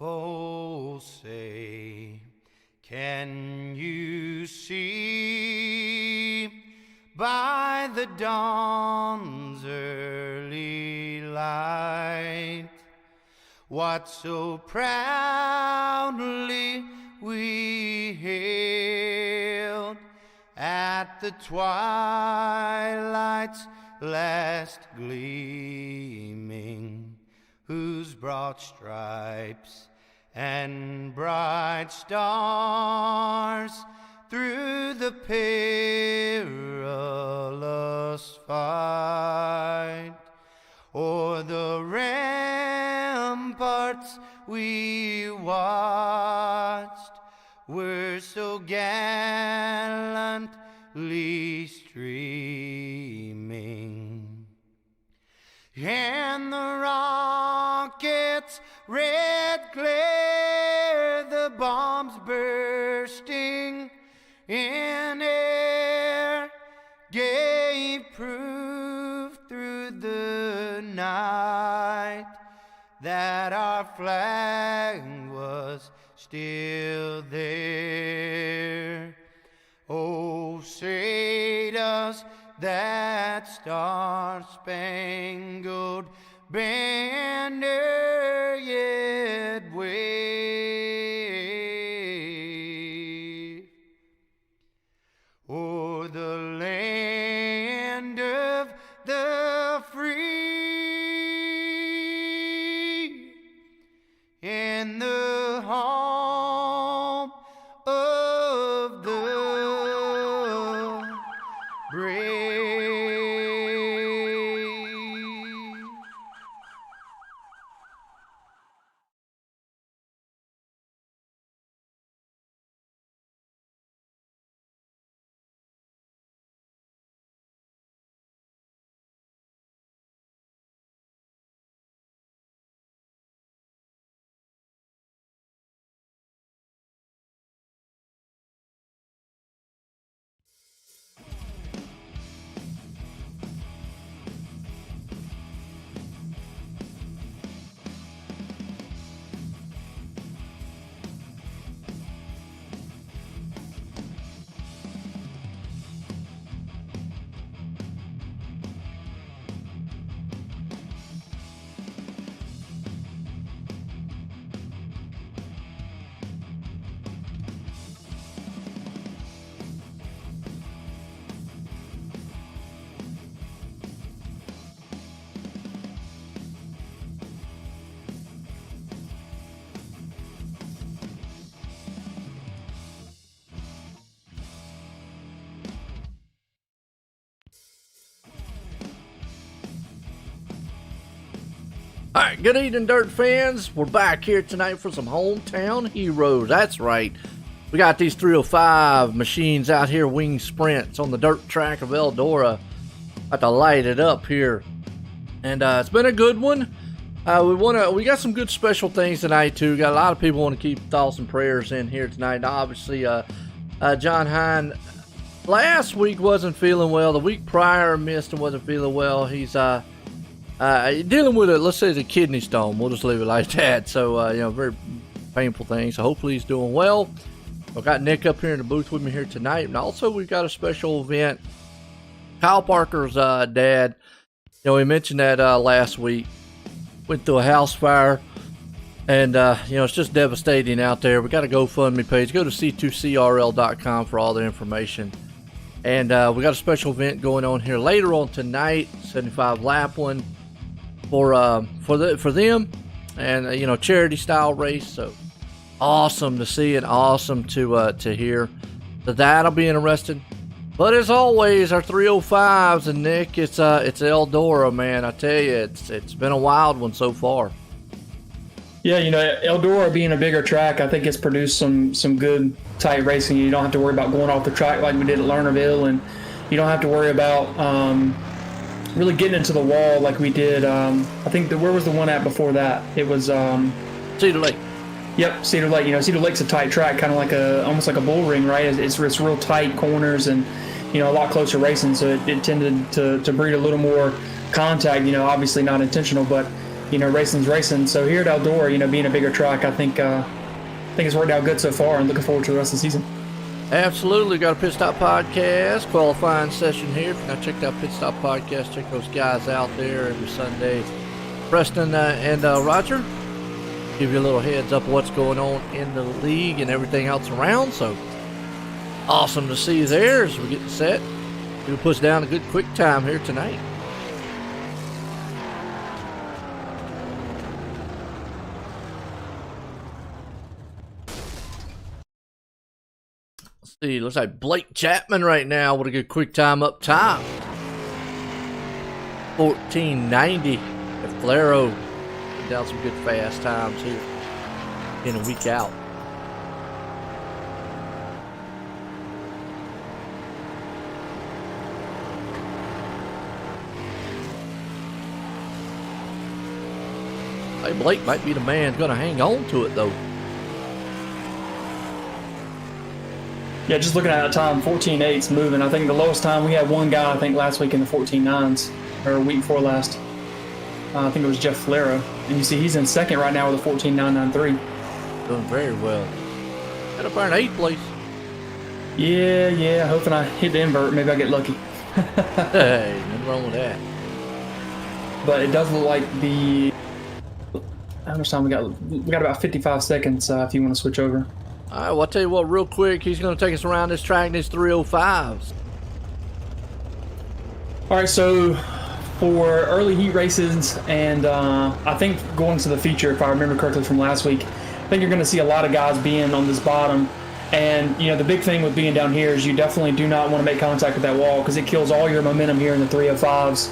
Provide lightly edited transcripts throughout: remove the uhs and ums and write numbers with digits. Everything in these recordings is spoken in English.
Oh, say, can you see by the dawn's early light what so proudly we hailed at the twilight's last gleaming, whose broad stripes and bright stars through the perilous fight o'er the ramparts we watched were so gallantly streaming, and the rockets' red glare, the bombs bursting in air, gave proof through the night that our flag was still there. Oh, say does that star-spangled banner yet wave o'er the land of the free and the home of the brave? All right, good evening, Dirt fans. We're back here tonight for some hometown heroes. That's right. We got these 305 machines out here, wing sprints on the dirt track of Eldora. About to light it up here, and it's been a good one. We got some good special things tonight too. Got a lot of people want to keep thoughts and prayers in here tonight. Obviously, John Hine last week wasn't feeling well. The week prior missed and wasn't feeling well. He's dealing with let's say a kidney stone. We'll just leave it like that. So, very painful thing. So hopefully he's doing well. I've got Nick up here in the booth with me here tonight. And also we've got a special event. Kyle Parker's dad, we mentioned that last week. Went through a house fire. And, it's just devastating out there. We got a GoFundMe page. Go to c2crl.com for all the information. And we got a special event going on here later on tonight. 75 lap one. For them, and charity style race. So awesome to see and awesome to hear. So that'll be interesting. But as always, our 305s, and Nick, it's Eldora, man. I tell you, it's been a wild one so far. Yeah, Eldora being a bigger track, I think it's produced some good tight racing. You don't have to worry about going off the track like we did at Lernerville, and you don't have to worry about really getting into the wall like we did. I think where was the one at before that? It was Cedar Lake. Yep, Cedar Lake. Cedar Lake's a tight track, kind of like almost like a bull ring, right? It's real tight corners and a lot closer racing, so it tended to breed a little more contact. Obviously not intentional, but racing's racing. So here at Eldora, being a bigger track, I think it's worked out good so far, and looking forward to the rest of the season. Absolutely. Got a Pit Stop Podcast qualifying session here. If you've not checked out Pit Stop Podcast, check those guys out there every Sunday. Preston and Roger give you a little heads up of what's going on in the league and everything else around. So awesome to see you there as we get set. We'll push down a good quick time here tonight. Let's see, looks like Blake Chapman right now with a good quick time up top. 1490 at Flero. Down some good fast times here in a week out. Hey, Blake might be the man going to hang on to it, though. Yeah, just looking at that time, 14.8's moving. I think the lowest time, we had one guy, I think, last week in the 14.9s, or week before last. I think it was Jeff Flero. And you see he's in second right now with a 14.993. Doing very well. Got up there in 8th place. Yeah. Hoping I hit the invert. Maybe I get lucky. Hey, nothing wrong with that. But it does look like how much time we got? We got about 55 seconds if you want to switch over. All right, well, I'll tell you what, real quick, he's going to take us around this track in his 305s. All right, so for early heat races, and I think going to the feature, if I remember correctly from last week, I think you're going to see a lot of guys being on this bottom. And, the big thing with being down here is you definitely do not want to make contact with that wall because it kills all your momentum here in the 305s.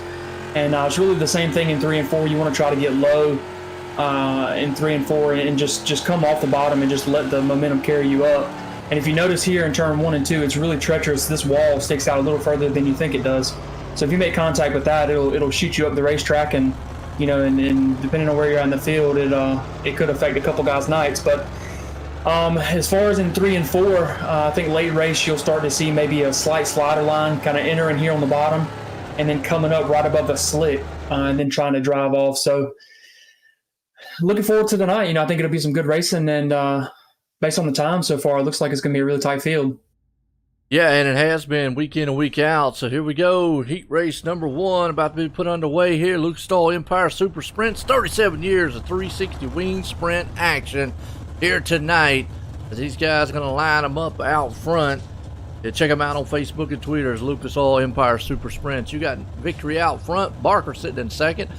And it's really the same thing in 3 and 4. You want to try to get low in 3 and 4 and just come off the bottom and just let the momentum carry you up. And if you notice here in turn 1 and 2, it's really treacherous. This wall sticks out a little further than you think it does. So if you make contact with that, it'll shoot you up the racetrack, and and depending on where you're on the field, it could affect a couple guys' nights. But as far as in 3 and 4, I think late race you'll start to see maybe a slight slider line kind of entering here on the bottom, and then coming up right above the slick, and then trying to drive off. So looking forward to the night. I think it'll be some good racing, and based on the time so far, it looks like it's going to be a really tight field. Yeah, and it has been week in and week out. So here we go. Heat race number 1 about to be put underway here. Lucas Oil Empire Super Sprints. 37 years of 360 wing sprint action here tonight. As these guys are going to line them up out front. Yeah, check them out on Facebook and Twitter as Lucas Oil Empire Super Sprints. You got Victory out front. Barker sitting in second.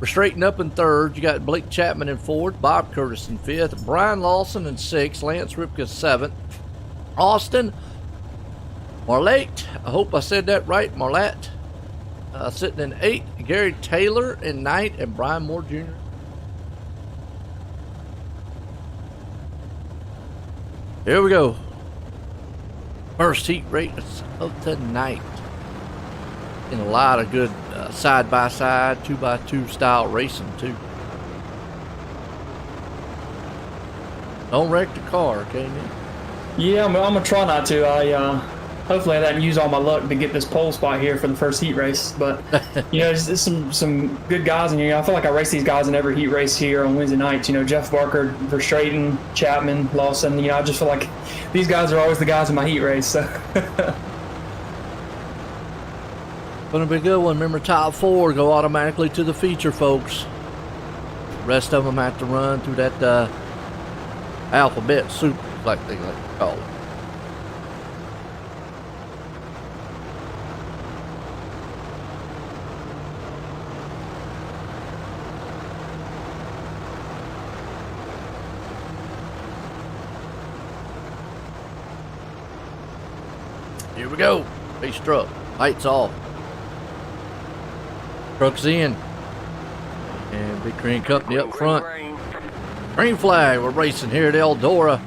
We're straightened up in third. You got Blake Chapman in fourth. Bob Curtis in fifth. Brian Lawson in sixth. Lance Ripka seventh. Austin Marlette, I hope I said that right, Marlette, sitting in 8th. Gary Taylor in 9th, and Brian Moore Jr. Here we go. First heat race of the night. And a lot of good side-by-side, 2x2 style racing, too. Don't wreck the car, can you? Yeah, I'm going to try not to. Hopefully I didn't use all my luck to get this pole spot here for the first heat race. But, there's some good guys in here. I feel like I race these guys in every heat race here on Wednesday nights. Jeff Barker, Verstraeten, Chapman, Lawson. I just feel like these guys are always the guys in my heat race. So. Gonna be a good one. Remember, top 4 go automatically to the feature, folks. The rest of them have to run through that alphabet soup, like they like to call it. Here we go. Race truck. Lights off. Truck's in. And Big Green Company up front. Green flag. We're racing here at Eldora.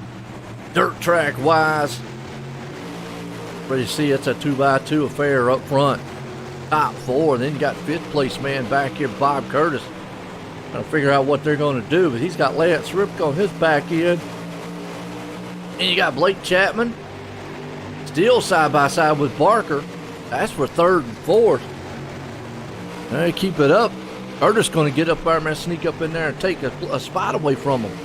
Dirt track wise. Ready to see it's a 2x2 affair up front. Top 4. Then you got 5th place man back here, Bob Curtis. Trying to figure out what they're going to do. But he's got Lance Ripka on his back end. And you got Blake Chapman. Still side by side with Barker. That's for 3rd and 4th. They keep it up. Curtis going to get up there, man, sneak up in there and take a spot away from him.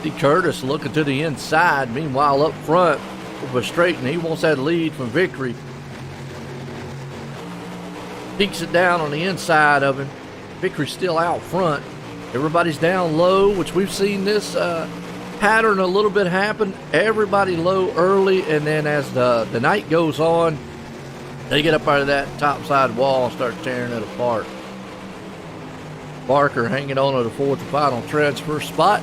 See Curtis looking to the inside. Meanwhile, up front with Straighten, he wants that lead from Vickery. Peeks it down on the inside of him. Vickery's still out front. Everybody's down low, which we've seen this pattern a little bit happen. Everybody low early, and then as the night goes on, they get up out of that top side wall and start tearing it apart. Barker hanging on to the fourth and final transfer spot.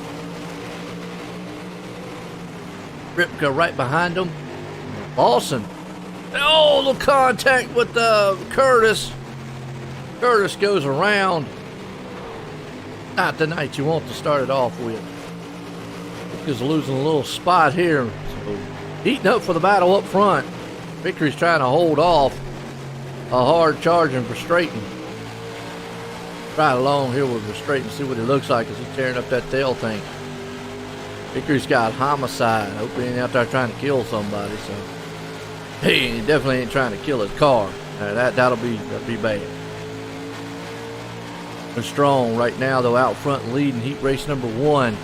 Ripka right behind him. Lawson. Oh, the contact with Curtis. Curtis goes around. Not the night you want to start it off with. Ripka's losing a little spot here. So heating up for the battle up front. Vickery's trying to hold off a hard charging for Straighten. Right along here with Straighten, see what it looks like as he's tearing up that tail tank. Vickery's got homicide. Hope he ain't out there trying to kill somebody. So he definitely ain't trying to kill his car. That'll be bad. They're strong right now though, out front leading heat race number 1.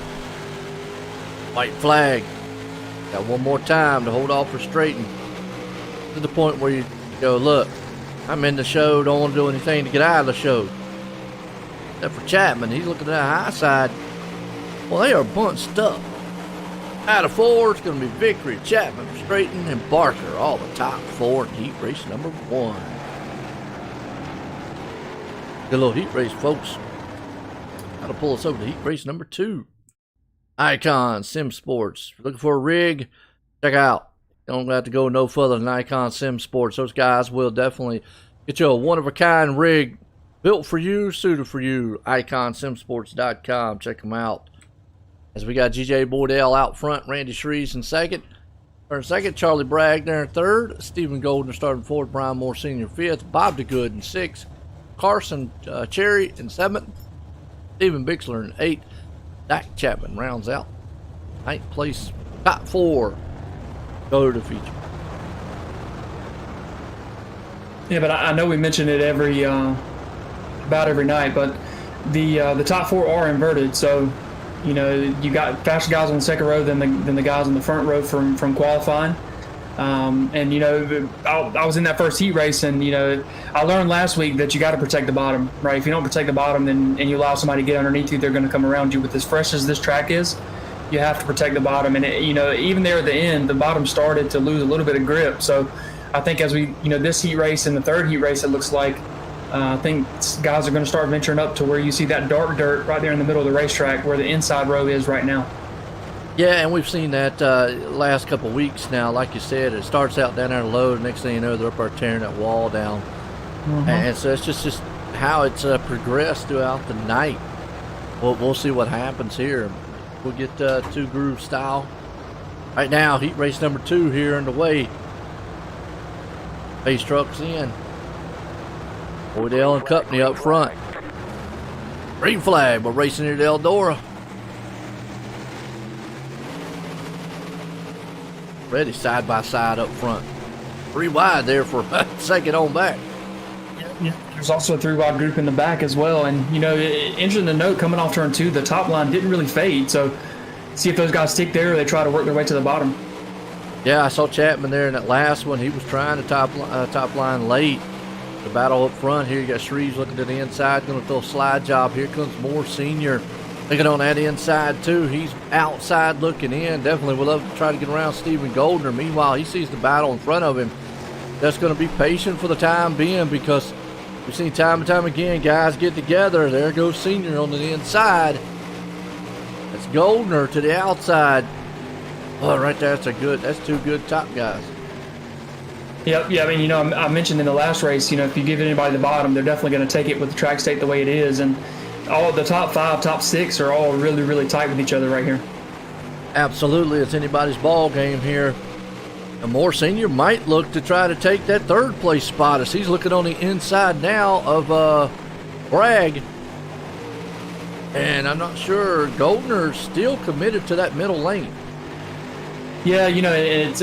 White flag. Got one more time to hold off for Straighten. To the point where you go, look, I'm in the show, don't want to do anything to get out of the show. Except for Chapman, he's looking at that high side. Well, they are bunched up. Out of 4, it's going to be Vickery, Chapman, Straighten, and Barker. All the top 4 in heat race number 1. Good little heat race, folks. That'll pull us over to heat race number 2. Icon Sim Sports. If you're looking for a rig, check out. Don't have to go no further than Icon Sim Sports. Those guys will definitely get you a one-of-a-kind rig built for you, suited for you. IconSimSports.com. Check them out. As we got GJ Bordell out front, Randy Shrees in second. Or second, Charlie Bragg there in third. Stephen Goldner starting fourth. Brian Moore Sr. fifth. Bob DeGood in sixth. Carson Cherry in seventh. Stephen Bixler in eighth. Dak Chapman rounds out ninth place. Top 4 go to the feature. Yeah, but I know we mention it about every night, but the top 4 are inverted. So, you know, you got faster guys on the second row than the guys on the front row from qualifying. And, you know, I was in that first heat race, and, you know, I learned last week that you got to protect the bottom, right? If you don't protect the bottom and you allow somebody to get underneath you, they're going to come around you. With as fresh as this track is, you have to protect the bottom. And, you know, even there at the end, the bottom started to lose a little bit of grip. So I think as we, you know, this heat race and the third heat race, it looks like, I think guys are going to start venturing up to where you see that dark dirt right there in the middle of the racetrack where the inside row is right now. Yeah, and we've seen that last couple of weeks now. Like you said, it starts out down there low. The next thing you know, they're up there tearing that wall down. Mm-hmm. And so it's just how it's progressed throughout the night. We'll see what happens here. We'll get 2 groove style. Right now, heat race number 2 here underway. Pace trucks in. Boydell and Company up front. Green flag, we're racing here to Eldora. Ready side by side up front. 3 wide there for second on back. Yeah, there's also a 3 wide group in the back as well. And, you know, interesting to note, coming off turn 2, the top line didn't really fade. So see if those guys stick there or they try to work their way to the bottom. Yeah, I saw Chapman there in that last one. He was trying to top line late. The battle up front here. You got Shreves looking to the inside, going to throw a slide job. Here comes Moore Sr. Thinking on that inside too. He's outside looking in. Definitely would love to try to get around Stephen Goldner. Meanwhile, he sees the battle in front of him. That's going to be patient for the time being, because we've seen time and time again guys get together. There goes Senior on the inside. That's Goldner to the outside. Oh, right there. That's 2 good top guys. Yeah. I mean, you know, I mentioned in the last race, you know, if you give anybody the bottom, they're definitely going to take it with the track state the way it is. And all the top 5, top 6 are all really, really tight with each other right here. Absolutely. It's anybody's ball game here. And Moore Sr. might look to try to take that 3rd place spot as he's looking on the inside now of Bragg. And I'm not sure. Goldner's still committed to that middle lane. Yeah, you know, it's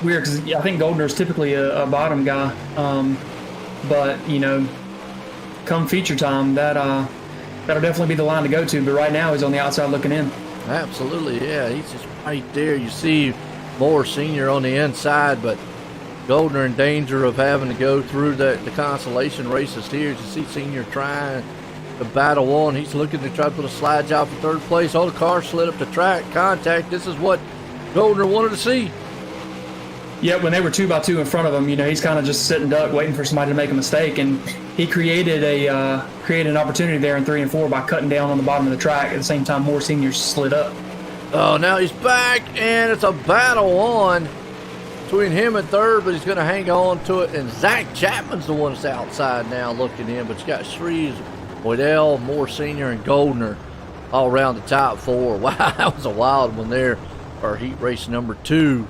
weird because I think Goldner's typically a bottom guy. But, you know, come feature time, that'll definitely be the line to go to. But right now, he's on the outside looking in. Absolutely, yeah. He's just right there. You see Moore Sr. on the inside, but Goldner in danger of having to go through the consolation races here. You see Sr. trying to battle one. He's looking to try to put a slide job for third place. Oh, the car slid up the track. Contact. This is what Goldner wanted to see. Yeah, when they were 2x2 in front of him, he's kind of just sitting duck, waiting for somebody to make a mistake, and he created an opportunity there in 3 and 4 by cutting down on the bottom of the track. At the same time, Moore Sr. slid up. Oh, now he's back, and it's a battle on between him and third, but he's going to hang on to it. And Zach Chapman's the one that's outside now looking in, but you got Shreves, Boydell, Moore Sr., and Goldner all around the top 4. Wow, that was a wild one there. Our heat race number 2.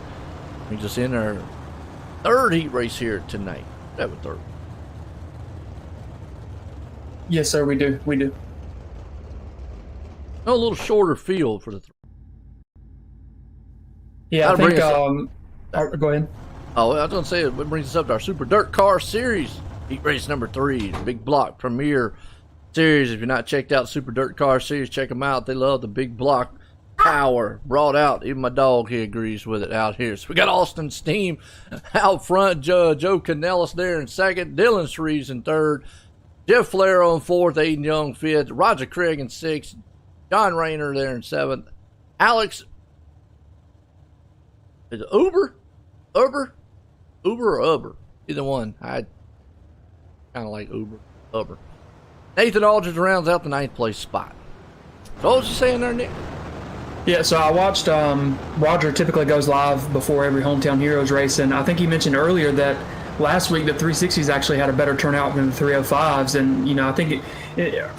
We just in our third heat race here tonight. That was third. Yes, sir, we do. A little shorter field for the Yeah, I think, go ahead. Oh, I was going to say, it brings us up to our Super Dirt Car Series. Heat race number 3, the Big Block Premier Series. If you're not checked out Super Dirt Car Series, check them out. They love the big block power brought out. Even my dog, he agrees with it out here. So we got Austin Steam out front, Joe Canellis there in second, Dylan Shreves in third, Jeff Flero in fourth, Aiden Young fifth, Roger Craig in sixth, John Rayner there in seventh, Alex, is it Uber or Uber? Either one. I kind of like Uber. Nathan Aldridge rounds out the 9th place spot. So what was you saying there, Nick? Yeah, so I watched Roger typically goes live before every Hometown Heroes race, and I think he mentioned earlier that last week the 360s actually had a better turnout than the 305s, and I think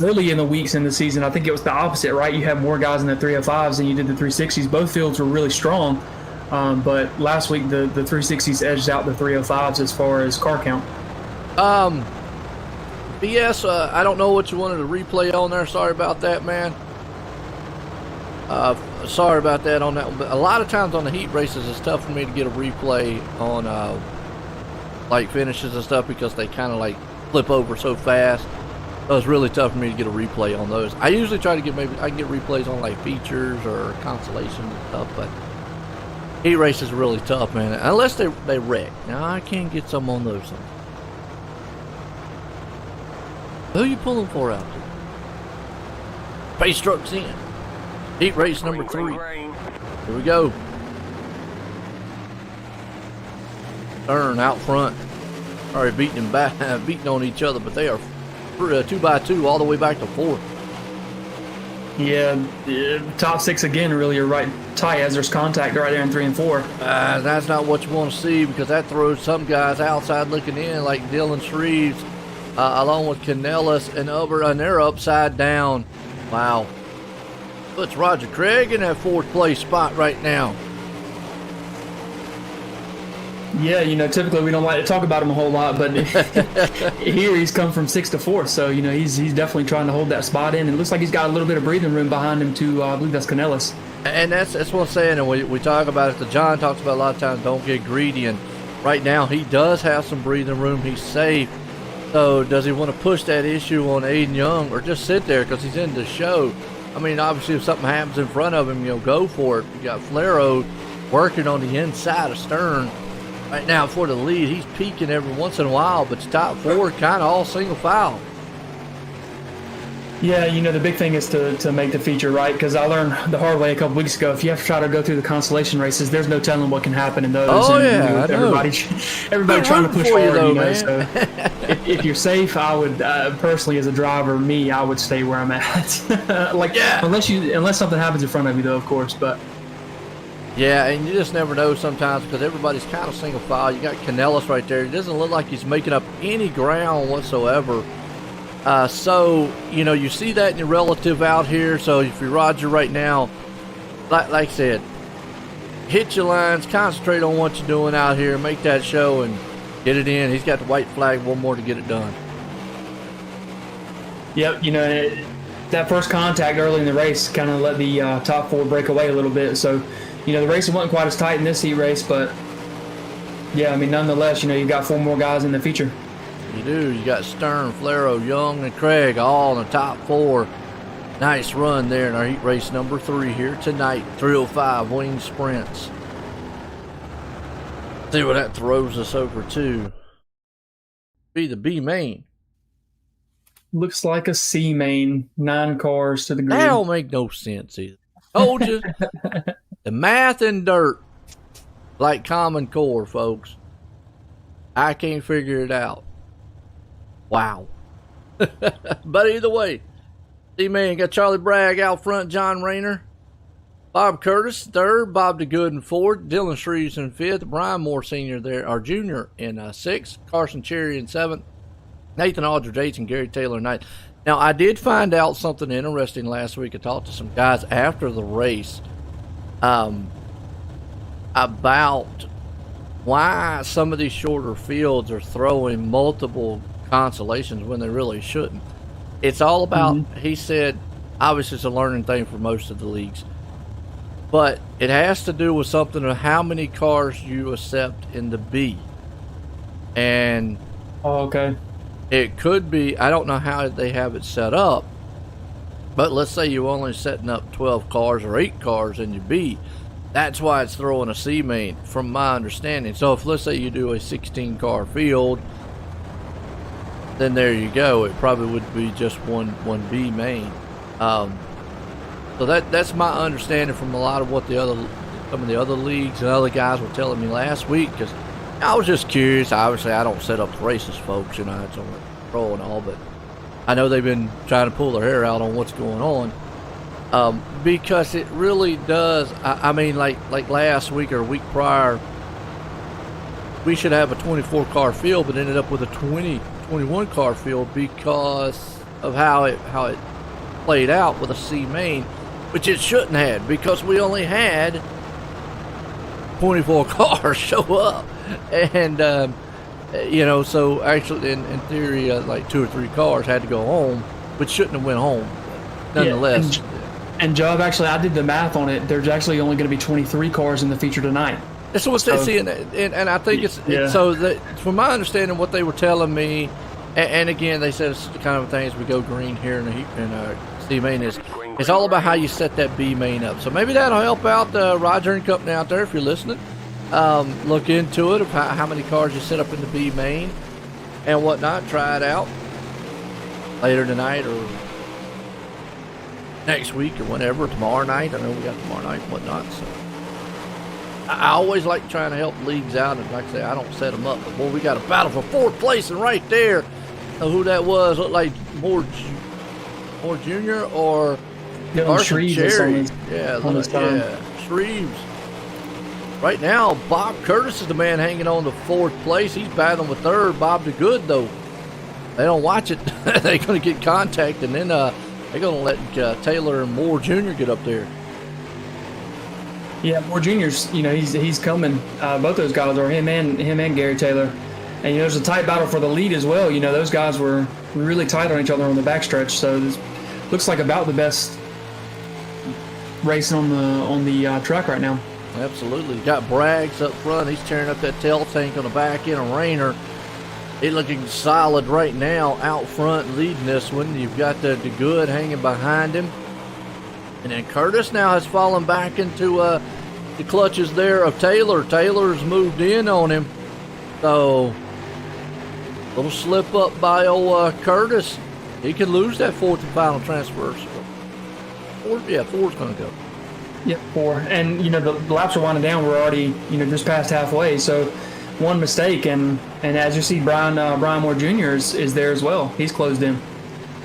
early in the weeks in the season, I think it was the opposite, right? You had more guys in the 305s than you did the 360s. Both fields were really strong, but last week the 360s edged out the 305s as far as car count. BS, I don't know what you wanted to replay on there. Sorry about that, man. Sorry about that on that one, but a lot of times on the heat races it's tough for me to get a replay on like finishes and stuff because they kind of like flip over so fast. So it's really tough for me to get a replay on those. I usually try to get I can get replays on like features or consolation and stuff, but heat races are really tough, man, unless they wreck. Now I can get some on those. Who you pulling for out there? Pace trucks in. Heat race number 3. Here we go. Turn out front. Already beating on each other, but they are 2x2 all the way back to 4th. Yeah, top 6 again really are right tight as there's contact right there in 3 and 4. That's not what you want to see because that throws some guys outside looking in like Dylan Shreves along with Canellis and Uber, and they're upside down. Wow. Puts Roger Craig in that 4th place spot right now. Yeah, typically we don't like to talk about him a whole lot, but here he's come from 6th to 4th, so he's definitely trying to hold that spot in. And it looks like he's got a little bit of breathing room behind him to I believe that's Canellis. And that's what I'm saying, and we talk about it. The John talks about a lot of times don't get greedy, and right now he does have some breathing room. He's safe. So does he want to push that issue on Aiden Young or just sit there because he's in the show? I mean, obviously, if something happens in front of him, go for it. You got Flero working on the inside of Stern right now for the lead. He's peaking every once in a while, but the top 4 kind of all single file. Yeah, the big thing is to make the feature right, because I learned the hard way a couple weeks ago. If you have to try to go through the consolation races, there's no telling what can happen in those. Oh, and, yeah, I know. Everybody trying to push hard, though, man. So if you're safe, I would personally, as a driver, I would stay where I'm at. Unless something happens in front of you, though, of course. But yeah, and you just never know sometimes because everybody's kind of single file. You got Canellis right there. It doesn't look like he's making up any ground whatsoever. So, you see that in your relative out here. So if you're Roger right now, like I said, hit your lines, concentrate on what you're doing out here, make that show and get it in. He's got the white flag, one more to get it done. Yep, that first contact early in the race kind of let the top 4 break away a little bit. So, the race wasn't quite as tight in this heat race, but yeah, nonetheless, you got 4 more guys in the feature. You do. You got Stern, Flero, Young, and Craig all in the top 4. Nice run there in our heat race number 3 here tonight. 305 wing sprints. See what that throws us over to. Be the B main. Looks like a C main. 9 cars to the grid. That don't make no sense either. Told you. The math and dirt. Like Common Core, folks. I can't figure it out. Wow. But either way, C-Man got Charlie Bragg out front, John Rayner, Bob Curtis third, Bob DeGood in fourth, Dylan Shreves in fifth, Brian Moore Sr. there, our junior in sixth, Carson Cherry in seventh, Nathan Aldridge eighth, and Gary Taylor ninth. Now, I did find out something interesting last week. I talked to some guys after the race about why some of these shorter fields are throwing multiple consolations when they really shouldn't. It's all about, he said, obviously it's a learning thing for most of the leagues, but it has to do with something of how many cars you accept in the B. And okay, it could be, I don't know how they have it set up, but let's say you're only setting up 12 cars or 8 cars in your B. That's why it's throwing a C main, from my understanding. So if, let's say you do a 16 car field, then there you go. It probably would be just one B main. So that's my understanding from a lot of what some of the other leagues and other guys were telling me last week. Because I was just curious. Obviously, I don't set up the races, folks. You know, it's on the pro and all, but I know they've been trying to pull their hair out on what's going on. Because it really does. I mean, like last week or a week prior, we should have a 24 car field, but ended up with a 21 car field because of how it played out with a C main, which it shouldn't have, because we only had 24 cars show up, and you know, so actually in theory, like 2 or 3 cars had to go home, which shouldn't have went home. Nonetheless. Yeah, and Job, actually, I did the math on it. There's actually only going to be 23 cars in the feature tonight. That's what they see, and I think it's so that, from my understanding, what they were telling me, and again, they said it's the kind of things we go green here in C main is it's all about how you set that B main up. So maybe that'll help out Roger and company out there if you're listening. Look into it of how many cars you set up in the B main and whatnot. Try it out later tonight or next week or whenever, tomorrow night. I know we got tomorrow night and whatnot. So I always like trying to help leagues out, and like I say, I don't set them up. But boy, we got a battle for 4th place, and right there, who that was looked like more Junior or Carson Cherry. Shreves. Right now, Bob Curtis is the man hanging on to 4th place. He's battling with 3rd. Bob DeGood, though, they don't watch it. They're going to get contact, and then they're going to let Taylor and Moore Jr. get up there. Yeah, Moore Jr.'s, you know, he's coming. Both those guys are him and Gary Taylor. And, you know, there's a tight battle for the lead as well. You know, those guys were really tight on each other on the backstretch. So this looks like about the best racing on the track right now. Absolutely. Got Braggs up front. He's tearing up that tail tank on the back end of Rayner. He's looking solid right now out front leading this one. You've got the Good hanging behind him. And then Curtis now has fallen back into the clutches there of Taylor. Taylor's moved in on him. So, little slip up by old Curtis. He could lose that 4th and final transfer. So, 4's going to go. Yep, 4. And, you know, the laps are winding down. We're already, you know, just past halfway. So, one mistake, and as you see, Brian Moore Jr. is there as well. He's closed in.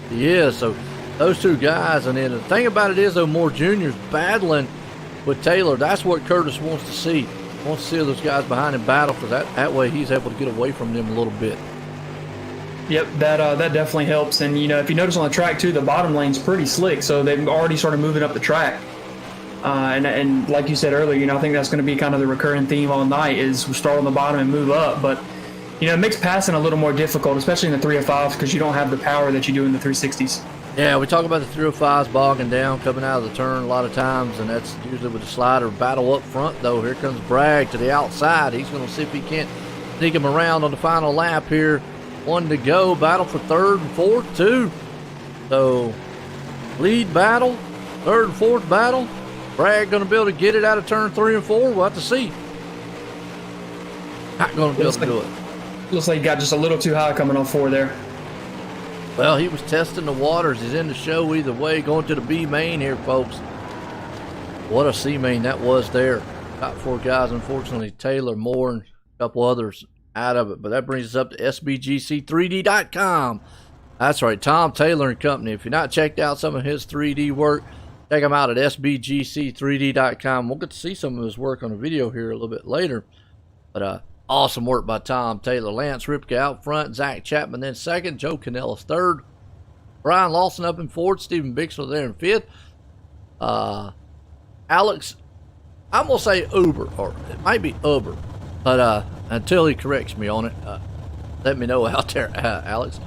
He is. So, those 2 guys. And then the thing about it is, though, Moore Jr. is battling with Taylor. That's what Curtis wants to see. He wants to see those guys behind him battle, because that way he's able to get away from them a little bit. Yep, that definitely helps. And, you know, if you notice on the track, too, the bottom lane's pretty slick. So they've already started moving up the track. And like you said earlier, you know, I think that's going to be kind of the recurring theme all night is we start on the bottom and move up. But, you know, it makes passing a little more difficult, especially in the 305s, because you don't have the power that you do in the 360s. Yeah, we talk about the 305s bogging down, coming out of the turn a lot of times, and that's usually with the slider battle up front, though. Here comes Bragg to the outside. He's going to see if he can't sneak him around on the final lap here One to go. Battle for third and fourth, too. So, lead battle, third and fourth battle. Bragg going to be able to get it out of turn 3 and 4. We'll have to see. Not going to be able to do it. Looks like he got just a little too high coming on 4 there. Well, he was testing the waters. He's in the show either way. Going to the B main here, folks. What a C main that was there. Top 4 guys, unfortunately, Taylor, Moore, and a couple others out of it. But that brings us up to SBGC3D.com. That's right, Tom Taylor and Company. If you're not checked out some of his 3D work, check him out at SBGC3D.com. We'll get to see some of his work on a video here a little bit later. But awesome work by Tom Taylor. Lance Ripka out front, Zach Chapman then second, Joe Canellis third, Brian Lawson up in fourth, Stephen Bixler there in fifth. Alex, I'm going to say Uber, or it might be Uber, but until he corrects me on it, let me know out there, Alex.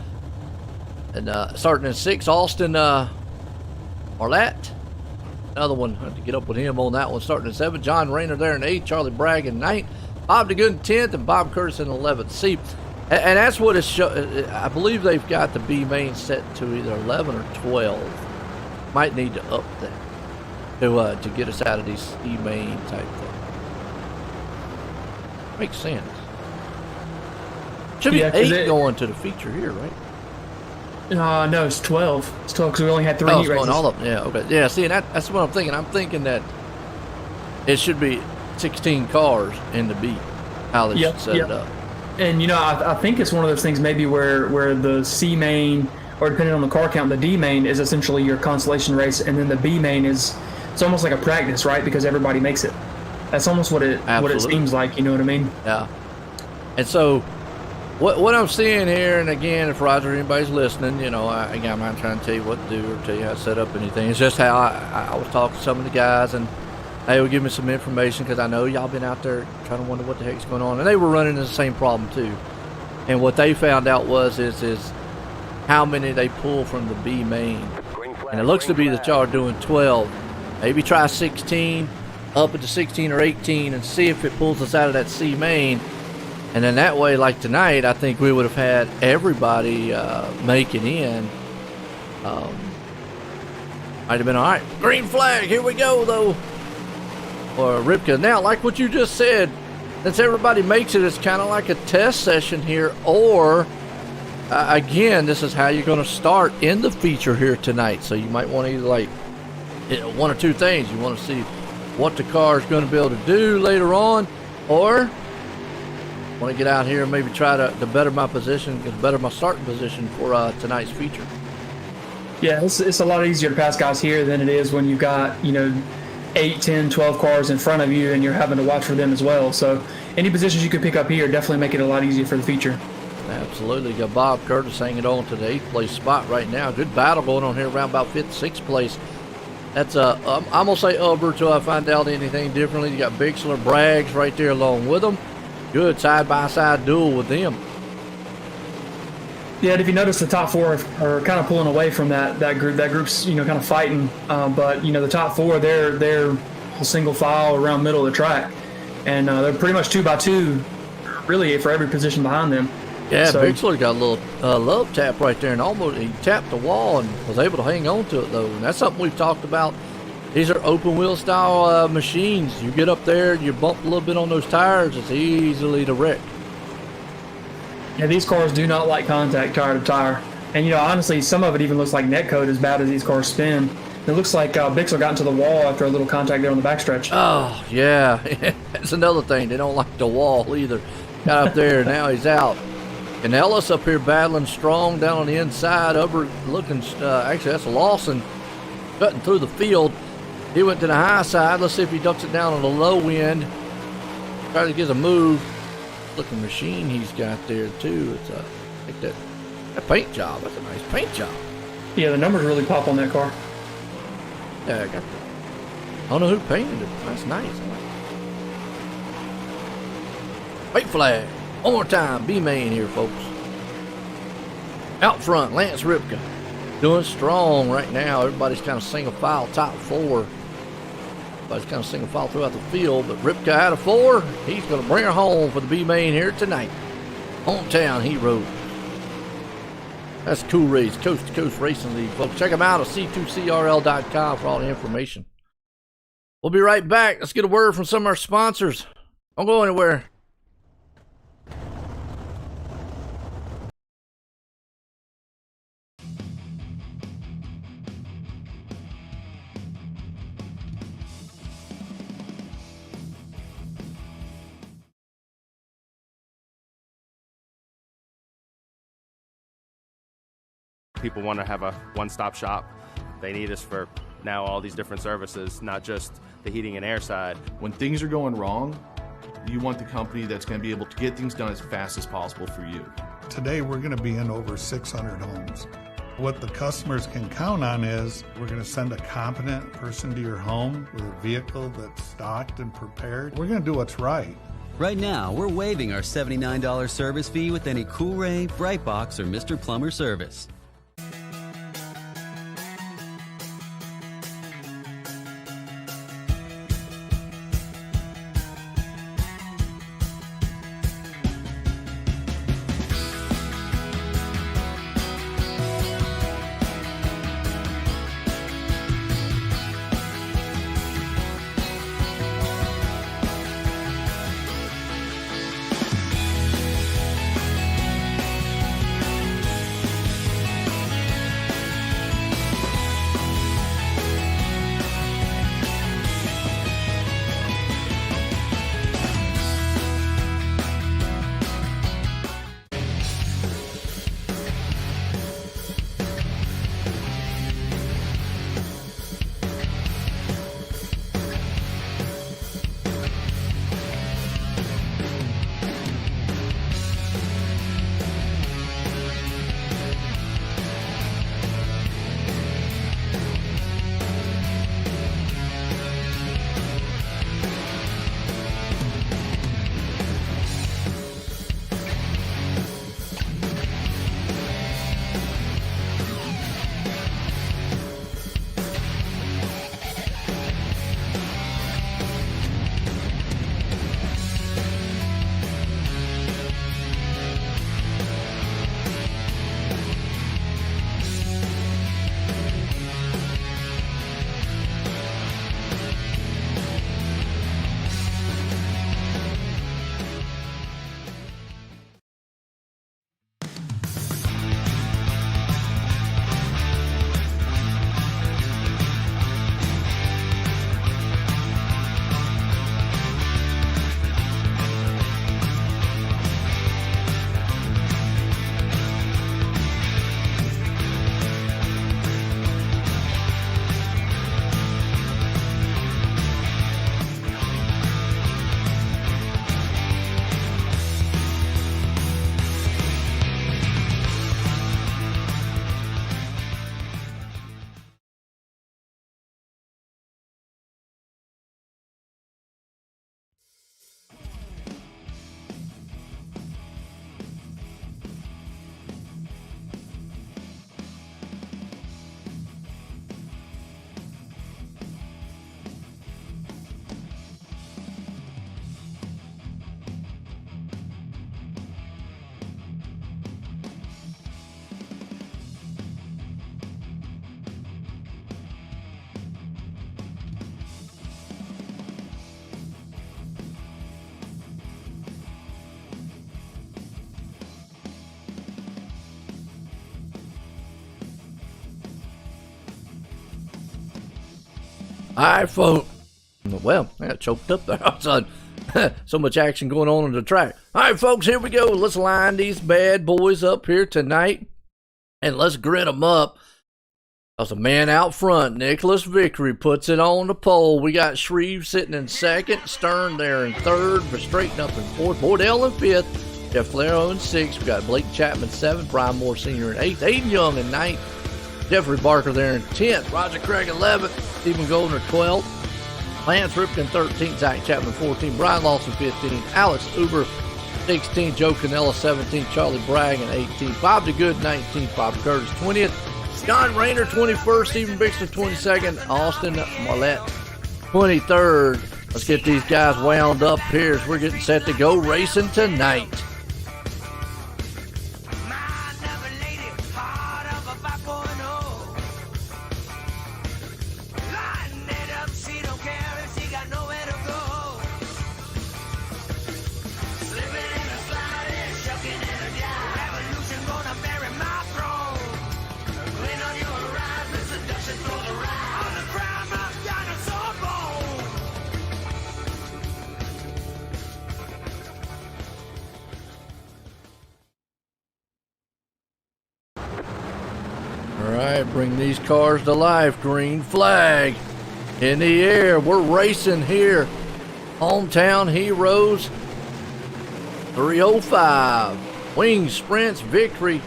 And starting in 6th, Austin Marlatt. Another one, I have to get up with him on that one. Starting in 7th, John Rayner there in 8th, Charlie Bragg in 9th, Bob DeGood in 10th, and Bob Curtis in 11th. See, and that's what it's I believe they've got the B main set to either 11 or 12. Might need to up that to get us out of these C main type thing. Makes sense. Should be 8 going to the feature here, right? No, it's 12. It's 12 because we only had 3 heat races. All of them. Yeah, okay. Yeah, see, and that's what I'm thinking. I'm thinking that it should be 16 cars in the B, how they should set it up. And, I think it's one of those things maybe where the C main, or depending on the car count, the D main is essentially your consolation race, and then the B main it's almost like a practice, right? Because everybody makes it. That's almost what it seems like, you know what I mean? Yeah. And so what I'm seeing here, and again, if Roger, anybody's listening, I'm not trying to tell you what to do or tell you how to set up anything. It's just how I was talking to some of the guys, and they would give me some information because I know y'all been out there trying to wonder what the heck's going on. And they were running into the same problem too. And what they found out is how many they pull from the B main. And it looks to be that y'all are doing 12. Maybe try 16, up it to 16 or 18 and see if it pulls us out of that C main. And then that way, like tonight, I think we would have had everybody making in. Might have been all right. Green flag, here we go, though. Or Ripka. Now, like what you just said, since everybody makes it, it's kind of like a test session here. Or, again, this is how you're going to start in the feature here tonight. So you might want to either, one or two things. You want to see what the car is going to be able to do later on, or want to get out here and maybe try to better my position, get better my starting position for tonight's feature. Yeah, it's a lot easier to pass guys here than it is when you've got 8, 10, 12 cars in front of you and you're having to watch for them as well. So any positions you could pick up here definitely make it a lot easier for the feature. Absolutely. Got Bob Curtis hanging on to the 8th place spot right now. Good battle going on here around about 5th, 6th place. That's I'm gonna say Uber till I find out anything differently. You got Bixler, Braggs right there along with them. Good side-by-side duel with them. Yeah, and if you notice, the top 4 are kind of pulling away from that group. That group's kind of fighting, but the top 4 they're a single file around middle of the track, and they're pretty much 2 by 2, really for every position behind them. Yeah, so Bixler got a little love tap right there, and almost he tapped the wall and was able to hang on to it though. And that's something we've talked about. These are open wheel style machines. You get up there, you bump a little bit on those tires, it's easily to wreck. Yeah, these cars do not like contact tire to tire. And honestly, some of it even looks like netcode as bad as these cars spin. It looks like Bixler got into the wall after a little contact there on the backstretch. Oh, yeah. That's another thing. They don't like the wall either. Got up there, now he's out. And Ellis up here battling strong down on the inside. Over looking, actually, that's Lawson cutting through the field. He went to the high side. Let's see if he ducks it down on the low end. Try to get a move. Looking machine he's got there too. It's like that paint job. That's a nice paint job. Yeah, the numbers really pop on that car. Yeah, I don't know who painted it. That's nice. White flag. One more time. B-main here, folks. Out front, Lance Ripka. Doing strong right now. Everybody's kind of single file, top 4. Everybody's kind of single file throughout the field, but Ripka out of 4. He's going to bring her home for the B-main here tonight. Hometown Heroes. That's Cool Race, Coast to Coast Racing League, folks. Check them out at c2crl.com for all the information. We'll be right back. Let's get a word from some of our sponsors. Don't go anywhere. People want to have a one-stop shop. They need us for now all these different services, not just the heating and air side. When things are going wrong, you want the company that's going to be able to get things done as fast as possible for you. Today we're going to be in over 600 homes. What the customers can count on is we're going to send a competent person to your home with a vehicle that's stocked and prepared. We're going to do what's right. Right now, we're waiving our $79 service fee with any Cool-Ray, Brightbox, or Mr. Plumber service. All right, folks. Well, I got choked up there all of a sudden. So much action going on the track. All right, folks, here we go. Let's line these bad boys up here tonight, and let's grit them up. There's a man out front. Nicholas Vickery puts it on the pole. We got Shreve sitting in second, Stern there in third, Verstraeten up in fourth, Bordell in fifth, Jeff Flero in sixth. We got Blake Chapman seventh, Brian Moore Sr. in eighth, Aiden Young in ninth, Jeffrey Barker there in 10th, Roger Craig 11th, Stephen Goldner 12th, Lance Ripken 13th, Zach Chapman 14th, Brian Lawson 15th, Alex Uber 16th, Joe Canella 17th, Charlie Bragg in 18th, Bob DeGood 19th, Bob Curtis 20th, Scott Rayner 21st, Stephen Bixler 22nd, Austin Marlette 23rd. Let's get these guys wound up here as we're getting set to go racing tonight. right, bring these cars to life. Green flag in the air. We're racing here. Hometown Heroes 305. Wing Sprints victory.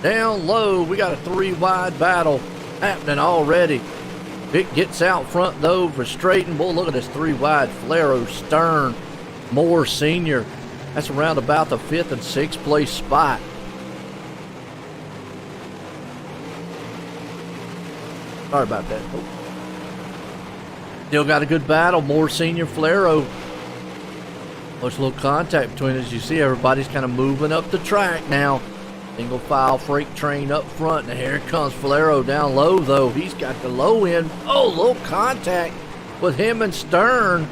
Down low, we got a 3-wide battle happening already. Vic gets out front though for Straighten. Boy, look at this 3-wide. Flaro, Stern, Moore Sr. That's around about the 5th and 6th place spot. Sorry about that. Still got a good battle. Moore Sr., Flaro. There's a little contact between us. You see everybody's kind of moving up the track now. Single file freight train up front. And here comes Flaro down low though. He's got the low end. Oh, little contact with him and Stern.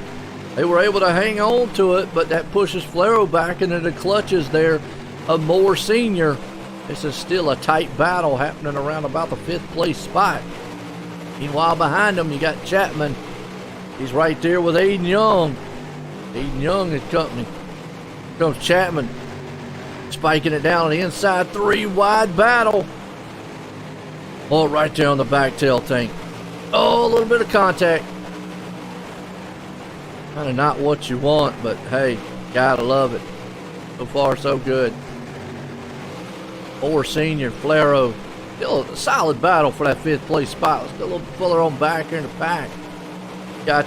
They were able to hang on to it, but that pushes Flaro back into the clutches there of Moore Sr. This is still a tight battle happening around about the 5th place spot. Meanwhile, behind him, you got Chapman. He's right there with Aiden Young. Aiden Young and company. Here comes Chapman. Spiking it down on the inside. 3-wide battle. Oh, right there on the back tail tank. Oh, a little bit of contact. Kind of not what you want, but hey, gotta love it. So far, so good. Moore Sr., Flaro. Still a solid battle for that 5th place spot. Let's go a little further on back here in the pack. Got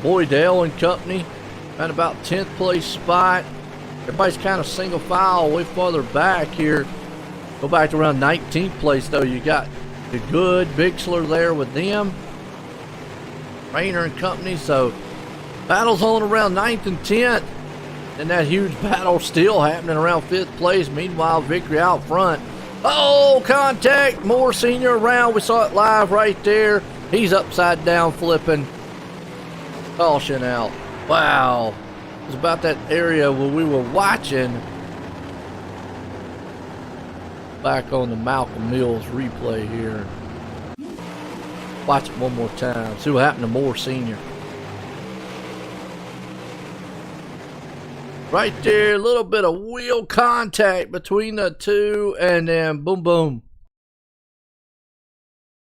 Boydell and company at about 10th place spot. Everybody's kind of single file way farther back here. Go back to around 19th place though. You got the good Bixler there with them. Rayner and company. So battles on around 9th and 10th. And that huge battle still happening around 5th place. Meanwhile, victory out front. Oh, contact. Moore Sr. around. We saw it live right there. He's upside down flipping. Caution out. Wow. It was about that area where we were watching. Back on the Malcolm Mills replay here. Watch it one more time. See what happened to Moore Sr. Right there, a little bit of wheel contact between the two, and then boom, boom.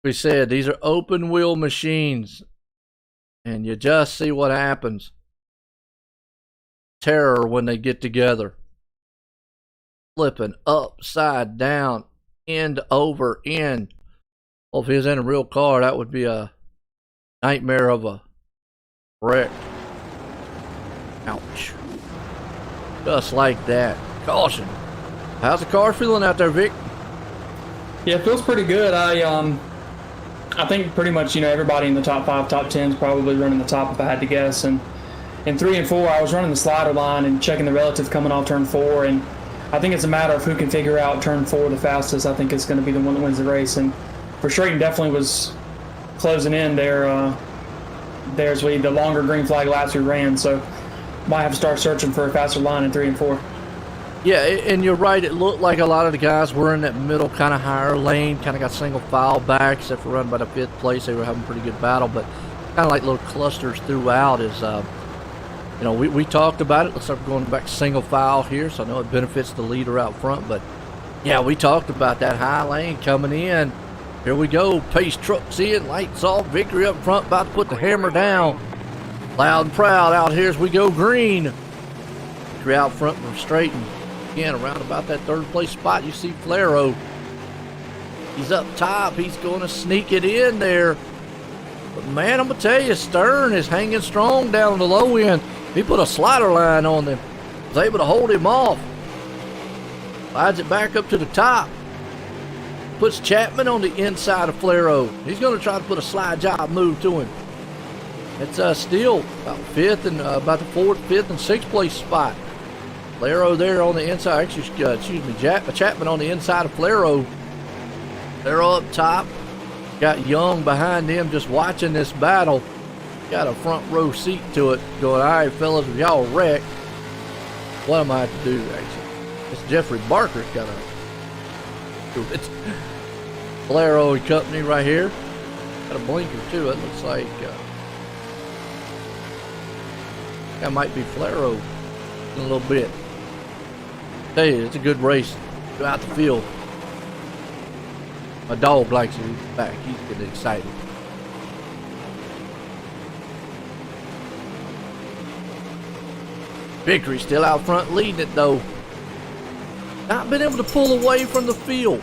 We said these are open wheel machines, and you just see what happens. Terror when they get together. Flipping upside down, end over end. Well, if he was in a real car, that would be a nightmare of a wreck. Ouch. Just like that. Caution. How's the car feeling out there, Vic? Yeah, it feels pretty good. I think pretty much, everybody in the top 5, top 10 is probably running the top if I had to guess. And in 3 and 4, I was running the slider line and checking the relative coming off turn 4. And I think it's a matter of who can figure out turn 4 the fastest. I think it's going to be the one that wins the race. And for Straighten definitely was closing in there. There's the longer green flag laps we ran. So might have to start searching for a faster line in 3 and 4. Yeah, and you're right. It looked like a lot of the guys were in that middle kind of higher lane, kind of got single file back, except for running by the 5th place. They were having a pretty good battle, but kind of like little clusters throughout is, we talked about it. Let's start going back single file here, so I know it benefits the leader out front, but yeah, we talked about that high lane coming in. Here we go. Pace trucks in, lights off, victory up front, about to put the hammer down. Loud and proud out here as we go green. Victory out front from Straighten. Again, around about that 3rd place spot, you see Flaro. He's up top. He's going to sneak it in there. But man, I'm going to tell you, Stern is hanging strong down on the low end. He put a slider line on them. Was able to hold him off. Slides it back up to the top. Puts Chapman on the inside of Flaro. He's going to try to put a slide job move to him. It's still about 5th and about the 4th, 5th, and 6th place spot. Flaro there on the inside. Chapman on the inside of Flaro. They're up top. Got Young behind him just watching this battle. Got a front row seat to it. Going, all right, fellas, if y'all wreck, what am I to do, actually? It's Jeffrey Barker's got to do it. Flaro and company right here. Got a blinker, too. It looks like... that might be Flaro in a little bit. Hey, it's a good race throughout the field. My dog likes it. He's back. He's getting excited. Victory still out front leading it though. Not been able to pull away from the field.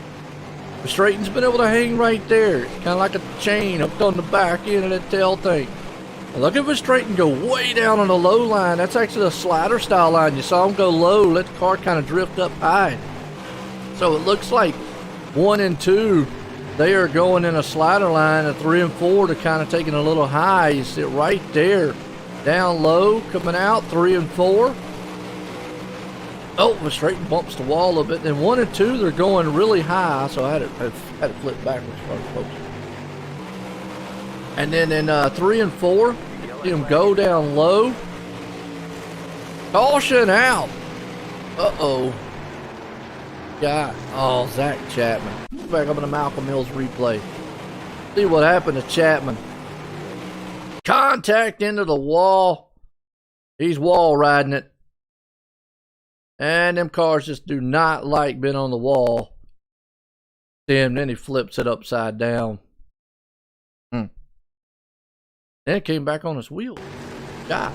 Verstraeten's been able to hang right there. Kind of like a chain hooked on the back end of that tail thing. Now look at Verstraeten go way down on the low line. That's actually a slider style line. You saw him go low, let the car kind of drift up high. So it looks like 1 and 2, they are going in a slider line, and 3 and 4 to kind of taking a little high. You see it right there. Down low, coming out, 3 and 4. Oh, Verstraeten bumps the wall a little bit. Then 1 and 2, they're going really high, so I had to flip backwards first, folks. And then in 3 and 4, see them go down low. Caution out. Uh-oh. God. Oh, Zach Chapman. Back up in the Malcolm Mills replay. See what happened to Chapman. Contact into the wall. He's wall riding it. And them cars just do not like being on the wall. Then he flips it upside down. Then it came back on his wheel. God.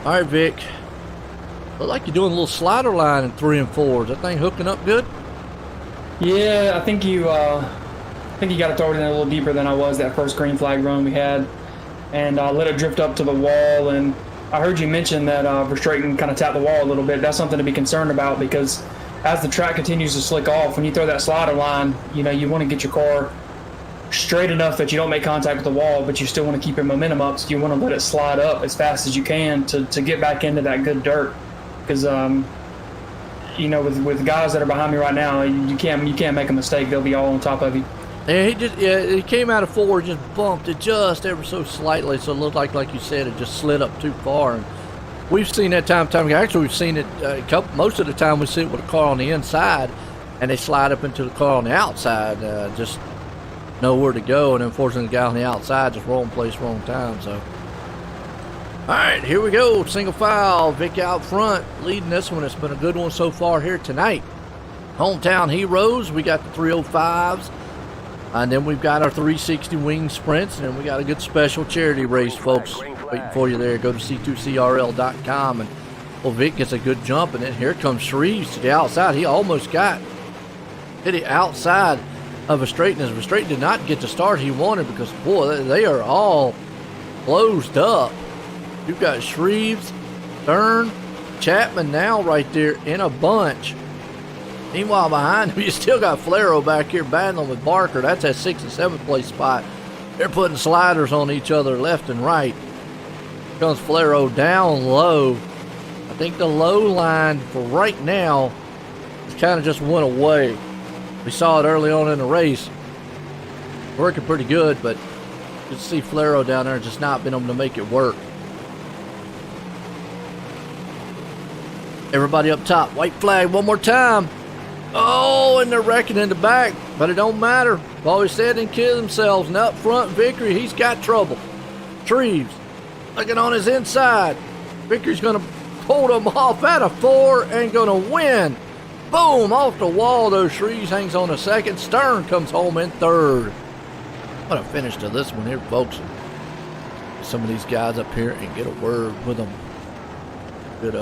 All right, Vic. Look like you're doing a little slider line in 3 and 4. Is that thing hooking up good? Yeah, I think you got to throw it in a little deeper than I was that first green flag run we had, and let it drift up to the wall. And I heard you mention that Verstraeten kind of tapped the wall a little bit. That's something to be concerned about, because as the track continues to slick off, when you throw that slider line, you know, you want to get your car straight enough that you don't make contact with the wall, but you still want to keep your momentum up. So you want to let it slide up as fast as you can to get back into that good dirt. Because you know, with guys that are behind me right now, you can't make a mistake. They'll be all on top of you. And he came out of 4, just bumped it just ever so slightly, so it looked like you said, it just slid up too far. And we've seen that time and time again. Actually, we've seen it most of the time. We see it with a car on the inside, and they slide up into the car on the outside, just nowhere to go. And unfortunately, the guy on the outside just wrong place, wrong time. So, all right, here we go. Single file. Vic out front, leading this one. It's been a good one so far here tonight. Hometown heroes. We got the 305s. And then we've got our 360 wing sprints, and then we got a good special charity race, folks, waiting for you there. Go to c2crl.com, and well, Vic gets a good jump, and then here comes Shreves to the outside. He almost hit it outside of Verstraeten, as Verstraeten did not get the start he wanted, because, boy, they are all closed up. You've got Shreves, Stern, Chapman now right there in a bunch. Meanwhile, behind him, you still got Flero back here battling with Barker. That's that 6th and 7th place spot. They're putting sliders on each other left and right. Here comes Flero down low. I think the low line for right now has kind of just went away. We saw it early on in the race. Working pretty good, but you see Flero down there just not been able to make it work. Everybody up top. White flag one more time. Oh, and they're wrecking in the back, but it don't matter. I've always said they kill themselves. And up front, Vickery, he's got trouble. Shreves looking on his inside. Vickery's going to pull them off out of 4 and going to win. Boom, off the wall, though. Shreves hangs on a 2nd. Stern comes home in 3rd. What a finish to this one here, folks. Some of these guys up here and get a word with them. Good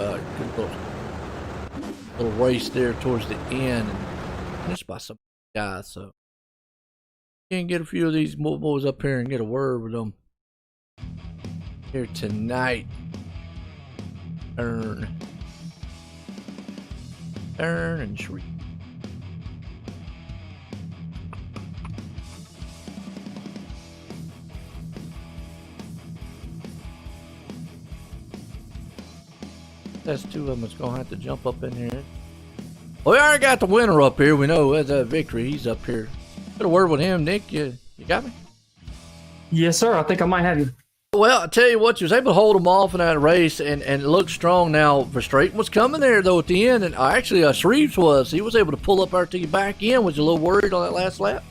little race there towards the end, and finished by some guys, so can get a few of these boys up here and get a word with them here tonight. Turn and shriek. That's 2 of them that's gonna have to jump up in here. Well, we already got the winner up here. We know that's a Victory. He's up here. Got a word with him, Nick. You got me? Yes, sir. I think I might have you. Well, I tell you what, you was able to hold him off in that race, and it looked strong. Now, Verstraeten was coming there though at the end, and actually Shreves was. He was able to pull up RT back in. Was you a little worried on that last lap?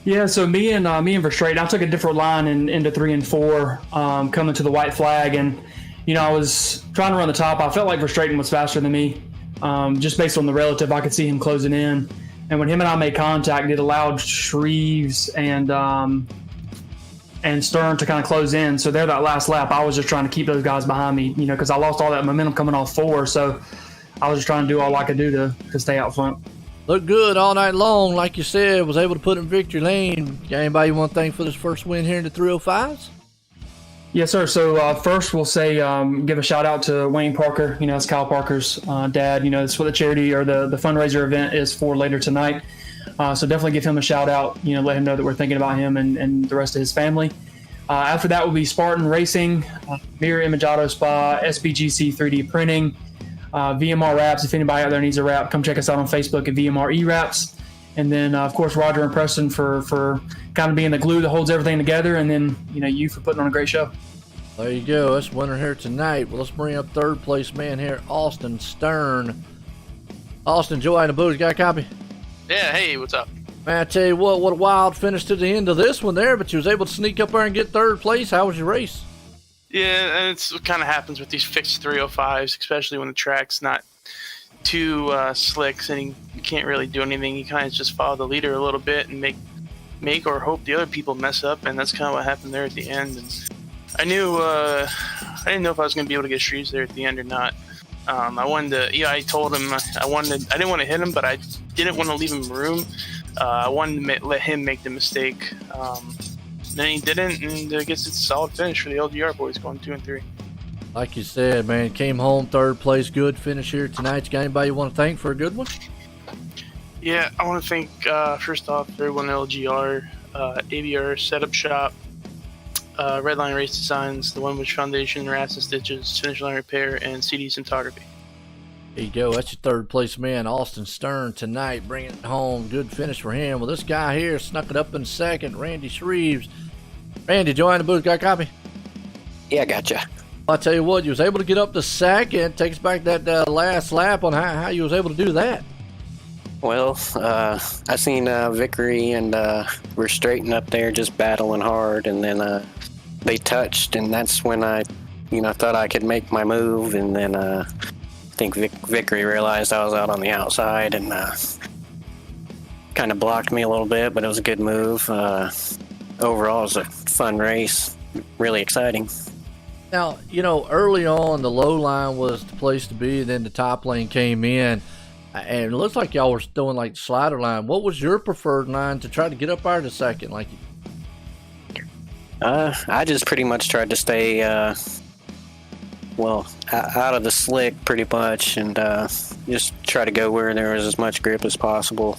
Yeah, so me and Verstraeten, I took a different line into 3 and 4, coming to the white flag, and you know, I was trying to run the top. I felt like Verstraeten was faster than me. just based on the relative, I could see him closing in. And when him and I made contact, it allowed Shreves and Stern to kind of close in. So there, that last lap, I was just trying to keep those guys behind me, because I lost all that momentum coming off 4. So I was just trying to do all I could do to stay out front. Looked good all night long, like you said. Was able to put in victory lane. Got anybody you want to thank for this first win here in the 305s? Yes, sir. So first, we'll say give a shout out to Wayne Parker. It's Kyle Parker's dad. It's what the charity or the fundraiser event is for later tonight. So definitely give him a shout out. Let him know that we're thinking about him and the rest of his family. After that will be Spartan Racing, Mirror Image Auto Spa, SBGC 3D Printing, VMR Wraps. If anybody out there needs a wrap, come check us out on Facebook at VMR eWraps. And then, of course, Roger and Preston for kind of being the glue that holds everything together. And then, you for putting on a great show. There you go. That's winner here tonight. Well, let's bring up third place man here, Austin Stern. Austin, Joe in the booth. Got a copy? Yeah, hey, what's up? Man, I tell you what a wild finish to the end of this one there, but you was able to sneak up there and get third place. How was your race? Yeah, and it's what kind of happens with these fixed 305s, especially when the track's not too slick and you can't really do anything. You kind of just follow the leader a little bit and make or hope the other people mess up, and that's kind of what happened there at the end. And I knew I didn't know if I was going to be able to get Shreves there at the end or not. I told him I didn't want to hit him, but I didn't want to leave him room. I wanted to let him make the mistake. Then he didn't, and I guess it's a solid finish for the LGR boys going 2 and 3. Like you said, man, came home third place. Good finish here tonight. You got anybody you want to thank for a good one? Yeah, I want to thank, first off, everyone at LGR, ABR Setup Shop, Redline Race Designs, the One Wish Foundation, Wraps and Stitches, Finish Line Repair, and CD Cinematography. There you go. That's your third place man, Austin Stern, tonight, bringing it home. Good finish for him. Well, this guy here snuck it up in second, Randy Shreves. Randy, join the booth. Got a copy? Yeah, gotcha. I'll tell you what, you was able to get up to second. Takes back that last lap on how you was able to do that. Well, I seen Vickery and we're straightened up there just battling hard, and then they touched, and that's when I thought I could make my move, and then I think Vickery realized I was out on the outside and kind of blocked me a little bit, but it was a good move. Overall, it was a fun race, really exciting. Now, early on, the low line was the place to be, and then the top lane came in, and it looks like y'all were doing like the slider line. What was your preferred line to try to get up there to second? I just pretty much tried to stay, out of the slick pretty much, and just try to go where there was as much grip as possible.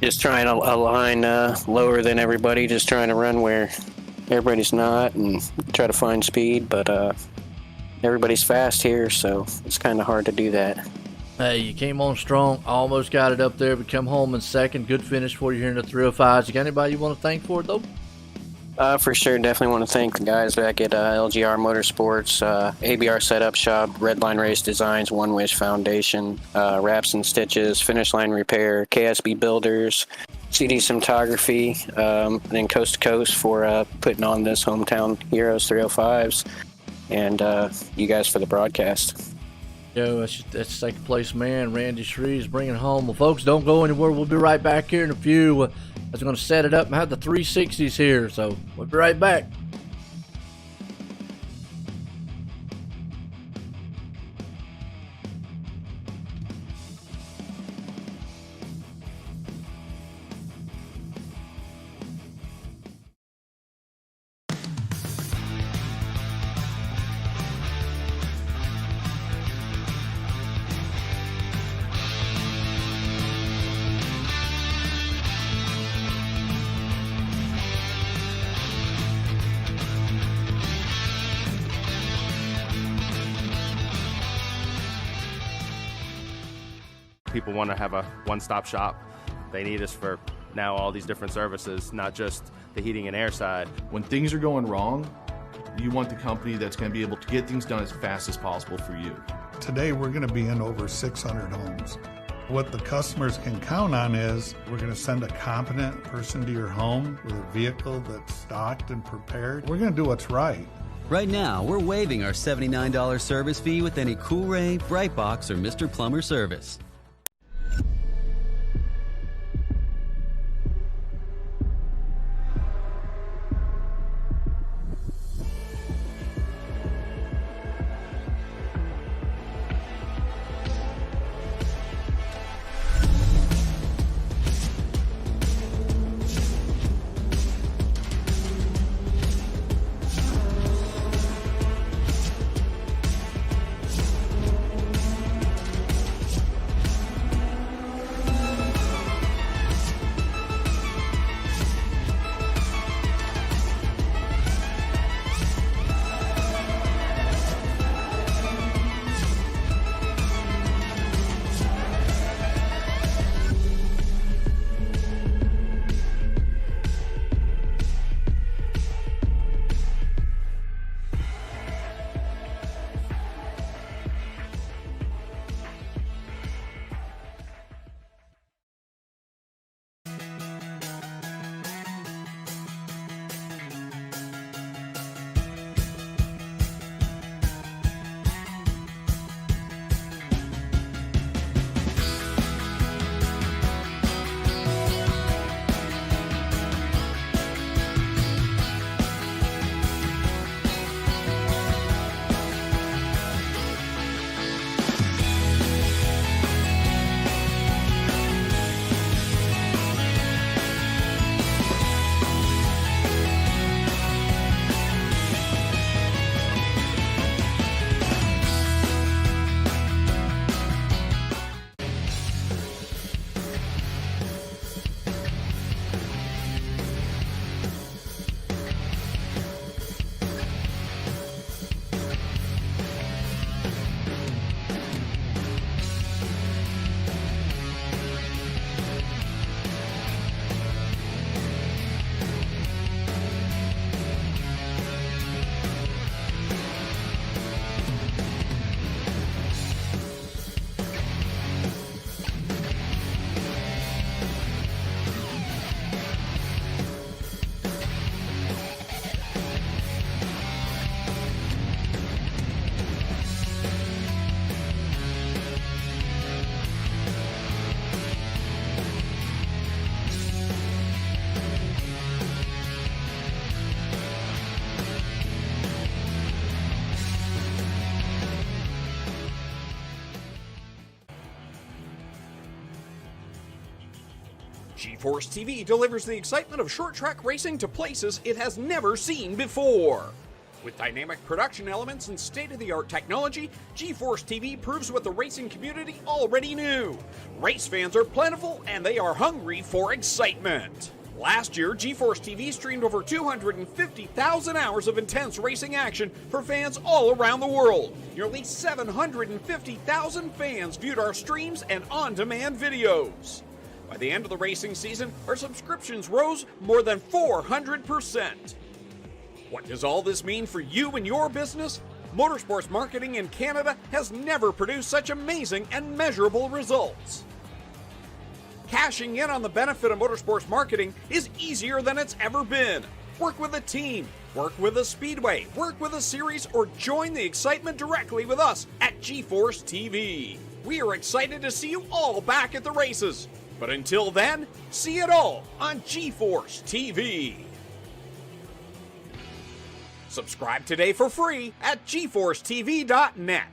Just trying to align lower than everybody, just trying to run where everybody's not and try to find speed, but everybody's fast here, so it's kind of hard to do that. Hey, you came on strong, almost got it up there, but come home in second. Good finish for you here in the 305s. You got anybody you want to thank for it, though? For sure, definitely want to thank the guys back at LGR Motorsports, ABR Setup Shop, Redline Race Designs, One Wish Foundation, Wraps and Stitches, Finish Line Repair, KSB Builders, CD Cinematography, and then Coast to Coast for putting on this Hometown Heroes 305s, and you guys for the broadcast. Yo, that's second place man, Randy Shreves, bringing it home. Well, folks, don't go anywhere. We'll be right back here in a few. I was going to set it up and have the 360s here, so we'll be right back. People want to have a one-stop shop. They need us for now all these different services, not just the heating and air side. When things are going wrong, you want the company that's going to be able to get things done as fast as possible for you. Today, we're going to be in over 600 homes. What the customers can count on is we're going to send a competent person to your home with a vehicle that's stocked and prepared. We're going to do what's right. Right now, we're waiving our $79 service fee with any Cool Ray, Brightbox, or Mr. Plumber service. GeForce TV delivers the excitement of short track racing to places it has never seen before. With dynamic production elements and state-of-the-art technology, GeForce TV proves what the racing community already knew. Race fans are plentiful and they are hungry for excitement. Last year, GeForce TV streamed over 250,000 hours of intense racing action for fans all around the world. Nearly 750,000 fans viewed our streams and on-demand videos. By the end of the racing season, our subscriptions rose more than 400%. What does all this mean for you and your business? Motorsports marketing in Canada has never produced such amazing and measurable results. Cashing in on the benefit of motorsports marketing is easier than it's ever been. Work with a team, work with a speedway, work with a series, or join the excitement directly with us at GeForce TV. We are excited to see you all back at the races. But until then, see it all on GeForce TV. Subscribe today for free at GeForceTV.net.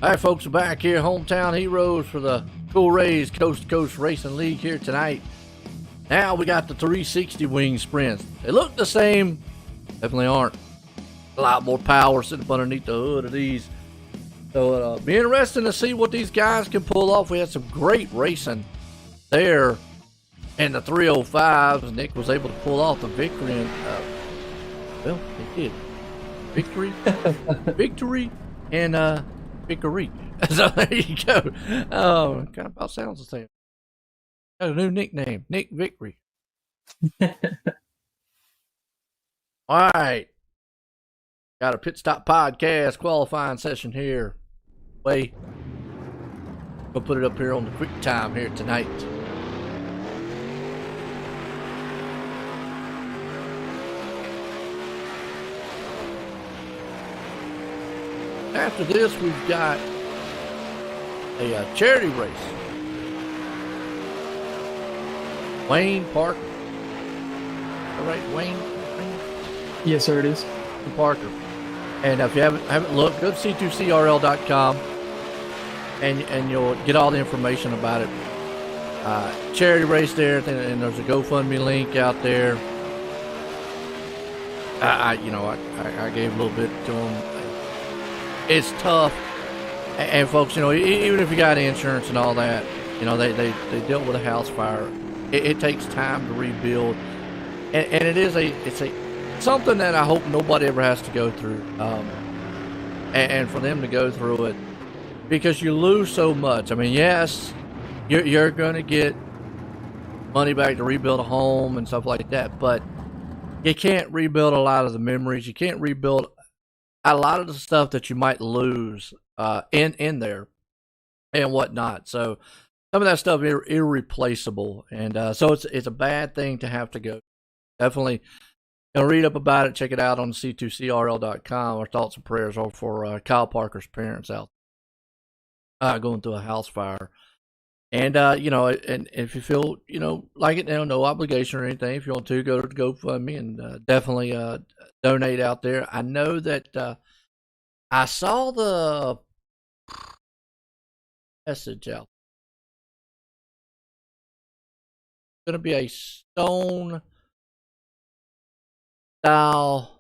All right, folks, we're back here, Hometown Heroes for the Cool Rays Coast to Coast Racing League here tonight. Now we got the 360 wing sprints. They look the same, definitely aren't. A lot more power sitting up underneath the hood of these. So it'll be interesting to see what these guys can pull off. We had some great racing there in the 305s. Nick was able to pull off the victory. And, well, they did. Victory, victory, and victory. So there you go. Oh, kind of about sounds the same. Got a new nickname, Nick Victory. All right. Got a Pit Stop Podcast qualifying session here. We'll put it up here on the quick time here tonight. After this, we've got a charity race. Wayne Parker. All right, Wayne? Yes, sir, it is. Parker. And if you haven't looked, go to c2crl.com and you'll get all the information about it. Charity race there, and there's a GoFundMe link out there. I gave a little bit to them. It's tough, and folks, even if you got insurance and all that, they dealt with a house fire. It takes time to rebuild, and it's something that I hope nobody ever has to go through, and for them to go through it, because you lose so much. I mean, yes, you're going to get money back to rebuild a home and stuff like that, but you can't rebuild a lot of the memories. You can't rebuild a lot of the stuff that you might lose in there and whatnot. So some of that stuff is irreplaceable, and so it's a bad thing to have to go. Definitely. Read up about it. Check it out on c2crl.com. Our thoughts and prayers are for Kyle Parker's parents out going through a house fire. And, and if you feel, like it now, no obligation or anything. If you want to, go to GoFundMe and definitely donate out there. I know that I saw the message out. It's going to be a stone style.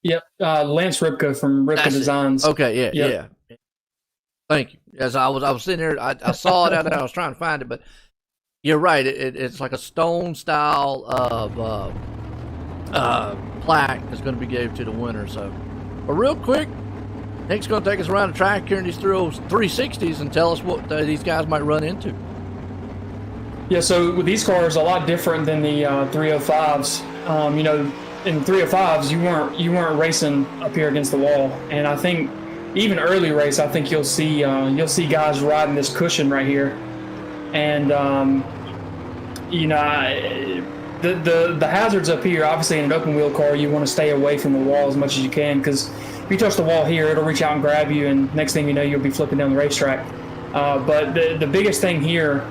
Yep, Lance Ripka from Ripka Designs. Okay, yeah. Thank you. As I was sitting there, I saw it out there. I was trying to find it, but you're right. It's like a stone style of plaque that's going to be gave to the winner. So, but real quick, Nick's going to take us around the track here in these 360s and tell us what these guys might run into. Yeah, so with these cars, a lot different than the 305s. In the 305s, you weren't racing up here against the wall, and I think even early race, I think you'll see guys riding this cushion right here, and the hazards up here. Obviously, in an open wheel car, you want to stay away from the wall as much as you can, because if you touch the wall here, it'll reach out and grab you, and next thing you know, you'll be flipping down the racetrack. But the biggest thing here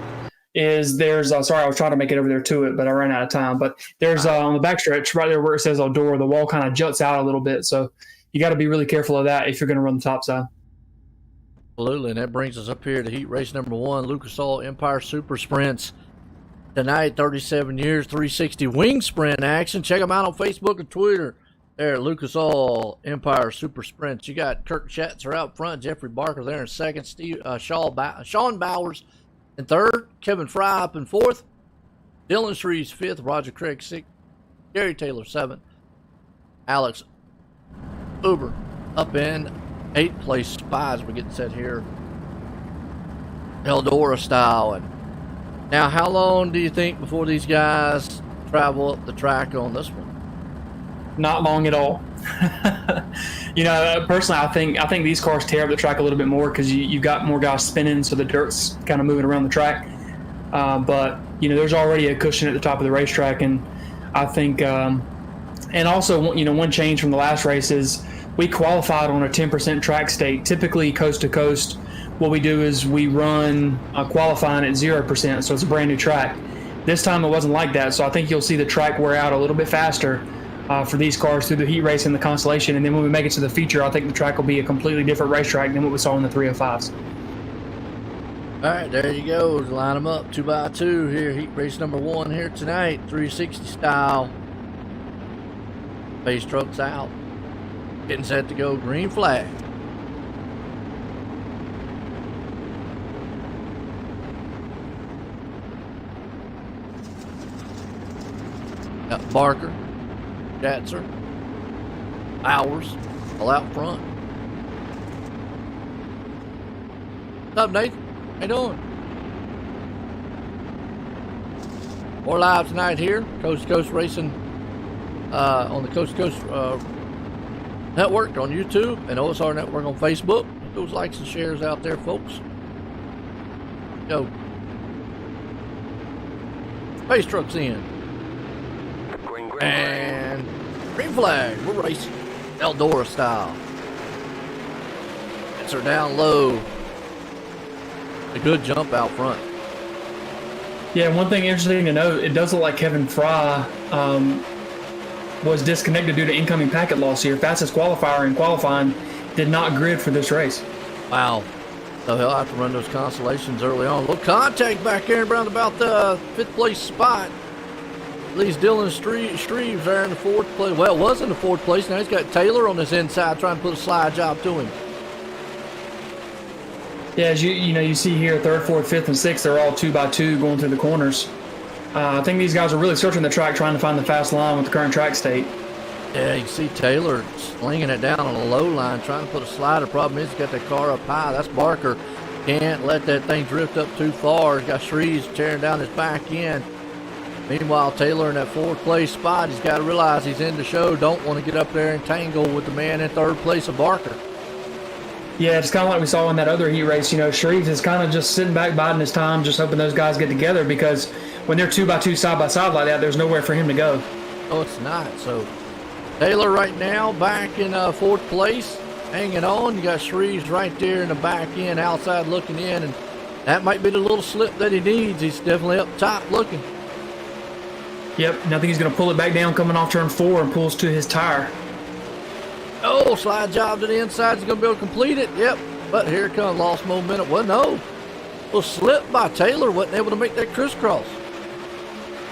is there's sorry, I was trying to make it over there to it, but I ran out of time. But there's on the backstretch right there where it says Eldora, the wall kind of juts out a little bit, so you got to be really careful of that if you're going to run the top side. Absolutely, and that brings us up here to heat race number 1, Lucas Oil Empire Super Sprints. Tonight, 37 years, 360 wing sprint action. Check them out on Facebook and Twitter. There at Lucas Oil Empire Super Sprints. You got Kirk Schatzer out front, Jeffrey Barker there in second, Sean Bowers in third, Kevin Fry up in fourth, Dylan Shreves fifth, Roger Craig sixth, Gary Taylor seventh, Alex Uber up in eighth place spot as we get set here, Eldora style. And now, how long do you think before these guys travel up the track on this one? Not long at all. Personally, I think these cars tear up the track a little bit more because you got more guys spinning, so the dirt's kind of moving around the track. But there's already a cushion at the top of the racetrack, and I think, and also one change from the last race is we qualified on a 10% track state. Typically, coast to coast, what we do is we run qualifying at 0%, so it's a brand new track. This time it wasn't like that, so I think you'll see the track wear out a little bit faster. for these cars through the heat race and the Constellation. And then when we make it to the feature, I think the track will be a completely different racetrack than what we saw in the 305s. All right, there you go. Line them up 2x2 here. Heat race number 1 here tonight, 360 style. Base trucks out. Getting set to go. Green flag. Got Barker, Jatzer, Bowers, all out front. What's up, Nathan? How you doing? We're live tonight here, Coast to Coast Racing, on the Coast to Coast Network on YouTube and OSR Network on Facebook. Put those likes and shares out there, folks. Go. Space trucks in. And green flag, we're racing Eldora style. It's her down low. A good jump out front. Yeah, one thing interesting to note, it does look like Kevin Fry was disconnected due to incoming packet loss here. Fastest qualifier in qualifying did not grid for this race. Wow. So he'll have to run those Constellations early on. A little contact back there around about the 5th place spot. Leaves Dylan Streves there in the 4th place. Well, it was in the 4th place. Now he's got Taylor on this inside trying to put a slide job to him. Yeah, as you see here, 3rd, 4th, 5th, and 6th, they're all 2x2 going through the corners. I think these guys are really searching the track, trying to find the fast line with the current track state. Yeah, you can see Taylor slinging it down on a low line, trying to put a slider. Problem is, he's got that car up high. That's Barker. Can't let that thing drift up too far. He's got Shreves tearing down his back end. Meanwhile, Taylor in that 4th place spot, he's got to realize he's in the show. Don't want to get up there and tangle with the man in 3rd place of Barker. Yeah, it's kind of like we saw in that other heat race. Shreves is kind of just sitting back, biding his time, just hoping those guys get together, because when they're 2x2 side by side like that, there's nowhere for him to go. Oh, it's not. So Taylor right now back in 4th place, hanging on. You got Shreves right there in the back end, outside looking in, and that might be the little slip that he needs. He's definitely up top looking. Yep, and I think he's going to pull it back down coming off turn 4 and pulls to his tire. Oh, slide job to the inside. He's going to be able to complete it. Yep, but here it comes. Lost momentum. Well, no. Well, slip by Taylor. Wasn't able to make that crisscross.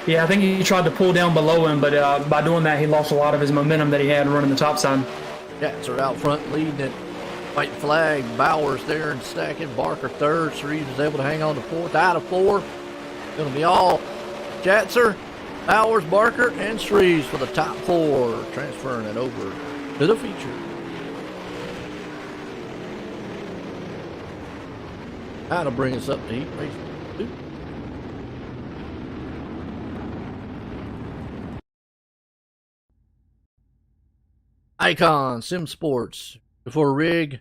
Yeah, I think he tried to pull down below him, but by doing that, he lost a lot of his momentum that he had running the top side. Jatzer out front leading it. White flag. Bowers there in 2nd. Barker 3rd. Shreves was able to hang on to 4th. Out of 4. Going to be all Jatzer, Bowers, Barker, and Shreves for the top 4. Transferring it over to the feature. That'll bring us up to heat race 2. Icon Sim Sports. Before a rig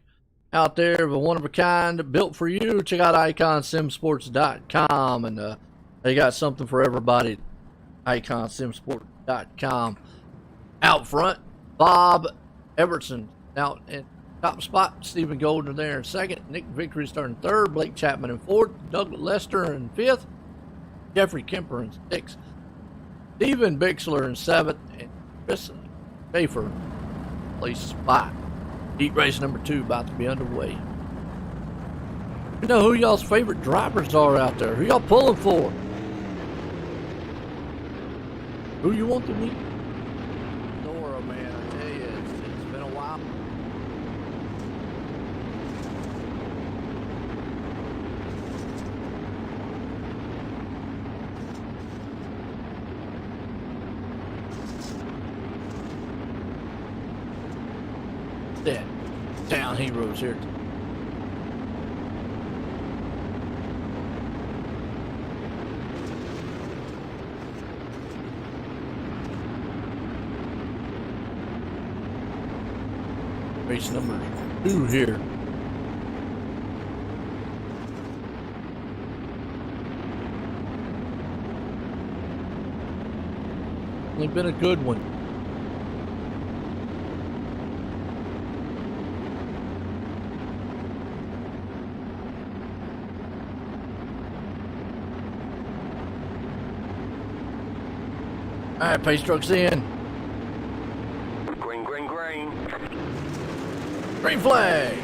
out there of a one of a kind built for you, check out iconsimsports.com, and they got something for everybody. iconsimsports.com. Out front, Bob Everson out in top spot. Stephen Golden there in 2nd. Nick Vickery starting 3rd. Blake Chapman in 4th. Doug Lester in 5th. Jeffrey Kemper in 6th. Steven Bixler in 7th. And Chris Schaefer place spot. Heat race number 2 about to be underway. You know who y'all's favorite drivers are out there? Who y'all pulling for? Who you want to meet? Eldora, man, I tell you, it's been a while. Yeah, Town Heroes here. Race number 2 here. Only been a good one. All right, pace truck's in. Green flag.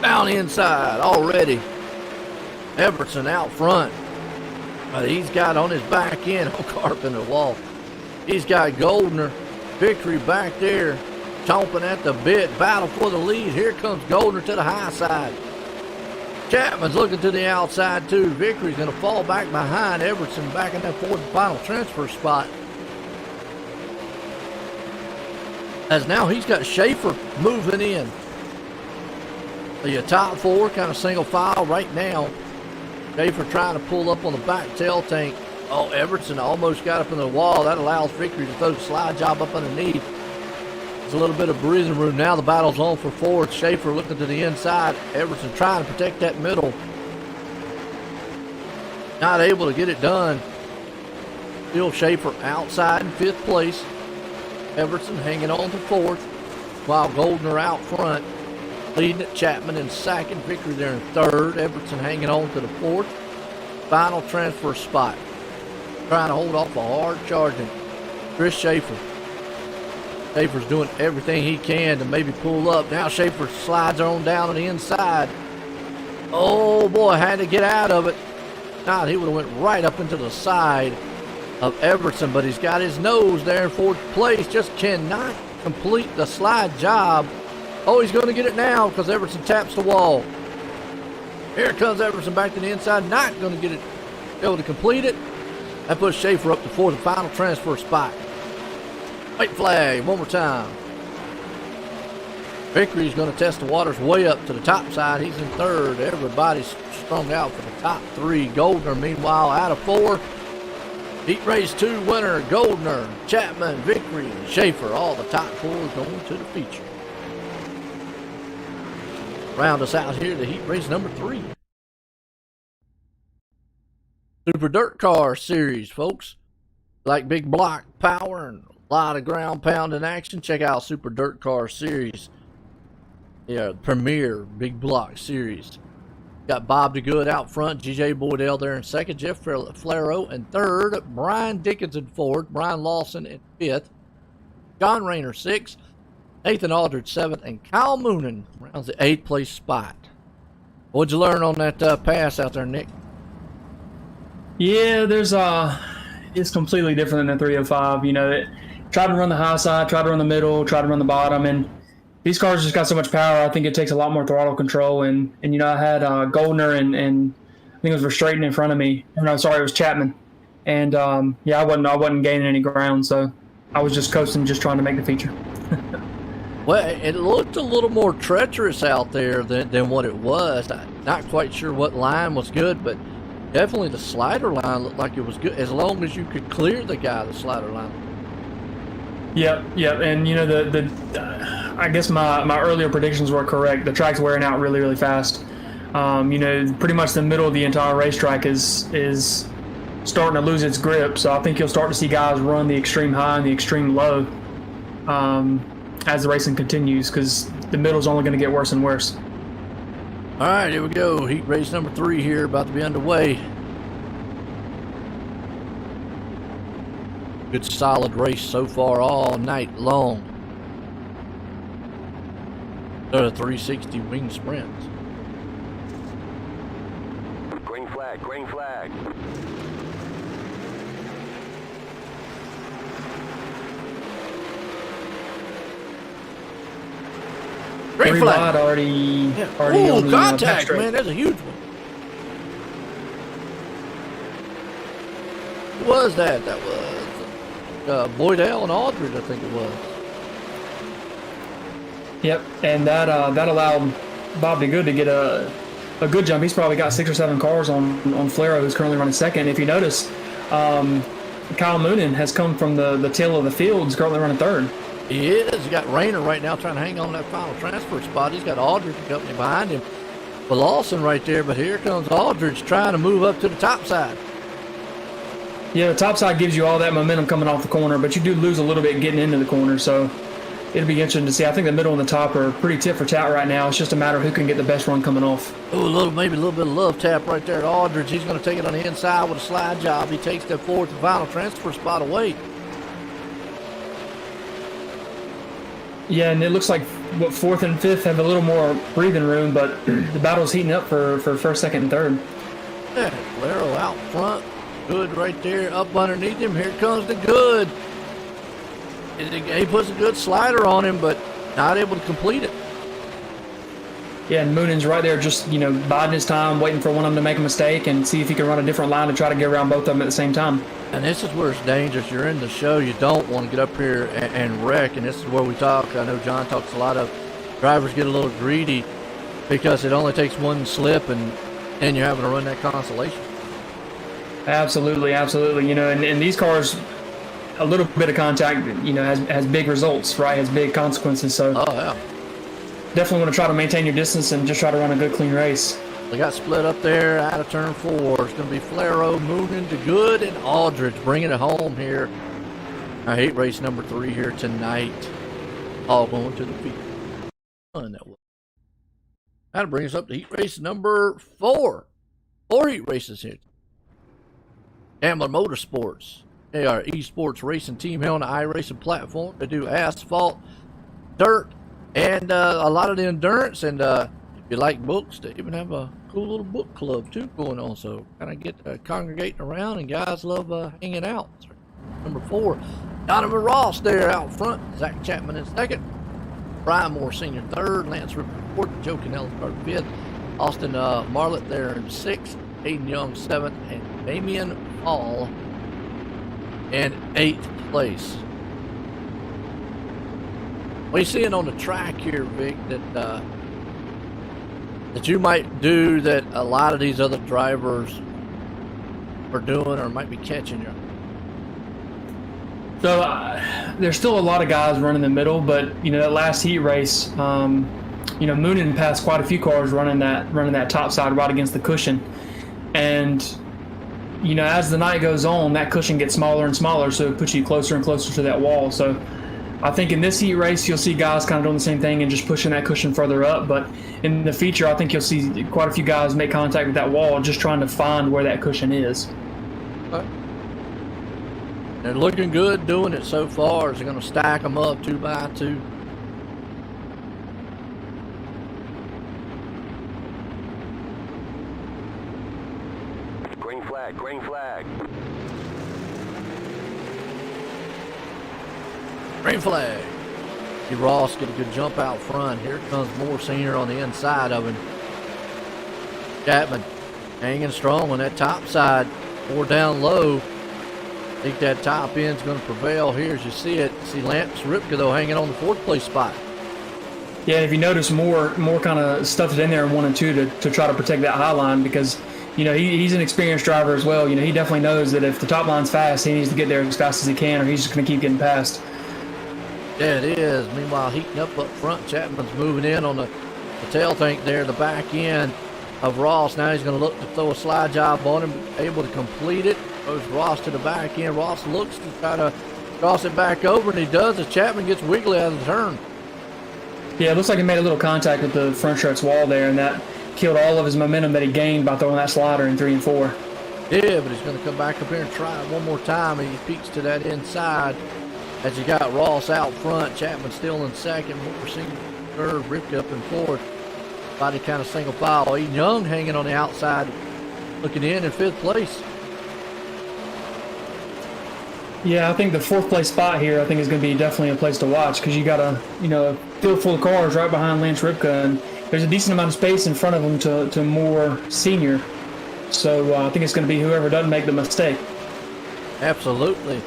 Down inside already. Everson out front. But he's got on his back end on Carpenter Wall. He's got Goldner. Victory back there. Chomping at the bit. Battle for the lead. Here comes Goldner to the high side. Chapman's looking to the outside too. Victory's going to fall back behind Everson back in that fourth and final transfer spot. As now he's got Schaefer moving in. The top four kind of single file right now. Schaefer trying to pull up on the back tail tank. Oh, Everson almost got up in the wall. That allows Victory to throw the slide job up underneath. There's a little bit of breathing room now. The battle's on for fourth. Schaefer looking to the inside. Everson trying to protect that middle. Not able to get it done. Still Schaefer outside in fifth place. Everson hanging on to fourth, while Goldner out front. Leading at Chapman in second. Victory there in third. Everson hanging on to the fourth. Final transfer spot. Trying to hold off a hard charging Chris Schaefer. Schaefer's doing everything he can to maybe pull up. Now Schaefer slides on down to the inside. Oh boy, had to get out of it. Not, he would have went right up into the side of Everson, but he's got his nose there in fourth place. Just cannot complete the slide job. Oh, he's going to get it now because Everson taps the wall. Here comes Everson back to the inside. Not going to get it, able to complete it. That puts Schaefer up to fourth, the final transfer spot. White flag, one more time. Victory's going to test the waters way up to the top side. He's in third. Everybody's strung out for the top three. Goldner, meanwhile, out of four. Heat race 2 winner, Goldner, Chapman, Victory, and Schaefer. All the top four going to the feature. Round us out here to heat race number 3. Super Dirt Car Series, folks. Like big block power and a lot of ground pounding action, check out Super Dirt Car Series. Yeah, premier big block series. Got Bob DeGood out front, GJ Boydell there in second, Jeff Flaro in third, Brian Dickinson fourth, Brian Lawson in fifth, John Rayner sixth, Nathan Aldridge seventh, and Kyle Moonen rounds the 8th place spot. What'd you learn on that pass out there, Nick? Yeah, it's completely different than the 305. You know, it tried to run the high side, tried to run the middle, tried to run the bottom, and these cars just got so much power. I think it takes a lot more throttle control. And you know, I had Goldner and I think it was Verstraeten in front of me. No, sorry, it was Chapman. And yeah, I wasn't gaining any ground, so I was just coasting, just trying to make the feature. Well, it looked a little more treacherous out there than what it was. I'm not quite sure what line was good, but definitely the slider line looked like it was good, as long as you could clear the guy, the slider line. Yep. And you know, I guess my earlier predictions were correct. The track's wearing out really, really fast. You know, pretty much the middle of the entire racetrack is starting to lose its grip. So I think you'll start to see guys run the extreme high and the extreme low as the racing continues, because the middle's only going to get worse and worse. All right, here we go. Heat race number 3 here, about to be underway. Good solid race so far all night long. They're the 360 wing sprints. Green flag, green flag. Green flag. Already Ooh, on the contact, man. That's a huge one. Who was that? That was Boydell and Aldridge, I think it was. Yep, and that allowed Bob DeGood to get a good jump. He's probably got 6 or 7 cars on Flaro, who's currently running second. If you notice, Kyle Moonen has come from the tail of the field. He's currently running third. He is. He got Rayner right now trying to hang on that final transfer spot. He's got Aldridge and company behind him. With Lawson right there, but here comes Aldridge trying to move up to the top side. Yeah, the top side gives you all that momentum coming off the corner, but you do lose a little bit getting into the corner, so it'll be interesting to see. I think the middle and the top are pretty tit for tat right now. It's just a matter of who can get the best run coming off. Oh, maybe a little bit of love tap right there at Aldridge. He's going to take it on the inside with a slide job. He takes that fourth and final transfer spot away. Yeah, and it looks like fourth and fifth have a little more breathing room, but the battle's heating up for first, second, and third. Yeah, Valero out front. Good right there. Up underneath him. Here comes the good. He puts a good slider on him, but not able to complete it. Yeah, and Moonen's right there just, biding his time, waiting for one of them to make a mistake and see if he can run a different line to try to get around both of them at the same time. And this is where it's dangerous. You're in the show. You don't want to get up here and wreck. And this is where we talk. I know John talks a lot of drivers get a little greedy because it only takes one slip and you're having to run that consolation. Absolutely. And these cars, a little bit of contact, has big results, right? Has big consequences. So definitely want to try to maintain your distance and just try to run a good, clean race. They got split up there out of turn 4. It's going to be Flero, Moonen to Good, and Aldridge bringing it home here. Our heat race number 3 here tonight. All going to the feet. That'll bring us up to heat race number 4. 4 heat races here. Hamlin Motorsports. They are esports racing team here on the iRacing platform. They do asphalt, dirt, and a lot of the endurance. And if you like books, they even have a cool little book club too going on. So kind of get congregating around, and guys love hanging out. Number 4, Donovan Ross there out front. Zach Chapman in second. Brian Moore Sr. third. Lance Ripper fourth. Joe Canellisberg fifth. Austin Marlett there in sixth. Aiden Young seventh, and Damian Hall in 8th place. What are you seeing on the track here, Vic, that you might do that a lot of these other drivers are doing or might be catching you? So there's still a lot of guys running the middle, but that last heat race, Moonen passed quite a few cars running that top side right against the cushion. And as the night goes on, that cushion gets smaller and smaller, so it puts you closer and closer to that wall. So I think in this heat race, you'll see guys kind of doing the same thing and just pushing that cushion further up. But in the feature, I think you'll see quite a few guys make contact with that wall, just trying to find where that cushion is. They're looking good doing it so far. They're going to stack them up 2 by 2. Green flag. Green flag. See Ross get a good jump out front. Here comes Moore Sr. on the inside of him. Chapman hanging strong on that top side. More down low. I think that top end's going to prevail here as you see it. See Lance Ripka, though, hanging on the 4th place spot. Yeah, if you notice, more kind of stuffed it in there in 1 and 2 to try to protect that high line because he's an experienced driver as well. He definitely knows that if the top line's fast, he needs to get there as fast as he can, or he's just going to keep getting past. Yeah, it is. Meanwhile, heating up front, Chapman's moving in on the tail tank there, the back end of Ross. Now he's going to look to throw a slide job on him, able to complete it. Goes Ross to the back end. Ross looks to try to cross it back over, and he does as Chapman gets wiggly out of the turn. Yeah, it looks like he made a little contact with the front struts wall there, and that killed all of his momentum that he gained by throwing that slider in 3 and 4. Yeah, but he's going to come back up here and try it one more time. He peeks to that inside as you got Ross out front. Chapman still in second. Moore Sr. third. Ripke up in fourth. Body kind of single file. Aiden Young hanging on the outside, looking in 5th place. Yeah, I think the 4th place spot here, I think is going to be definitely a place to watch because you got a field full of cars right behind Lance Ripke, and there's a decent amount of space in front of him to Moore Sr. So I think it's going to be whoever doesn't make the mistake. Absolutely.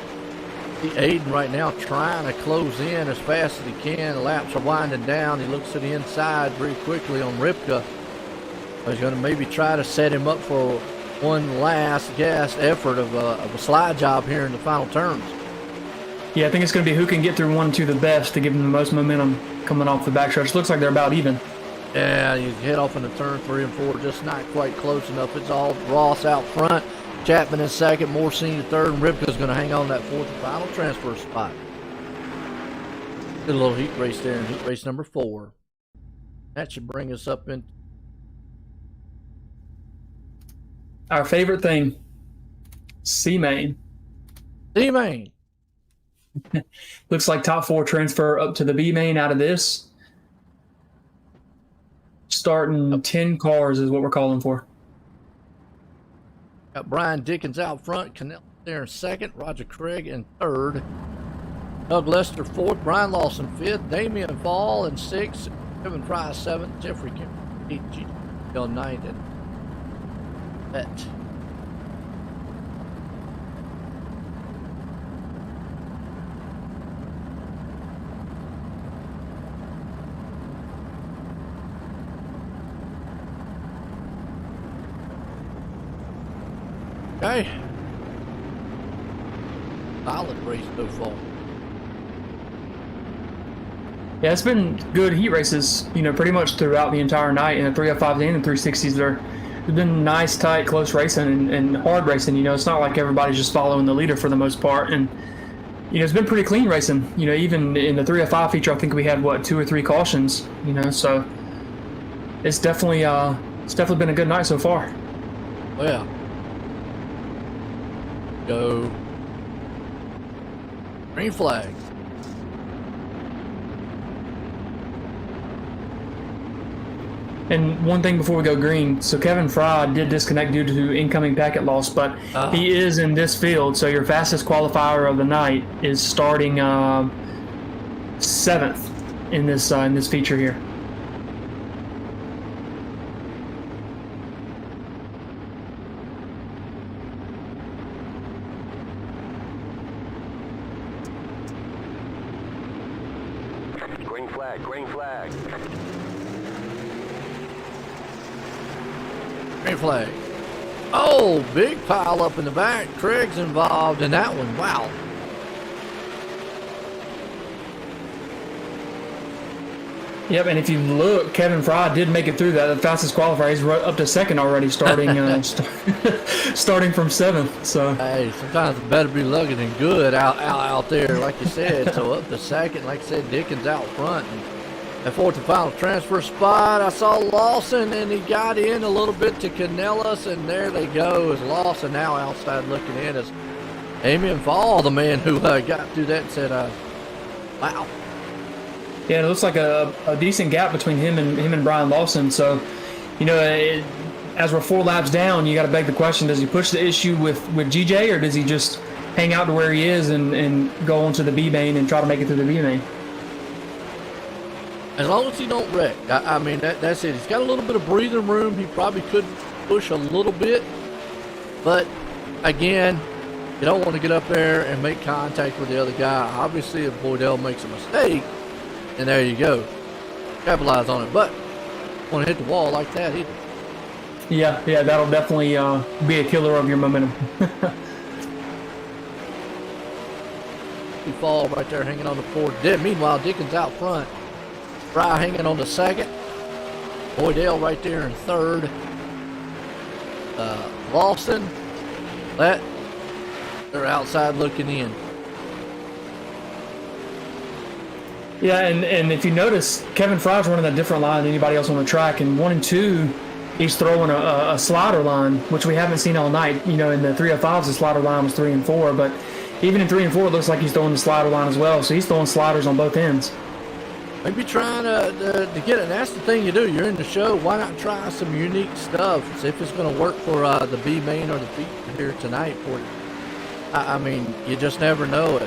See Aiden right now trying to close in as fast as he can. The laps are winding down. He looks to the inside very quickly on Ripke. He's going to maybe try to set him up for one last gasp effort of a slide job here in the final turns. Yeah, I think it's going to be who can get through 1 and 2 the best to give them the most momentum coming off the backstretch. Looks like they're about even. Yeah, you head off into turn 3 and 4, just not quite close enough. It's all Ross out front, Chapman in second, Moore Sr. third, and Ripke's going to hang on that 4th and final transfer spot. Good little heat race there in heat race number 4. That should bring us up in our favorite thing, C-Main. C-Main. Looks like top 4 transfer up to the B-Main out of this. Starting 10 cars is what we're calling for. Got Brian Dickens out front, Cannell there in second, Roger Craig in third, Doug Lester fourth, Brian Lawson fifth, Damian Fall in sixth, Kevin Fry seventh, Jeffrey Kim eighth, G. Bill ninth, and Bet. Okay. Solid race so far. Yeah, it's been good heat races, pretty much throughout the entire night. And the 305s and the 360s, there's been nice, tight, close racing and hard racing. It's not like everybody's just following the leader for the most part. And, it's been pretty clean racing. Even in the 305 feature, I think we had, 2 or 3 cautions, so it's definitely been a good night so far. Well. Go. Green flag. And one thing before we go green, so Kevin Fry did disconnect due to incoming packet loss, but he is in this field, so your fastest qualifier of the night is starting 7th in this feature here. Green flag, green flag. Green flag. Oh, big pile up in the back. Craig's involved in that one. Wow. Yep, and if you look, Kevin Fry did make it through that. The fastest qualifier. He's up to 2nd already, starting starting from 7th. So hey, sometimes it better be lucky than good out there, like you said. So up to 2nd, like I said, Dickens out front. And at 4th and final transfer spot, I saw Lawson, and he got in a little bit to Canellis, and there they go. As Lawson now outside looking in as Damian Fall, the man who got through that and said, wow. Yeah, it looks like a decent gap between him and Brian Lawson. So, as we're 4 laps down, you got to beg the question: does he push the issue with GJ, or does he just hang out to where he is and go onto the B main and try to make it through the B main? As long as he don't wreck, I mean that's it. He's got a little bit of breathing room. He probably could push a little bit, but again, you don't want to get up there and make contact with the other guy. Obviously, if Boydell makes a mistake, and there you go, capitalize on it. But want to hit the wall like that either. Yeah, that'll definitely be a killer of your momentum. He fall right there, hanging on the 4th. Meanwhile, Dickens out front. Fry hanging on the 2nd. Boydell right there in 3rd. Lawson, they're outside looking in. Yeah, and if you notice, Kevin Fry's running a different line than anybody else on the track. And 1 and 2, he's throwing a slider line, which we haven't seen all night. In the 305s, the slider line was 3 and 4, but even in 3 and 4, it looks like he's throwing the slider line as well. So he's throwing sliders on both ends. Maybe trying to get it. That's the thing you do. You're in the show. Why not try some unique stuff? See if it's going to work for the B main or the feature here tonight for you. I mean, you just never know.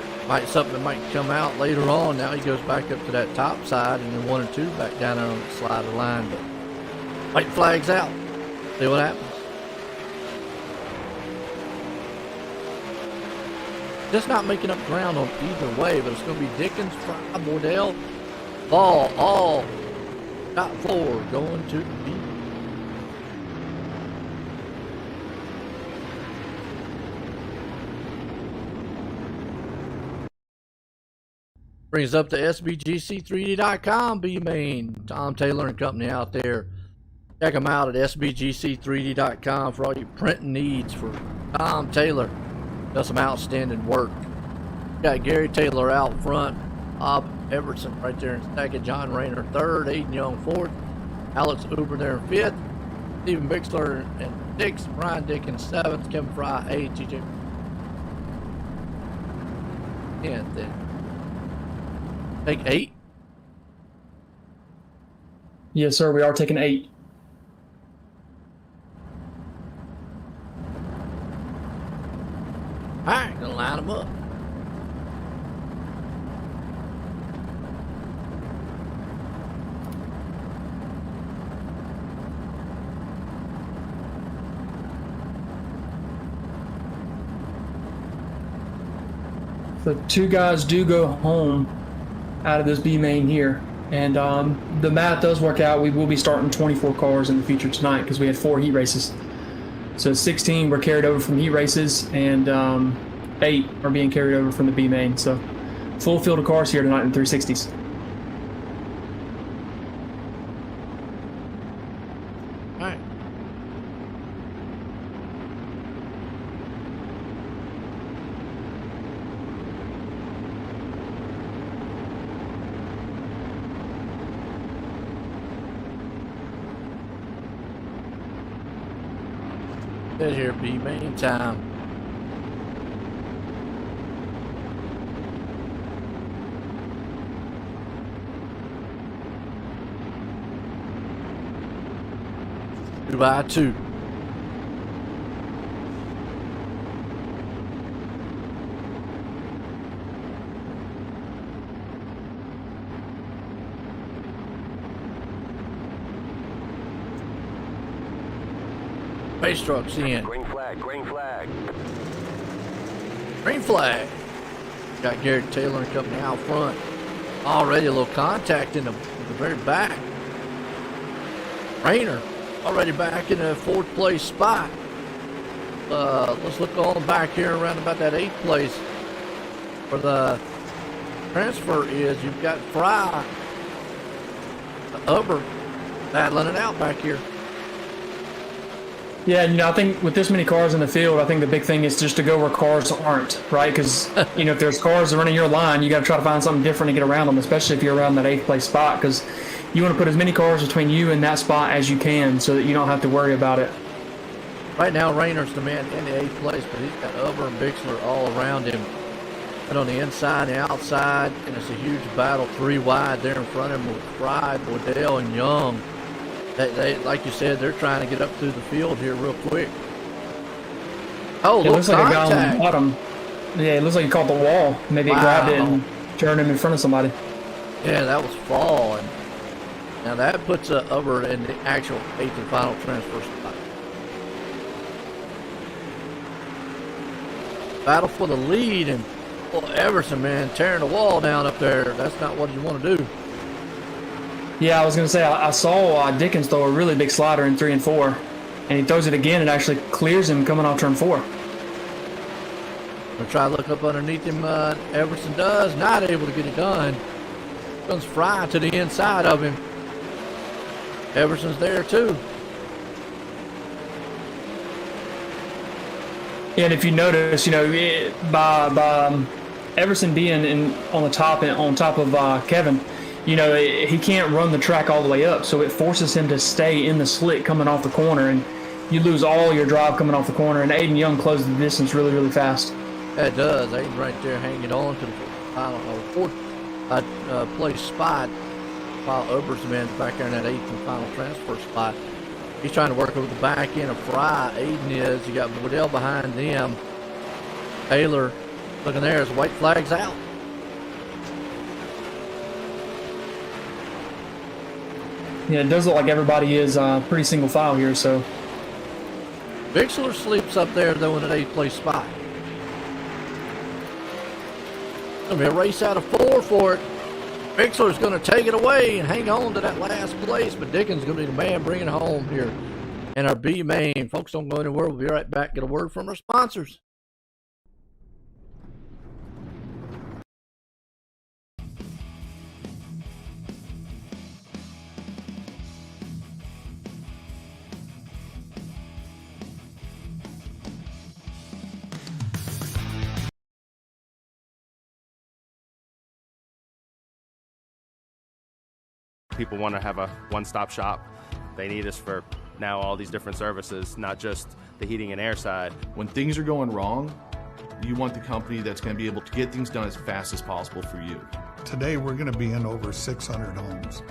Something might come out later on. Now he goes back up to that top side, and then 1 and 2 back down there on the slider line. But white flag's out. See what happens. Just not making up ground on either way, but it's going to be Dickens, Fry, Boydell, Ball, all top 4 going to the B. Brings up to SBGC3D.com, B-Main, Tom Taylor and company out there. Check them out at SBGC3D.com for all your printing needs for Tom Taylor. Does some outstanding work. Got Gary Taylor out front, Bob Everson right there in 2nd, John Rayner 3rd, Aiden Young 4th, Alex Uber there in 5th, Stephen Bixler in 6th, Brian Dickens 7th, Kevin Fry 8th, TJ 10th. Then take 8. Yes, sir. We are taking 8. All right, gonna line them up. The 2 guys do go home out of this B main here. And the math does work out. We will be starting 24 cars in the future tonight because we had 4 heat races. So 16 were carried over from heat races, and 8 are being carried over from the B main. So full field of cars here tonight in 360s. All right. Get here, B main time. Goodbye, 2. Race trucks in. Green flag, green flag. Green flag. Got Garrett Taylor and company out front. Already a little contact in the very back. Rayner already back in the 4th place spot. Let's look on back here around about that 8th place where the transfer is. You've got Fry, Hubbard battling it out back here. Yeah, I think with this many cars in the field, I think the big thing is just to go where cars aren't, right? Because, if there's cars running your line, you got to try to find something different to get around them, especially if you're around that 8th place spot, because you want to put as many cars between you and that spot as you can so that you don't have to worry about it. Right now, Rayner's the man in the 8th place, but he's got Uber and Bixler all around him. And on the inside and the outside, and it's a huge battle 3 wide there in front of him with Fry, Boydell, and Young. They, like you said, they're trying to get up through the field here real quick. Oh, it looks like contact. a guy on the bottom. Yeah, it looks like he caught the wall. Maybe he grabbed it and turned him in front of somebody. Yeah, that was fall. And now that puts Uber in the actual 8th and final transfer spot. Battle for the lead, and Everson, man, tearing the wall down up there. That's not what you want to do. Yeah, I was going to say, I saw Dickens throw a really big slider in 3 and 4, and he throws it again and actually clears him coming off turn 4. We'll try to look up underneath him. Everson does, not able to get it done. Comes Fry to the inside of him. Everson's there too. Yeah, and if you notice, by Everson being on the top and on top of Kevin, he can't run the track all the way up, so it forces him to stay in the slick coming off the corner, and you lose all your drive coming off the corner, and Aiden Young closes the distance really, really fast. Yeah, it does. Aiden right there hanging on to the final 4th place spot, while Obersman's back there in that 8th and final transfer spot. He's trying to work over the back end of Fry. Aiden is. You got Boydell behind them. Taylor looking there as white flag's out. Yeah, it does look like everybody is pretty single file here, so. Bixler sleeps up there, though, in an 8th place spot. Gonna be a race out of 4 for it. Bixler's gonna take it away and hang on to that last place, but Dickens gonna be the man bringing it home here in our B main. Folks, don't go anywhere. We'll be right back. Get a word from our sponsors. People want to have a one-stop shop. They need us for now all these different services, not just the heating and air side. When things are going wrong, you want the company that's going to be able to get things done as fast as possible for you. Today we're going to be in over 600 homes.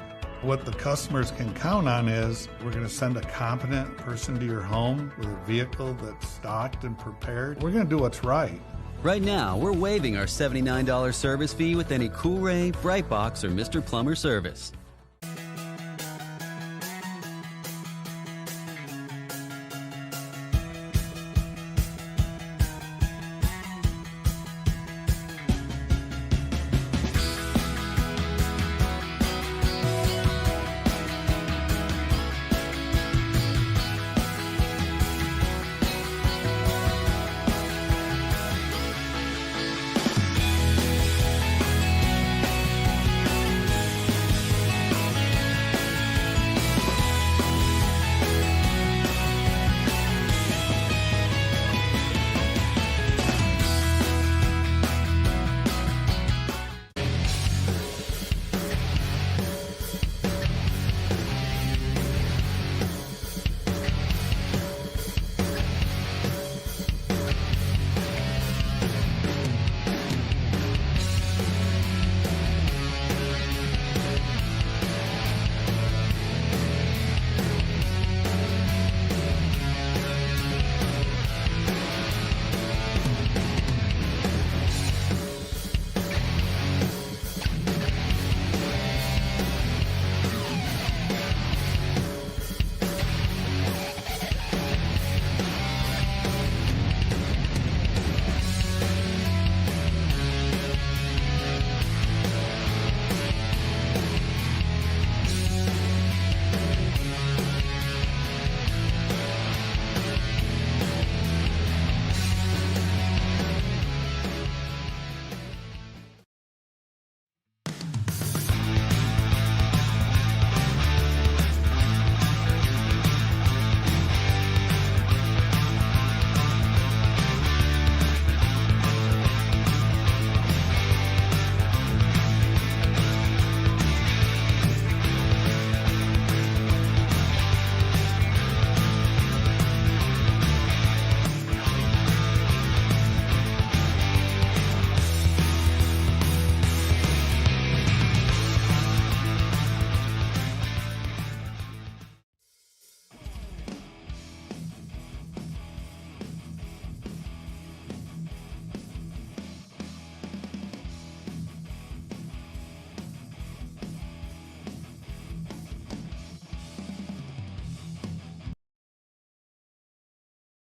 What the customers can count on is we're going to send a competent person to your home with a vehicle that's stocked and prepared. We're going to do what's right. Right now, we're waiving our $79 service fee with any Cool Ray, Brightbox, or Mr. Plumber service.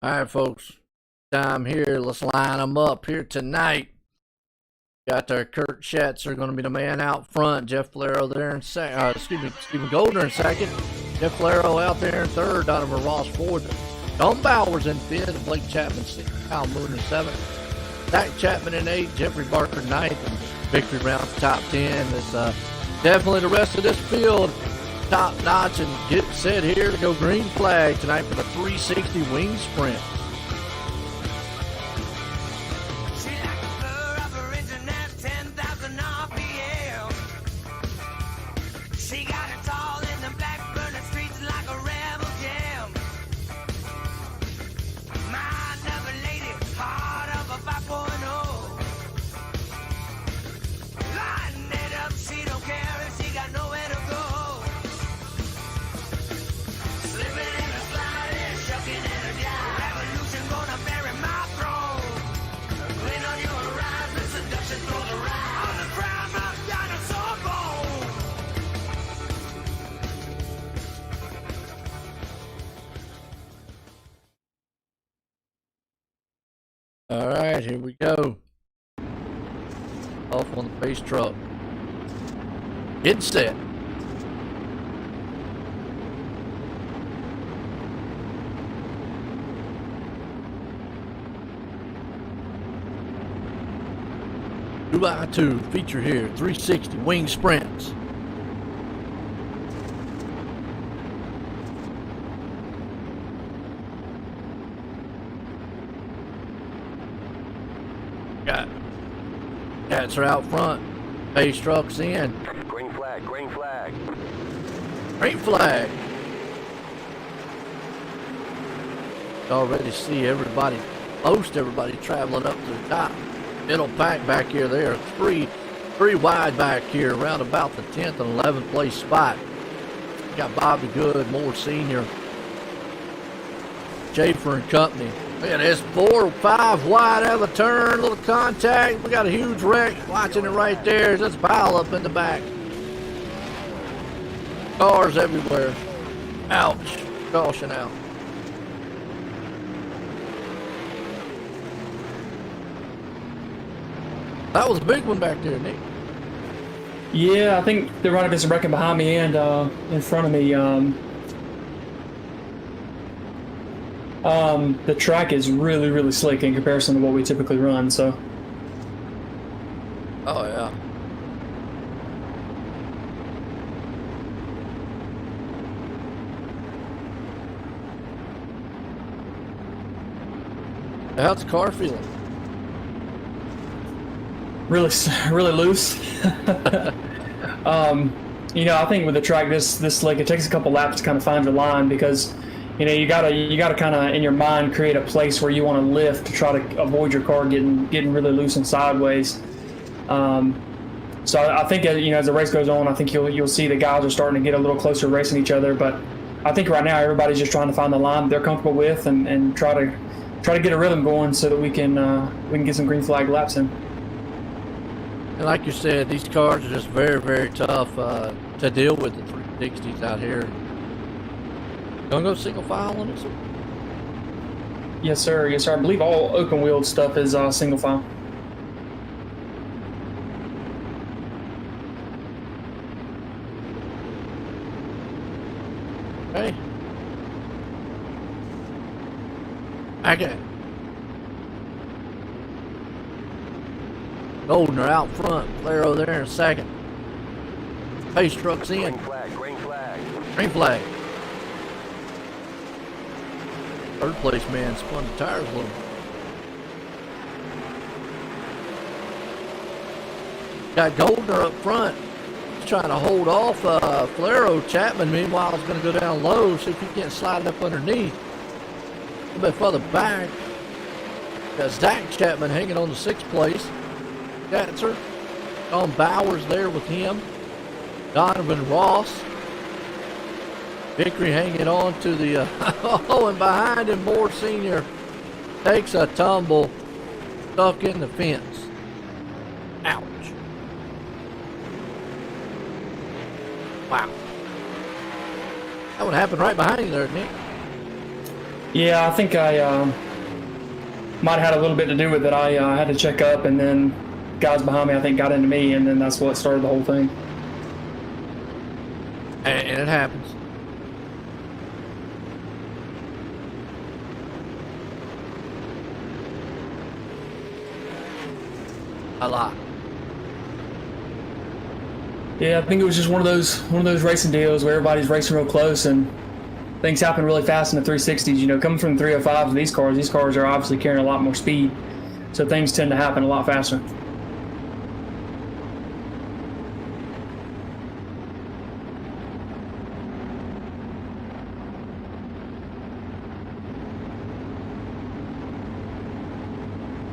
All right, folks. Time here. Let's line them up here tonight. Got our Kurt Schatzer going to be the man out front. Jeff Flero there in second. Stephen Goldner in second. Jeff Flero out there in third. Donovan Ross fourth. Don Bowers in fifth. Blake Chapman sixth. Kyle Moon in seventh. Zach Chapman in eighth. Jeffrey Barker ninth. And victory round top 10. It's definitely the rest of this field top notch and get set here to go green flag tonight for the 360 wing sprint. All right, here we go. Off on the base truck. Get set. Two by two feature here, 360 wing sprints. Cats are out front. Base trucks in. Green flag, green flag. Green flag. Already see everybody, most everybody traveling up to the top. Middle pack back here. There are three wide back here, around about the 10th and 11th place spot. Got Bobby Good, Moore Senior, Schaefer and company. Look at this, 4-5 wide out of the turn, little contact. We got a huge wreck. Watching it right there. Just pile up in the back. Cars everywhere. Ouch. Caution out. That was a big one back there, Nick. Yeah, I think they're running against a wrecking behind me and in front of me. The track is really, really slick in comparison to what we typically run, so. Oh, yeah. How's the car feeling? Really, really loose. You know, I think with the track this slick, it takes a couple laps to kind of find your line because, you know, you gotta kind of in your mind create a place where you want to lift to try to avoid your car getting really loose and sideways. So I think, you know, as the race goes on, I think you'll see the guys are starting to get a little closer racing each other. But I think right now everybody's just trying to find the line they're comfortable with and try to get a rhythm going so that we can get some green flag laps in. And like you said, these cars are just very, very tough to deal with, the 360s out here. Gonna go single file on this one? Yes, sir. Yes, sir. I believe all open wheel stuff is single file. Okay. Okay. Goldner out front, Valero there in second. Pace trucks in. Green flag, green flag. Green flag. Third place man spun the tires a little. Got Goldner up front. He's trying to hold off Valero. Chapman, meanwhile, is going to go down low, see if he can't slide it up underneath. A little bit further back. Got Zach Chapman hanging on the 6th place. Gatzer. Don Bowers there with him. Donovan Ross. Vickery hanging on to the, oh, and behind him, Moore Senior takes a tumble, stuck in the fence. Ouch. Wow. That would happen right behind you there, Nick. Yeah, I think I might have had a little bit to do with it. I had to check up, and then guys behind me, I think, got into me, and then that's what started the whole thing. And it happens. A lot. Yeah, I think it was just one of those racing deals where everybody's racing real close and things happen really fast in the 360s. You know, coming from the 305s, these cars are obviously carrying a lot more speed, so things tend to happen a lot faster.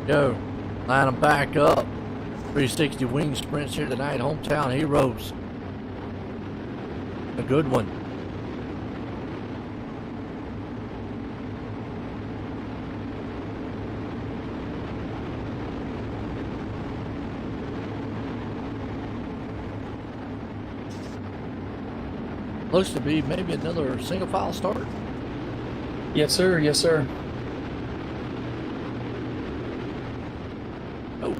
Go. Line them back up. 360 wing sprints here tonight. Hometown Heroes. A good one. Looks to be maybe another single file start. Yes, sir. Yes, sir. Oh.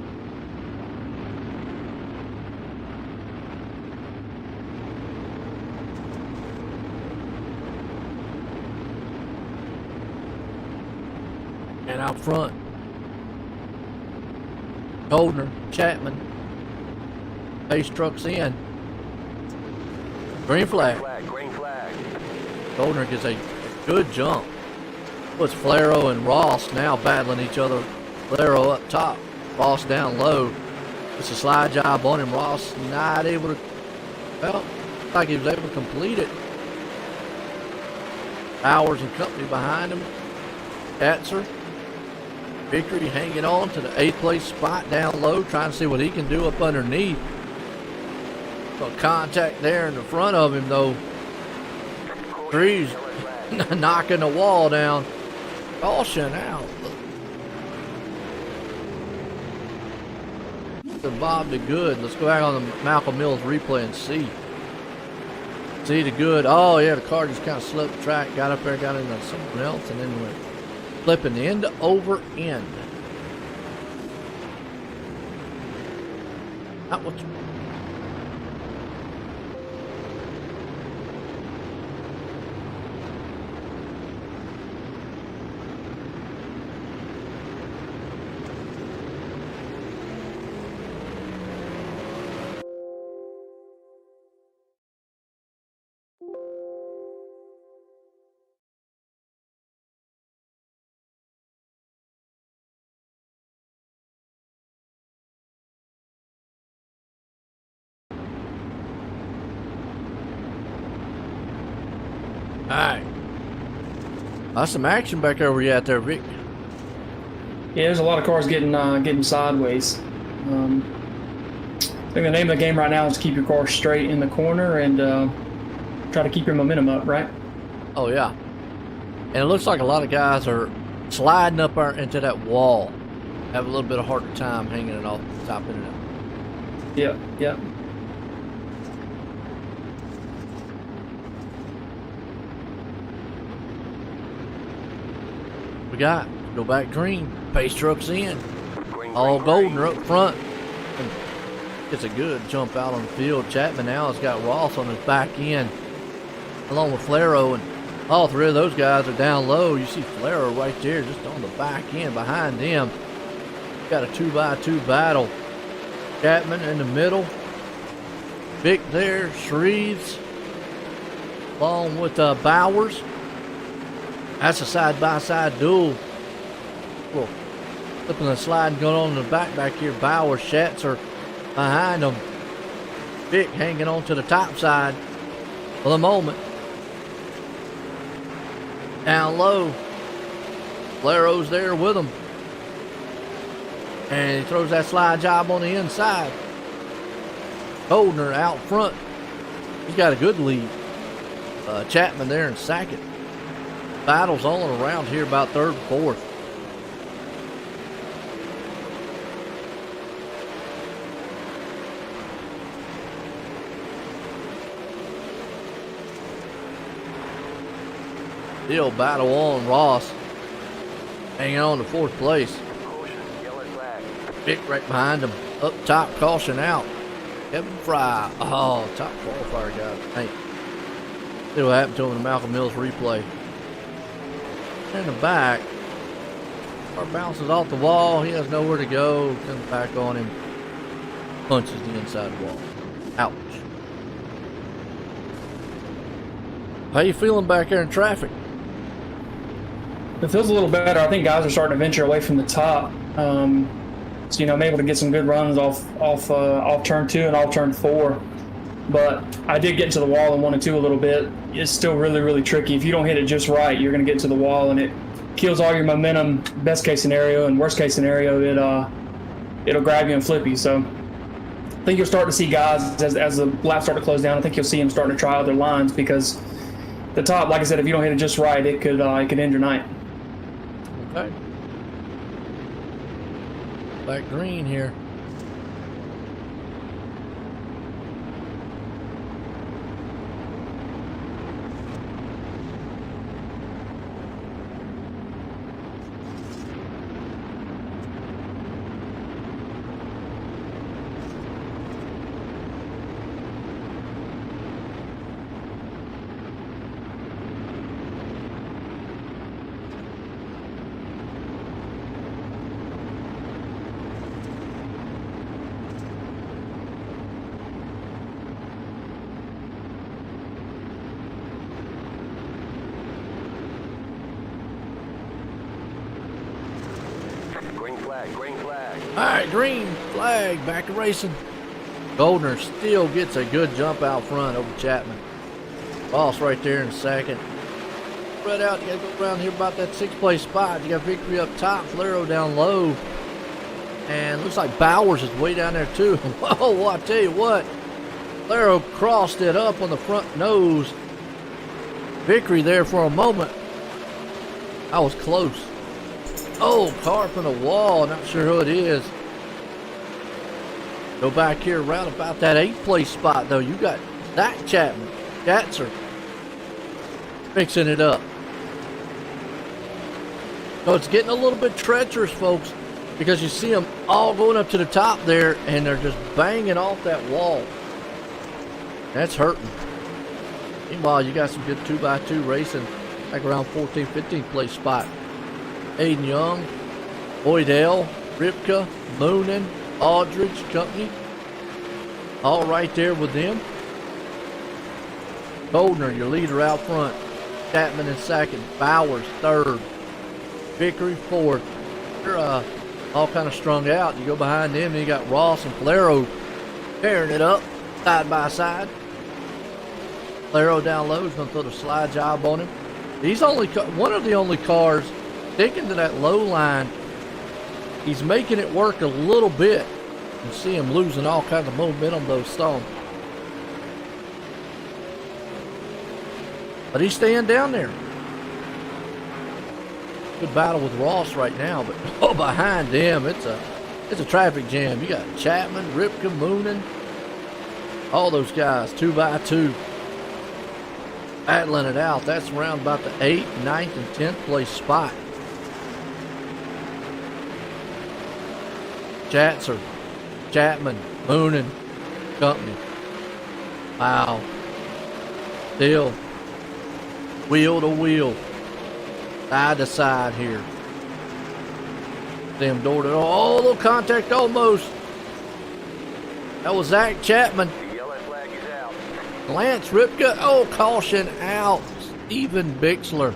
And out front, Goldner, Chapman, pace trucks in. Green flag. Green flag. Goldner gets a good jump. Puts Valero and Ross now battling each other. Valero up top, Ross down low. It's a slide job on him. Ross not able to, well, like he was able to complete it. Bowers and company behind him. Gatzer. Vickery hanging on to the 8th place spot down low, trying to see what he can do up underneath. So contact there in the front of him, though. Trees knocking the wall down. Caution out. The Bob the Good. Let's go back on the Malcolm Mills replay and see. See the Good. Oh yeah, the car just kind of slipped the track, got up there, got into something else, and then went flipping end over end. Not what you... Alright. That's some action back over you out there, Vic. Yeah, there's a lot of cars getting sideways. I think the name of the game right now is keep your car straight in the corner and try to keep your momentum up, right? Oh, yeah. And it looks like a lot of guys are sliding up into that wall. Have a little bit of harder time hanging it off the top end of it. Yeah, yeah. We got go back green. Pace truck's in. All golden up front. And it's a good jump out on the field. Chapman now has got Ross on his back end, along with Flaro, and all three of those guys are down low. You see Flaro right there, just on the back end behind them. Got a 2x2 battle. Chapman in the middle. Vic there, Shreves, along with Bowers. That's a side-by-side duel. Well, flipping and sliding going on in the back here. Bauer, Schatzer behind them. Vic hanging on to the top side for the moment. Down low. Flaro's there with him. And he throws that slide job on the inside. Holdner out front. He's got a good lead. Chapman there in second. Battles on around here about third and fourth. Still battle on. Ross hanging on to fourth place. Vic right behind him. Up top, caution out. Kevin Fry. Oh, top qualifier guy. Hey, see what happened to him in the Malcolm Mills replay. In the back, car bounces off the wall. He has nowhere to go. Comes back on him. Punches the inside wall. Ouch. How you feeling back there in traffic? It feels a little better. I think guys are starting to venture away from the top. So, you know, I'm able to get some good runs off turn 2 and off turn 4. But I did get into the wall in 1 and 2 a little bit. It's still really, really tricky. If you don't hit it just right, you're going to get to the wall, and it kills all your momentum. Best case scenario, and worst case scenario, it'll grab you and flip you. So I think you'll start to see guys as the laps start to close down. I think you'll see them starting to try other lines because the top, like I said, if you don't hit it just right, it could end your night. Okay. Back green here. Green flag. All right, green flag, back to racing. Goldner still gets a good jump out front over Chapman. Boss right there in second. Spread out, you gotta go around here about that 6th place spot. You got Victory up top, Flaro down low. And looks like Bowers is way down there too. Whoa, well, I tell you what. Flaro crossed it up on the front nose. Vickery there for a moment. I was close. Oh, car from the wall. Not sure who it is. Go back here around about that 8th place spot, though. You got Zach Chapman. Schatzer fixing it up. So it's getting a little bit treacherous, folks, because you see them all going up to the top there, and they're just banging off that wall. That's hurting. Meanwhile, you got some good 2x2 racing, like around 14th, 15th place spot. Aiden Young, Boydell, Ripka, Moonen, Aldridge Company, all right there with them. Goldner, your leader out front. Chapman in second. Bowers third. Vickery fourth. They're all kind of strung out. You go behind them, and you got Ross and Valero tearing it up side by side. Valero down low is going to throw the slide job on him. He's only one of the only cars sticking to that low line. He's making it work a little bit. You see him losing all kinds of momentum, though, Stone. But he's staying down there. Good battle with Ross right now, but behind him, it's a traffic jam. You got Chapman, Ripka, Moonen, all those guys, 2x2, battling it out. That's around about the 8th, 9th, and 10th place spot. Schatzer, Chapman, Moonen, Company. Wow. Still wheel to wheel, side to side here. Them door to door. Oh, little contact almost. That was Zach Chapman. The yellow flag is out. Lance Ripka. Oh, caution out. Steven Bixler.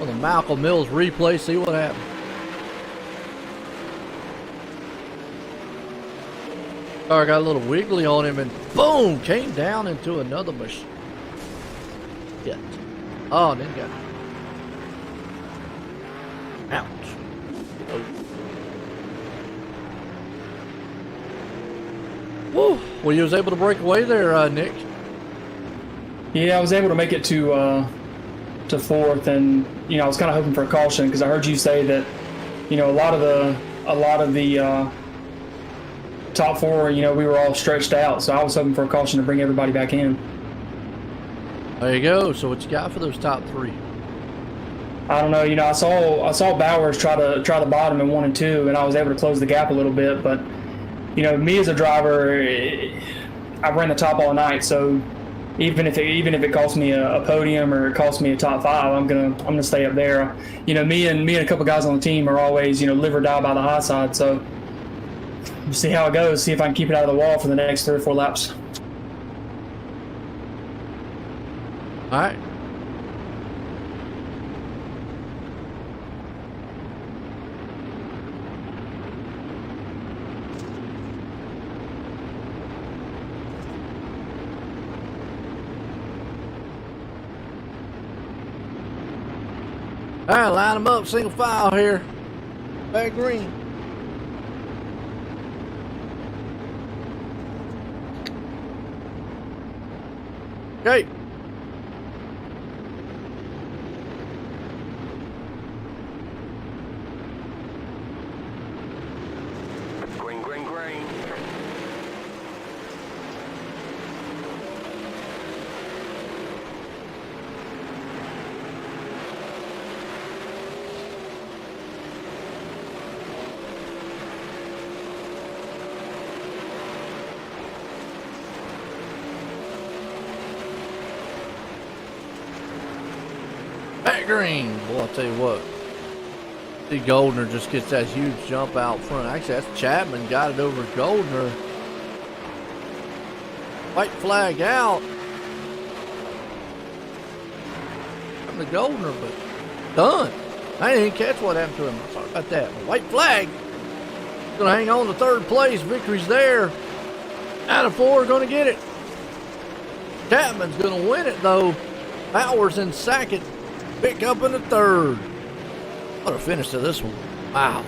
On the Malcolm Mills replay. See what happened. Car got a little wiggly on him and boom, came down into another machine. Yeah. Oh, then got ouch. Oh. Woo! Well, you was able to break away there, Nick. Yeah, I was able to make it to fourth, and I was kind of hoping for a caution because I heard you say that a lot of the top four, we were all stretched out, so I was hoping for a caution to bring everybody back in. There you go. So what you got for those top three? I don't know. I saw Bowers try the bottom in 1 and 2, and I was able to close the gap a little bit. But me as a driver, I ran the top all night. So even if it costs me a podium or it costs me a top 5, I'm gonna stay up there. Me and a couple guys on the team are always live or die by the high side. So we'll see how it goes. See if I can keep it out of the wall for the next 3 or 4 laps. All right. All right, line them up, single file here. Back green. Okay. Green, green, green. Back green. Boy, I'll tell you what. See, Goldner just gets that huge jump out front. Actually, that's Chapman got it over Goldner. White flag out. From the Goldner, but done. I didn't even catch what happened to him. Sorry about that. White flag. Gonna hang on to third place. Victory's there. Out of 4, gonna get it. Chapman's gonna win it though. Bowers in second. Pick up in the third. What a finish to this one. Wow.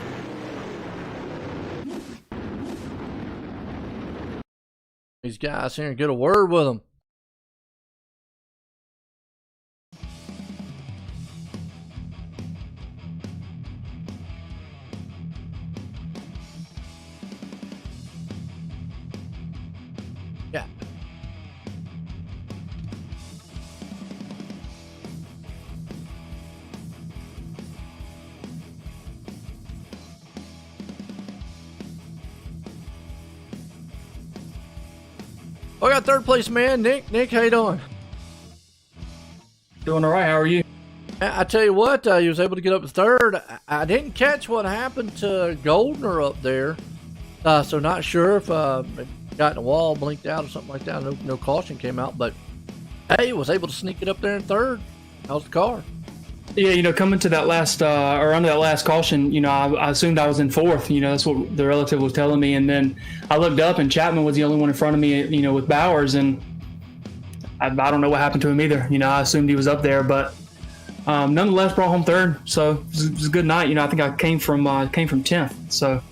These guys here and get a word with them. I got third place man, Nick. Nick, how you doing? Doing all right. How are you? I tell you what, he was able to get up to third. I didn't catch what happened to Goldner up there, so not sure if got in the wall, blinked out or something like that. No caution came out, but hey, was able to sneak it up there in third. How's the car? Yeah, coming to that last or under that last caution, I assumed I was in fourth. That's what the relative was telling me, and then I looked up and Chapman was the only one in front of me, with Bowers, and I don't know what happened to him either. I assumed he was up there, but nonetheless brought home third. So it was a good night. I think I came from 10th. So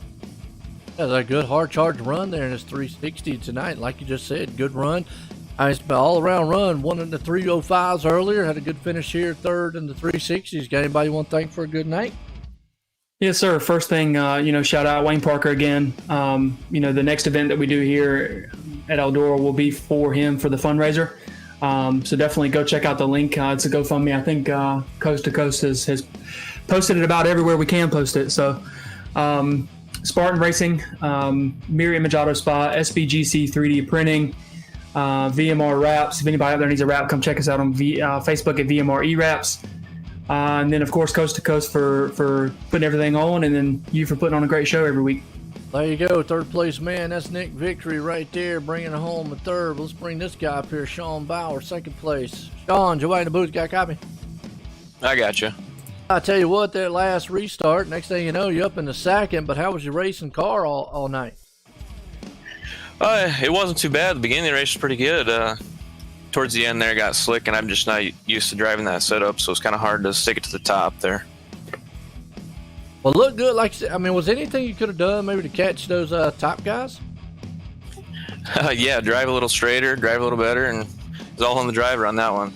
yeah, a good hard charge run there in his 360 tonight. Like you just said, good run. It's an all-around run. Won in the 305s earlier. Had a good finish here, third in the 360s. Got anybody you want to thank for a good night? Yes, sir. First thing, shout out Wayne Parker again. The next event that we do here at Eldora will be for him for the fundraiser. So definitely go check out the link. It's a GoFundMe. I think Coast to Coast has posted it about everywhere we can post it. So Spartan Racing, Mirror Image Auto Spa, SBGC 3D Printing, VMR Wraps. If anybody out there needs a wrap, come check us out on Facebook at VMR eWraps. And then, of course, Coast to Coast for putting everything on, and then you for putting on a great show every week. There you go, third place man. That's Nick Victory right there, bringing it home at third. Let's bring this guy up here, Sean Bauer, second place. Sean, Joey in the booth, got a copy? I got you. I tell you what, that last restart, next thing you know, you're up in the second, but how was your racing car all night? It wasn't too bad. The beginning of the race was pretty good. Towards the end there, it got slick, and I'm just not used to driving that setup, so it's kind of hard to stick it to the top there. Well, look good. Was anything you could have done maybe to catch those top guys? Yeah, drive a little straighter, drive a little better, and it's all on the driver on that one.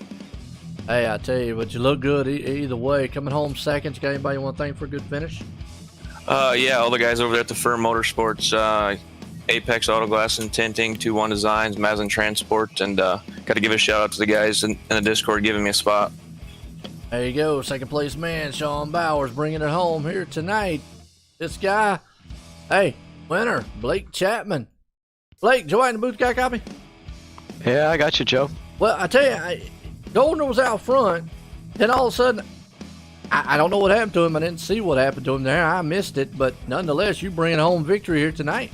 Hey, I tell you, but you look good either way. Coming home second, you got anybody you want to thank for a good finish? Yeah, all the guys over there at the Firm Motorsports, Apex Auto Glass and Tinting, 2-1 Designs, Mazin Transport, and got to give a shout out to the guys in the Discord giving me a spot. There you go, second place man, Sean Bowers, bringing it home here tonight. This guy, hey, winner, Blake Chapman. Blake, Joey in the booth, got a copy? Yeah, I got you, Joe. Well, I tell you, Goldner was out front, then all of a sudden, I don't know what happened to him. I didn't see what happened to him there. I missed it, but nonetheless, you bringing home victory here tonight.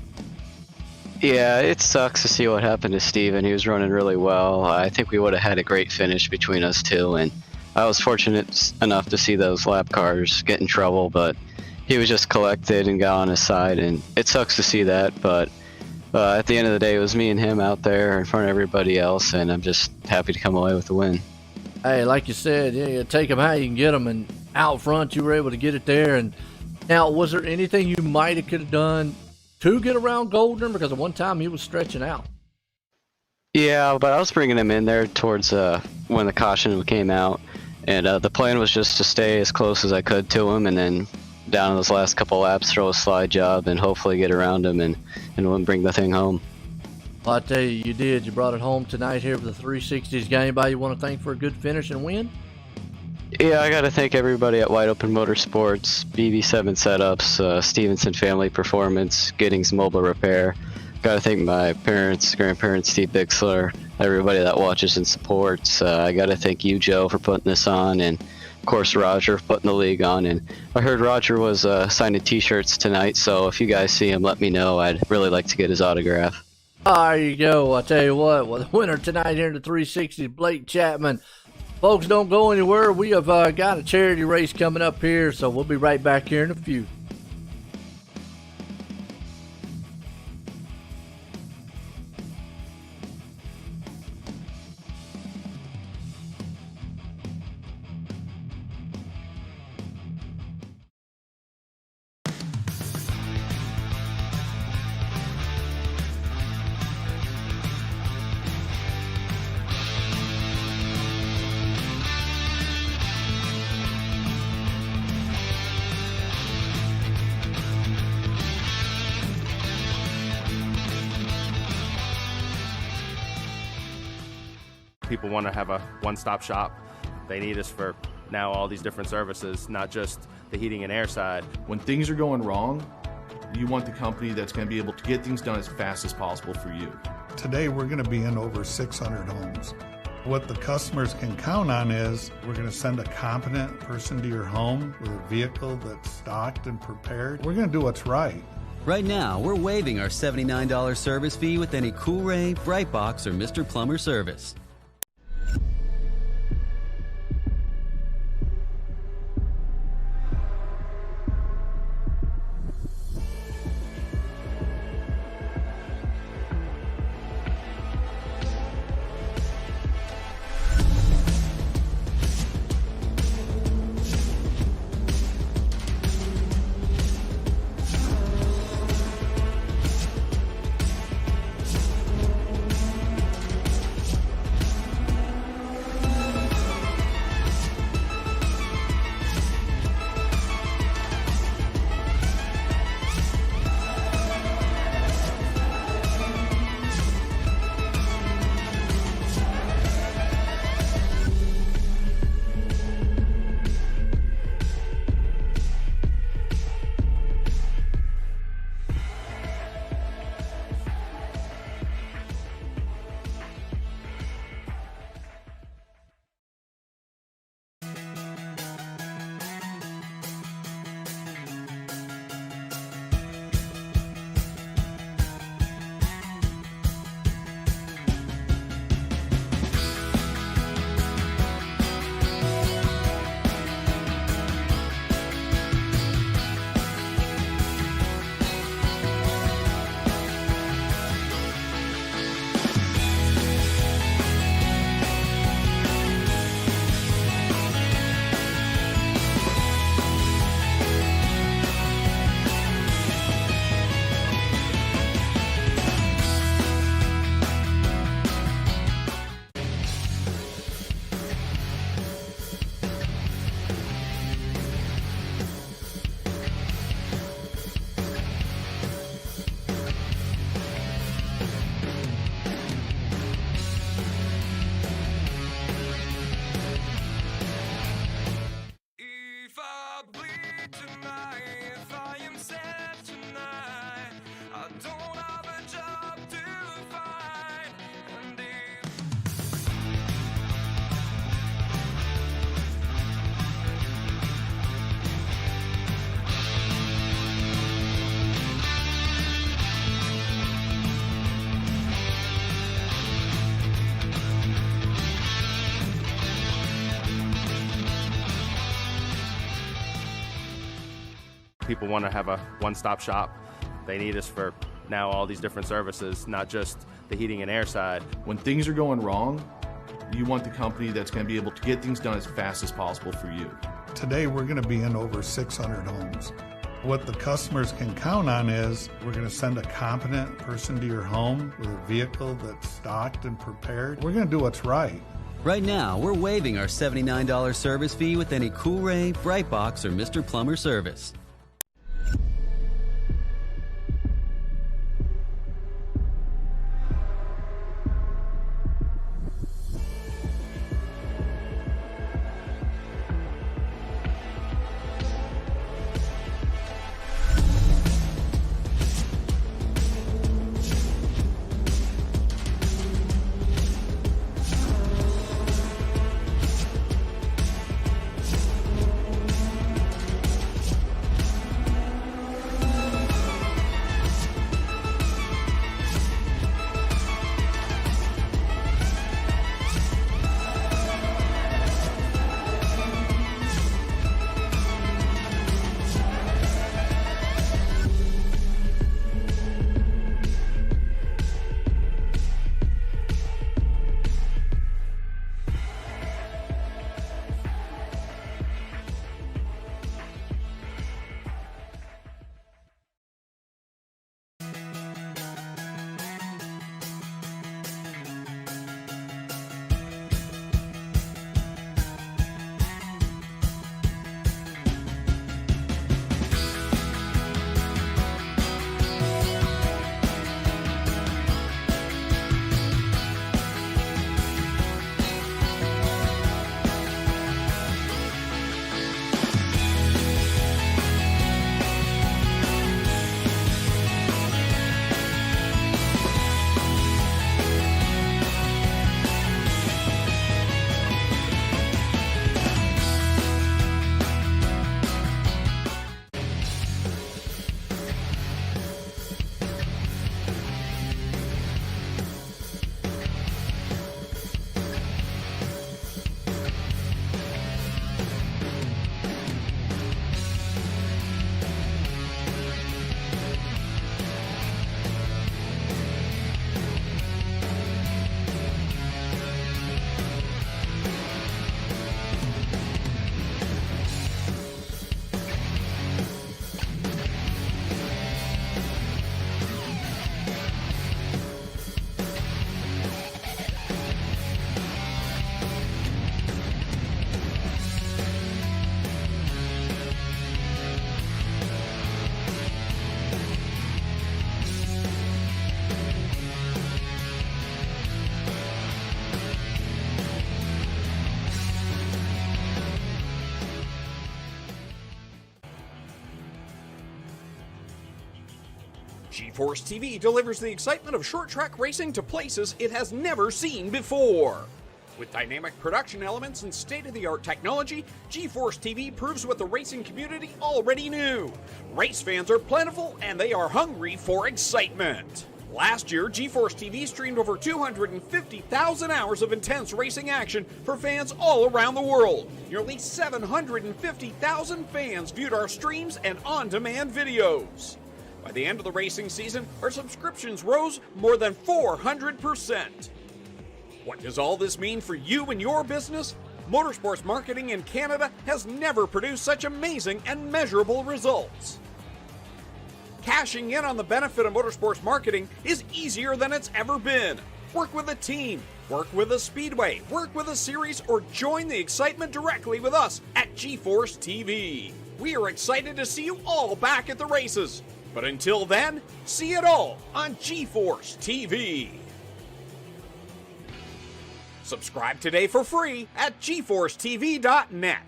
Yeah, it sucks to see what happened to Steven. He was running really well. I think we would have had a great finish between us two, and I was fortunate enough to see those lap cars get in trouble, but he was just collected and got on his side, and it sucks to see that, but at the end of the day, it was me and him out there in front of everybody else, and I'm just happy to come away with the win. Hey, like you said, you take them how you can get them, and out front you were able to get it there. And now, was there anything you might have could have done to get around Goldner? Because at one time he was stretching out. Yeah, but I was bringing him in there towards when the caution came out, and the plan was just to stay as close as I could to him, and then down in those last couple laps, throw a slide job and hopefully get around him and bring the thing home. Well, I tell you, you did. You brought it home tonight here for the 360s. Got anybody you want to thank for a good finish and win? Yeah, I got to thank everybody at Wide Open Motorsports, BB7 Setups, Stevenson Family Performance, Giddings Mobile Repair. Got to thank my parents, grandparents, Steve Bixler, everybody that watches and supports. I got to thank you, Joe, for putting this on, and of course Roger for putting the league on. And I heard Roger was signing t-shirts tonight, so if you guys see him, let me know. I'd really like to get his autograph. There you go. I tell you what, well, the winner tonight here in the 360s, Blake Chapman. Folks, don't go anywhere. We have got a charity race coming up here, so we'll be right back here in a few. People want to have a one-stop shop. They need us for now all these different services, not just the heating and air side. When things are going wrong, you want the company that's going to be able to get things done as fast as possible for you. Today we're going to be in over 600 homes. What the customers can count on is we're going to send a competent person to your home with a vehicle that's stocked and prepared. We're going to do what's right. Right now, we're waiving our $79 service fee with any Cool-Ray, Brightbox, or Mr. Plumber service. People want to have a one-stop shop. They need us for now all these different services, not just the heating and air side. When things are going wrong, you want the company that's going to be able to get things done as fast as possible for you. Today we're going to be in over 600 homes. What the customers can count on is we're going to send a competent person to your home with a vehicle that's stocked and prepared. We're going to do what's right. Right now, we're waiving our $79 service fee with any Cool-Ray, Brightbox, or Mr. Plumber service. GeForce TV delivers the excitement of short track racing to places it has never seen before. With dynamic production elements and state-of-the-art technology, GeForce TV proves what the racing community already knew. Race fans are plentiful and they are hungry for excitement. Last year, GeForce TV streamed over 250,000 hours of intense racing action for fans all around the world. Nearly 750,000 fans viewed our streams and on-demand videos. By the end of the racing season, our subscriptions rose more than 400%. What does all this mean for you and your business? Motorsports marketing in Canada has never produced such amazing and measurable results. Cashing in on the benefit of motorsports marketing is easier than it's ever been. Work with a team, work with a speedway, work with a series, or join the excitement directly with us at GeForce TV. We are excited to see you all back at the races. But until then, see it all on GeForce TV. Subscribe today for free at GeForceTV.net.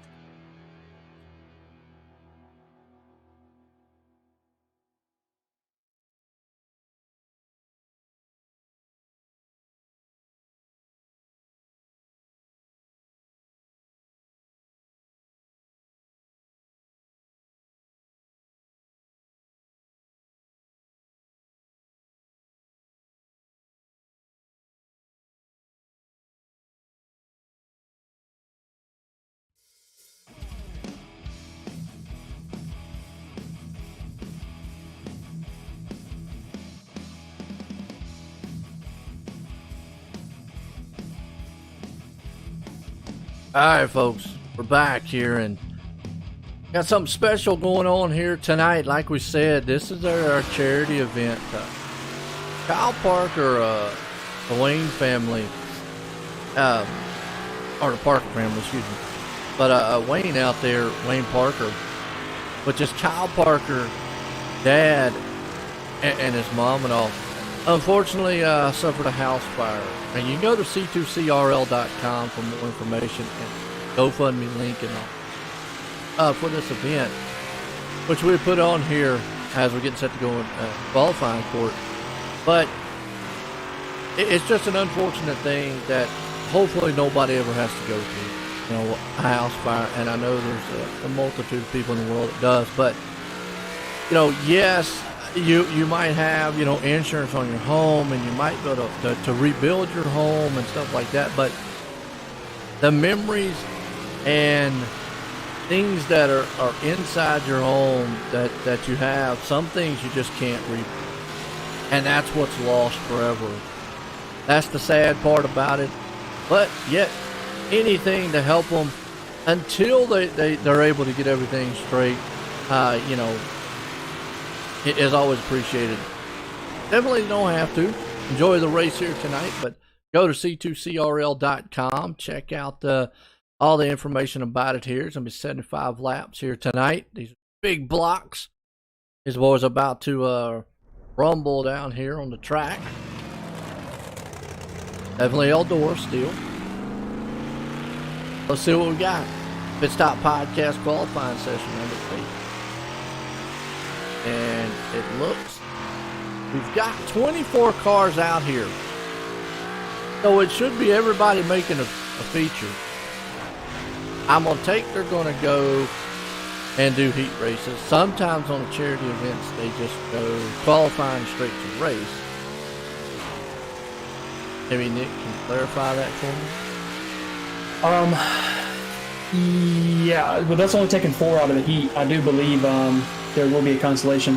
All right, folks, we're back here and got something special going on here tonight. Like we said, this is our charity event. Kyle Parker, the Wayne family, or the Parker family, excuse me. But Wayne out there, Wayne Parker, which is Kyle Parker, dad, and his mom and all, unfortunately suffered a house fire. And you can go to c2crl.com for more information and GoFundMe link and all for this event, which we put on here as we're getting set to go in qualifying court. But it's just an unfortunate thing that hopefully nobody ever has to go through, you know, a house fire. And I know there's a multitude of people in the world that does, but you know, yes, you might have, you know, insurance on your home, and you might be able to rebuild your home and stuff like that, but the memories and things that are inside your home that you have, some things you just can't rebuild, and that's what's lost forever. That's the sad part about it, but yet anything to help them until they're able to get everything straight, you know, it is always appreciated. Definitely don't have to enjoy the race here tonight, but go to c2crl.com. Check out all the information about it here. It's going to be 75 laps here tonight. These big blocks. These boys are about to rumble down here on the track. Definitely Eldora still. Let's see what we got. Pit Stop Podcast qualifying session number 8. And it looks, we've got 24 cars out here, so it should be everybody making a feature. I'm gonna take they're gonna go and do heat races. Sometimes on the charity events they just go qualifying straight to the race. Maybe Nick can clarify that for me. Yeah, but that's only taking 4 out of the heat. I do believe there will be a consolation,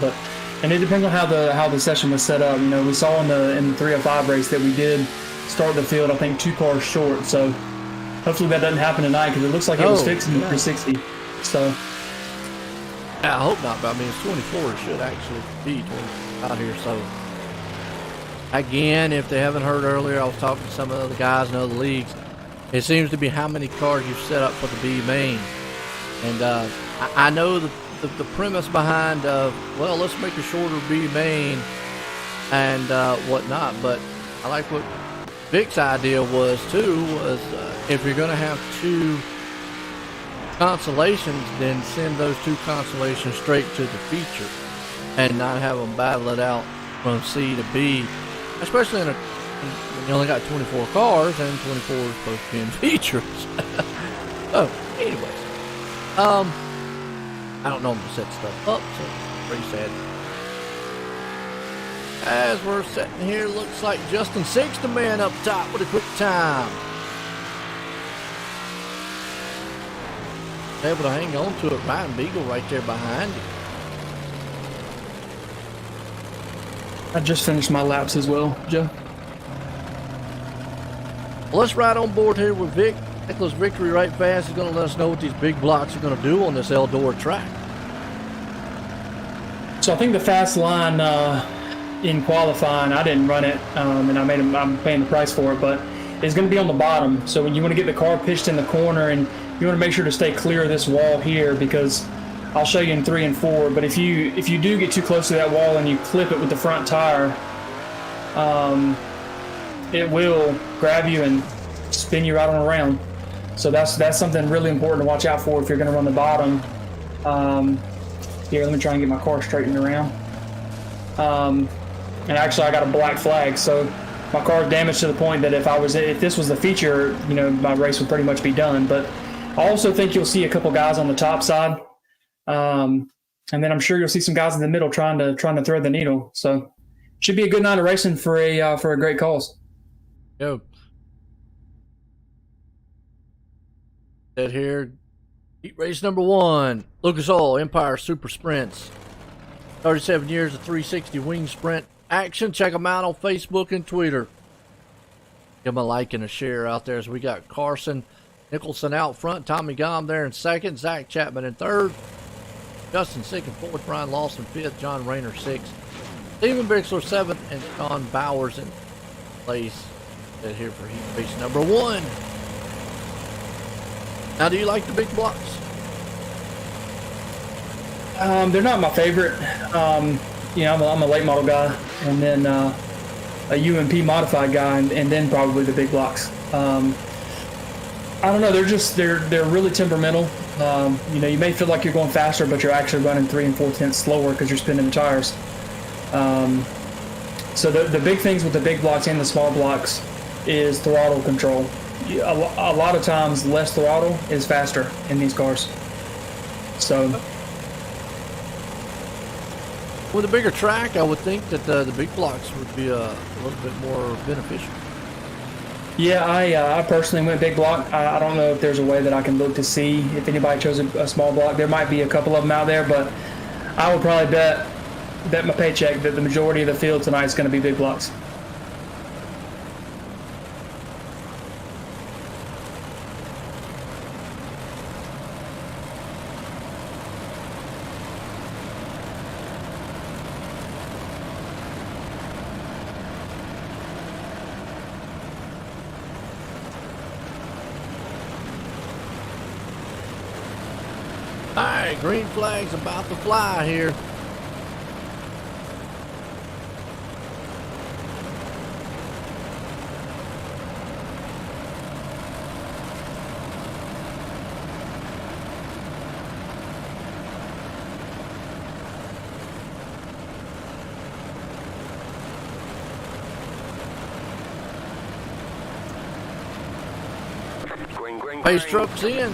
and it depends on how the session was set up. You know, we saw in the 305 race that we did start the field, I think, 2 cars short. So hopefully that doesn't happen tonight, because it looks like it was fixing the 360. So I hope not, but I mean, it's 24. It should actually be 20 out here. So again, if they haven't heard earlier, I was talking to some of the other guys in other leagues. It seems to be how many cars you've set up for the B main, and I know the premise behind well, let's make a shorter B main and whatnot, but I like what Vic's idea was too, was if you're going to have 2 consolations, then send those 2 consolations straight to the feature. and not have them battle it out from C to B, especially when you only got 24 cars and 24 is supposed to be in features. Oh, anyways, I don't normally set stuff up, so it's pretty sad. As we're sitting here, looks like Justin Sick's the man up top with a quick time. Able to hang on to it. Ryan Beagle right there behind you. I just finished my laps as well, Joe. Well, let's ride on board here with Vic. Nicholas Victory right fast is going to let us know what these big blocks are going to do on this Eldora track. So I think the fast line in qualifying, I didn't run it, and I'm paying the price for it, but it's going to be on the bottom. So when you want to get the car pitched in the corner, and you want to make sure to stay clear of this wall here, because I'll show you in 3 and 4. But if you do get too close to that wall and you clip it with the front tire, it will grab you and spin you right on around. So that's something really important to watch out for if you're going to run the bottom. Here, let me try and get my car straightened around. And actually, I got a black flag, so my car's damaged to the point that if this was the feature, my race would pretty much be done. But I also think you'll see a couple guys on the top side, and then I'm sure you'll see some guys in the middle trying to thread the needle. So should be a good night of racing for a great cause. Yo. That here, heat race number 1, Lucas Oil Empire Super Sprints. 37 years of 360 wing sprint action. Check them out on Facebook and Twitter. Give them a like and a share out there as we got Carson Nicholson out front, Tommy Gom there in second, Zach Chapman in third, Justin Sick in fourth, Brian Lawson fifth, John Rayner sixth, Stephen Bixler seventh, and Sean Bowers in place. Here for heat race number 1. Now, do you like the big blocks? They're not my favorite. I'm a late model guy, and then a UMP modified guy, and then probably the big blocks. I don't know. They're really temperamental. You may feel like you're going faster, but you're actually running 3 and 4 tenths slower because you're spinning the tires. So the big things with the big blocks and the small blocks is throttle control. A lot of times, less throttle is faster in these cars. So, with a bigger track, I would think that the big blocks would be a little bit more beneficial. Yeah, I personally went big block. I don't know if there's a way that I can look to see if anybody chose a small block. There might be a couple of them out there, but I would probably bet my paycheck that the majority of the field tonight is going to be big blocks. Alright, green flag's about to fly here. Pace truck's in.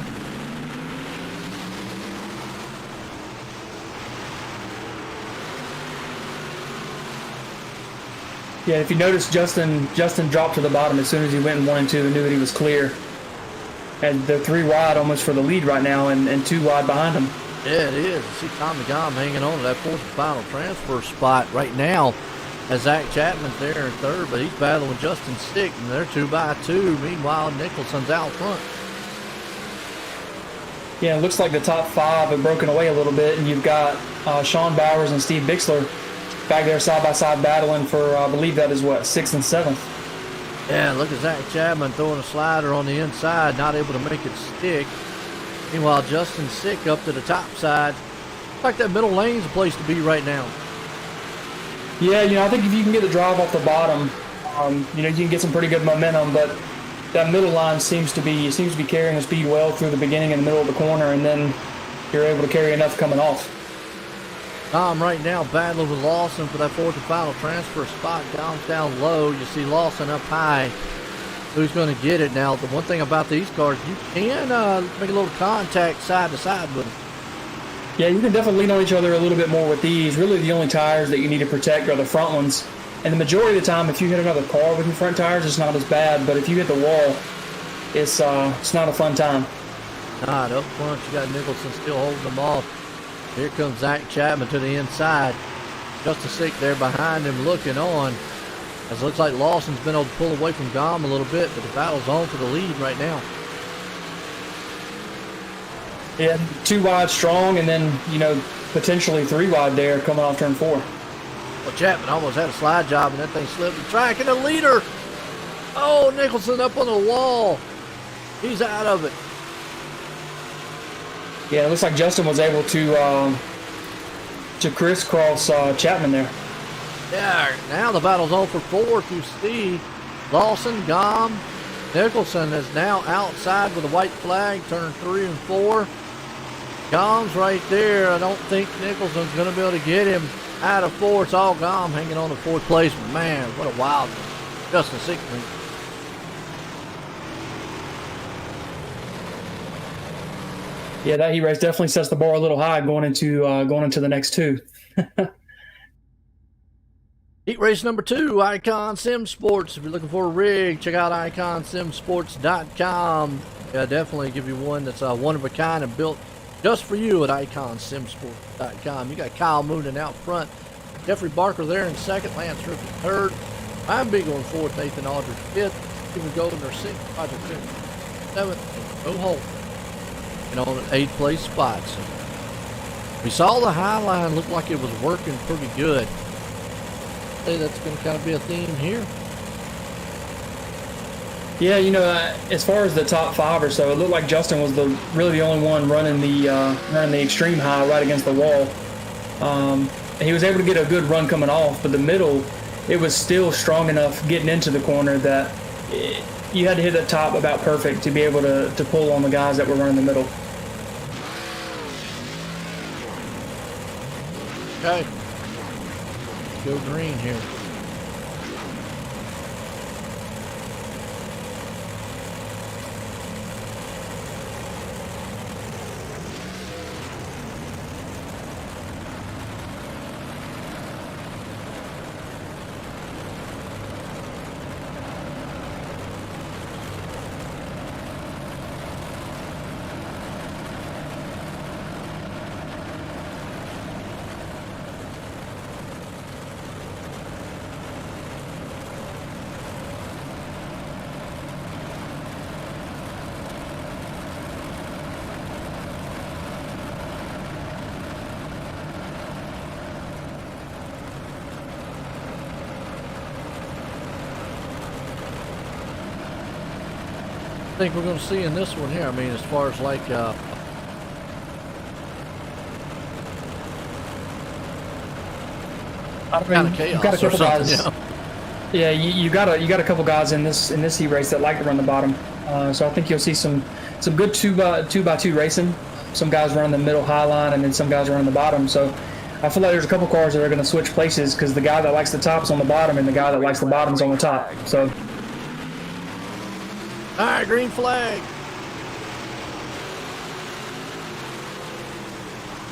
Yeah, if you notice, Justin dropped to the bottom as soon as he went in 1 and 2 and knew that he was clear. And they're 3 wide almost for the lead right now, and 2 wide behind him. Yeah, it is. I see Tommy Gom hanging on to that 4th and final transfer spot right now as Zach Chapman's there in 3rd, but he's battling with Justin Stick, and they're 2 by 2. Meanwhile, Nicholson's out front. Yeah, it looks like the top 5 have broken away a little bit, and you've got Sean Bowers and Steve Bixler back there side by side battling for, I believe that is 6th and 7th. Yeah, look at Zach Chapman throwing a slider on the inside, not able to make it stick. Meanwhile, Justin Sick up to the top side. Looks like that middle lane's the place to be right now. Yeah, I think if you can get the drive off the bottom, you can get some pretty good momentum, but that middle line seems to be carrying the speed well through the beginning and the middle of the corner, and then you're able to carry enough coming off. Dom right now battling with Lawson for that fourth and final transfer spot. Dom's down low. You see Lawson up high. Who's going to get it now? The one thing about these cars, you can make a little contact side to side with them. Yeah, you can definitely lean on each other a little bit more with these. Really, the only tires that you need to protect are the front ones. And the majority of the time, if you hit another car with your front tires, it's not as bad. But if you hit the wall, it's not a fun time. All right, up front, you got Nicholson still holding them off. Here comes Zach Chapman to the inside. Just a Sick there behind him looking on. As it looks like Lawson's been able to pull away from Gom a little bit, but the battle's on for the lead right now. Yeah, 2 wide strong, and then, potentially 3 wide there coming off turn 4. Well, Chapman almost had a slide job, and that thing slipped the track, and the leader. Oh, Nicholson up on the wall. He's out of it. Yeah, it looks like Justin was able to crisscross Chapman there. Yeah, now the battle's on for 4. If you see Lawson, Gom, Nicholson is now outside with a white flag, turn 3 and 4. Gom's right there. I don't think Nicholson's going to be able to get him out of 4. It's all Gom hanging on to 4th place. Man, what a wild Justin Sickman. Yeah, that heat race definitely sets the bar a little high going into the next 2. Heat race number 2, Icon Sim Sports. If you're looking for a rig, check out iconsimsports.com. Yeah, definitely give you one that's one of a kind and built just for you at iconsimsports.com. You got Kyle Moonen out front, Jeffrey Barker there in second, Lance Rippey third, I'm Beagle in fourth, Nathan Aldridge fifth, Stephen Goldner sixth, Roger Cook seventh, and Bo Holt on an 8th place spot. So we saw the high line look like it was working pretty good. I think that's going to kind of be a theme here. Yeah, as far as the top 5 or so, it looked like Justin was really the only one running the extreme high right against the wall. He was able to get a good run coming off, but the middle, it was still strong enough getting into the corner that you had to hit the top about perfect to be able to pull on the guys that were running the middle. Okay. Go green here. I think we're going to see in this one here. I mean, as far as like I mean, kind of chaos. You've got a couple guys. Yeah, you got a couple guys in this heat race that like to run the bottom. So I think you'll see some good 2x2 racing. Some guys running the middle high line, and then some guys running the bottom. So I feel like there's a couple cars that are going to switch places because the guy that likes the top is on the bottom, and the guy that likes the bottom is on the top. So. All right, green flag.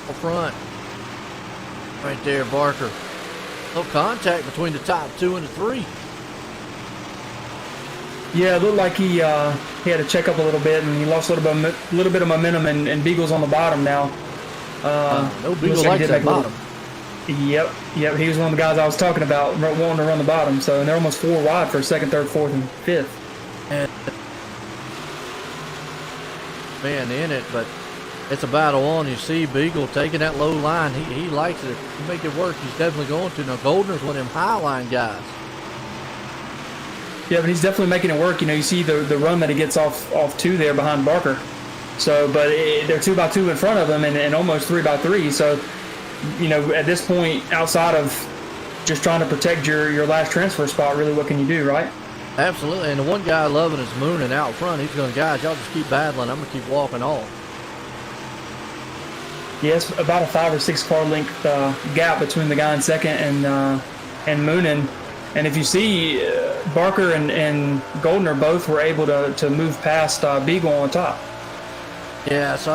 Up front. Right there, Barker. No contact between the top 2 and the 3. Yeah, it looked like he had to check up a little bit, and he lost a little bit of momentum, and Beagle's on the bottom now. No Beagle likes that bottom. Yep. He was one of the guys I was talking about wanting to run the bottom. So, and they're almost 4 wide for second, third, fourth, and fifth. And man in it, but it's a battle on. You see Beagle taking that low line. He likes it. He make it work. He's definitely going to. Now Goldner's one of them high line guys. Yeah, but he's definitely making it work. You see the run that he gets off 2 there behind Barker. So, but they're 2x2 in front of him and almost 3x3. So, at this point, outside of just trying to protect your last transfer spot, really, what can you do, right? Absolutely. And the one guy loving is Moonen out front. He's going, guys, y'all just keep battling. I'm going to keep walking off. Yeah, it's about a 5 or 6 car length gap between the guy in second and Moonen. And if you see, Barker and Goldner both were able to move past Beagle on top. Yeah, so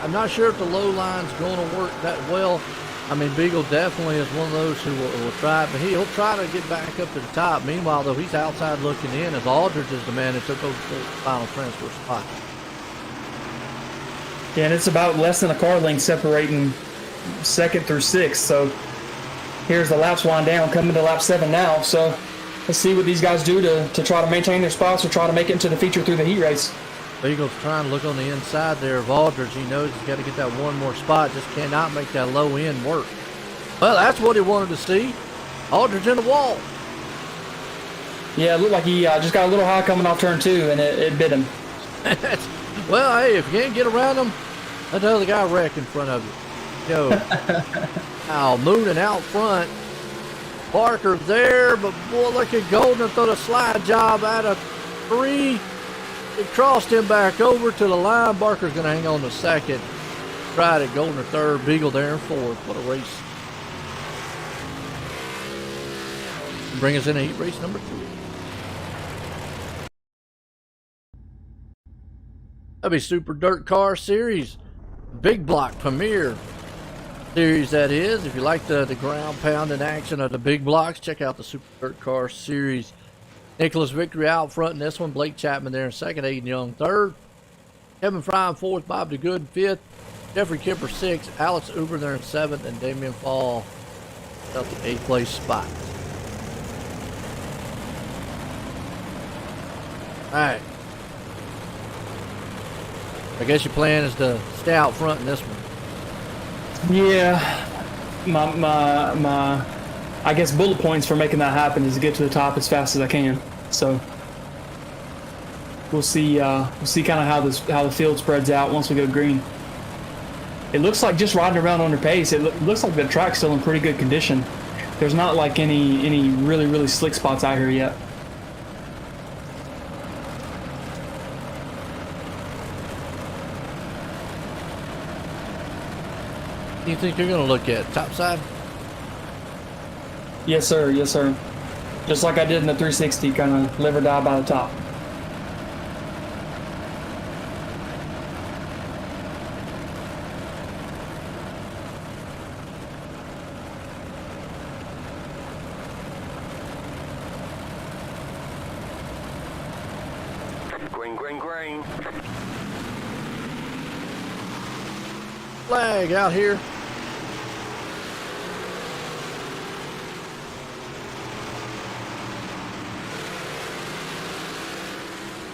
I'm not sure if the low line's going to work that well. I mean, Beagle definitely is one of those who will try it, but he'll try to get back up to the top. Meanwhile, though, he's outside looking in as Aldridge is the man that took over the final transfer spot. Yeah, and it's about less than a car length separating second through sixth. So here's the laps wind down, coming to lap 7 now. So let's see what these guys do to try to maintain their spots or try to make it into the feature through the heat race. Beagle's trying to look on the inside there of Aldridge. He knows he's got to get that one more spot. Just cannot make that low end work. Well, that's what he wanted to see. Aldridge in the wall. Yeah, it looked like he just got a little high coming off turn 2, and it bit him. Well, hey, if you can't get around him, let the other guy wreck in front of you. Yo. Now, Moonen out front. Barker there, but boy, look at Goldner throw a slide job out of 3. It crossed him back over to the line. Barker's going to hang on to second. Tried it, Goldner third, Beagle there in fourth. What a race. Bring us in a heat race number 2. That'll be Super Dirt Car Series. Big Block Premier Series, that is. If you like the ground pounding action of the big blocks, check out the Super Dirt Car Series. Nicholas Victory out front in this one. Blake Chapman there in second. Aiden Young third. Kevin Fry in fourth. Bob DeGood fifth. Jeffrey Kipper sixth. Alex Uber there in seventh. And Damian Fall up the 8th place spot. All right. I guess your plan is to stay out front in this one. Yeah. My I guess bullet points for making that happen is to get to the top as fast as I can. So we'll see kind of how the field spreads out once we go green. It looks like just riding around under pace. It looks like the track's still in pretty good condition. There's not like any really slick spots out here yet. You think you're going to look at top side? Yes, sir. Yes, sir. Just like I did in the 360, kind of live or die by the top. Green. Flag out here.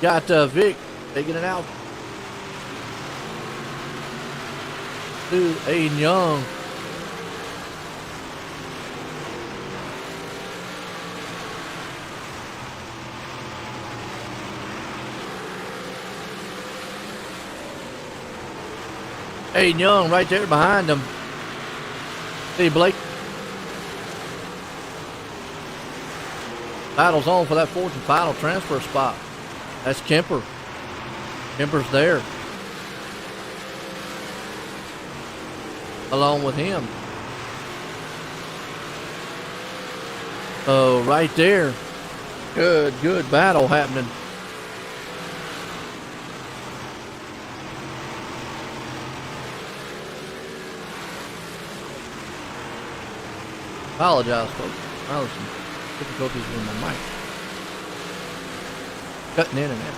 Got Vic taking it out to Aiden Young. Aiden Young right there behind him. See Blake. Battle's on for that 4th and final transfer spot. That's Kemper. Kemper's there. Along with him. Oh, right there. Good battle happening. Apologize, folks. I was some difficulties with my mic. Cutting in and out.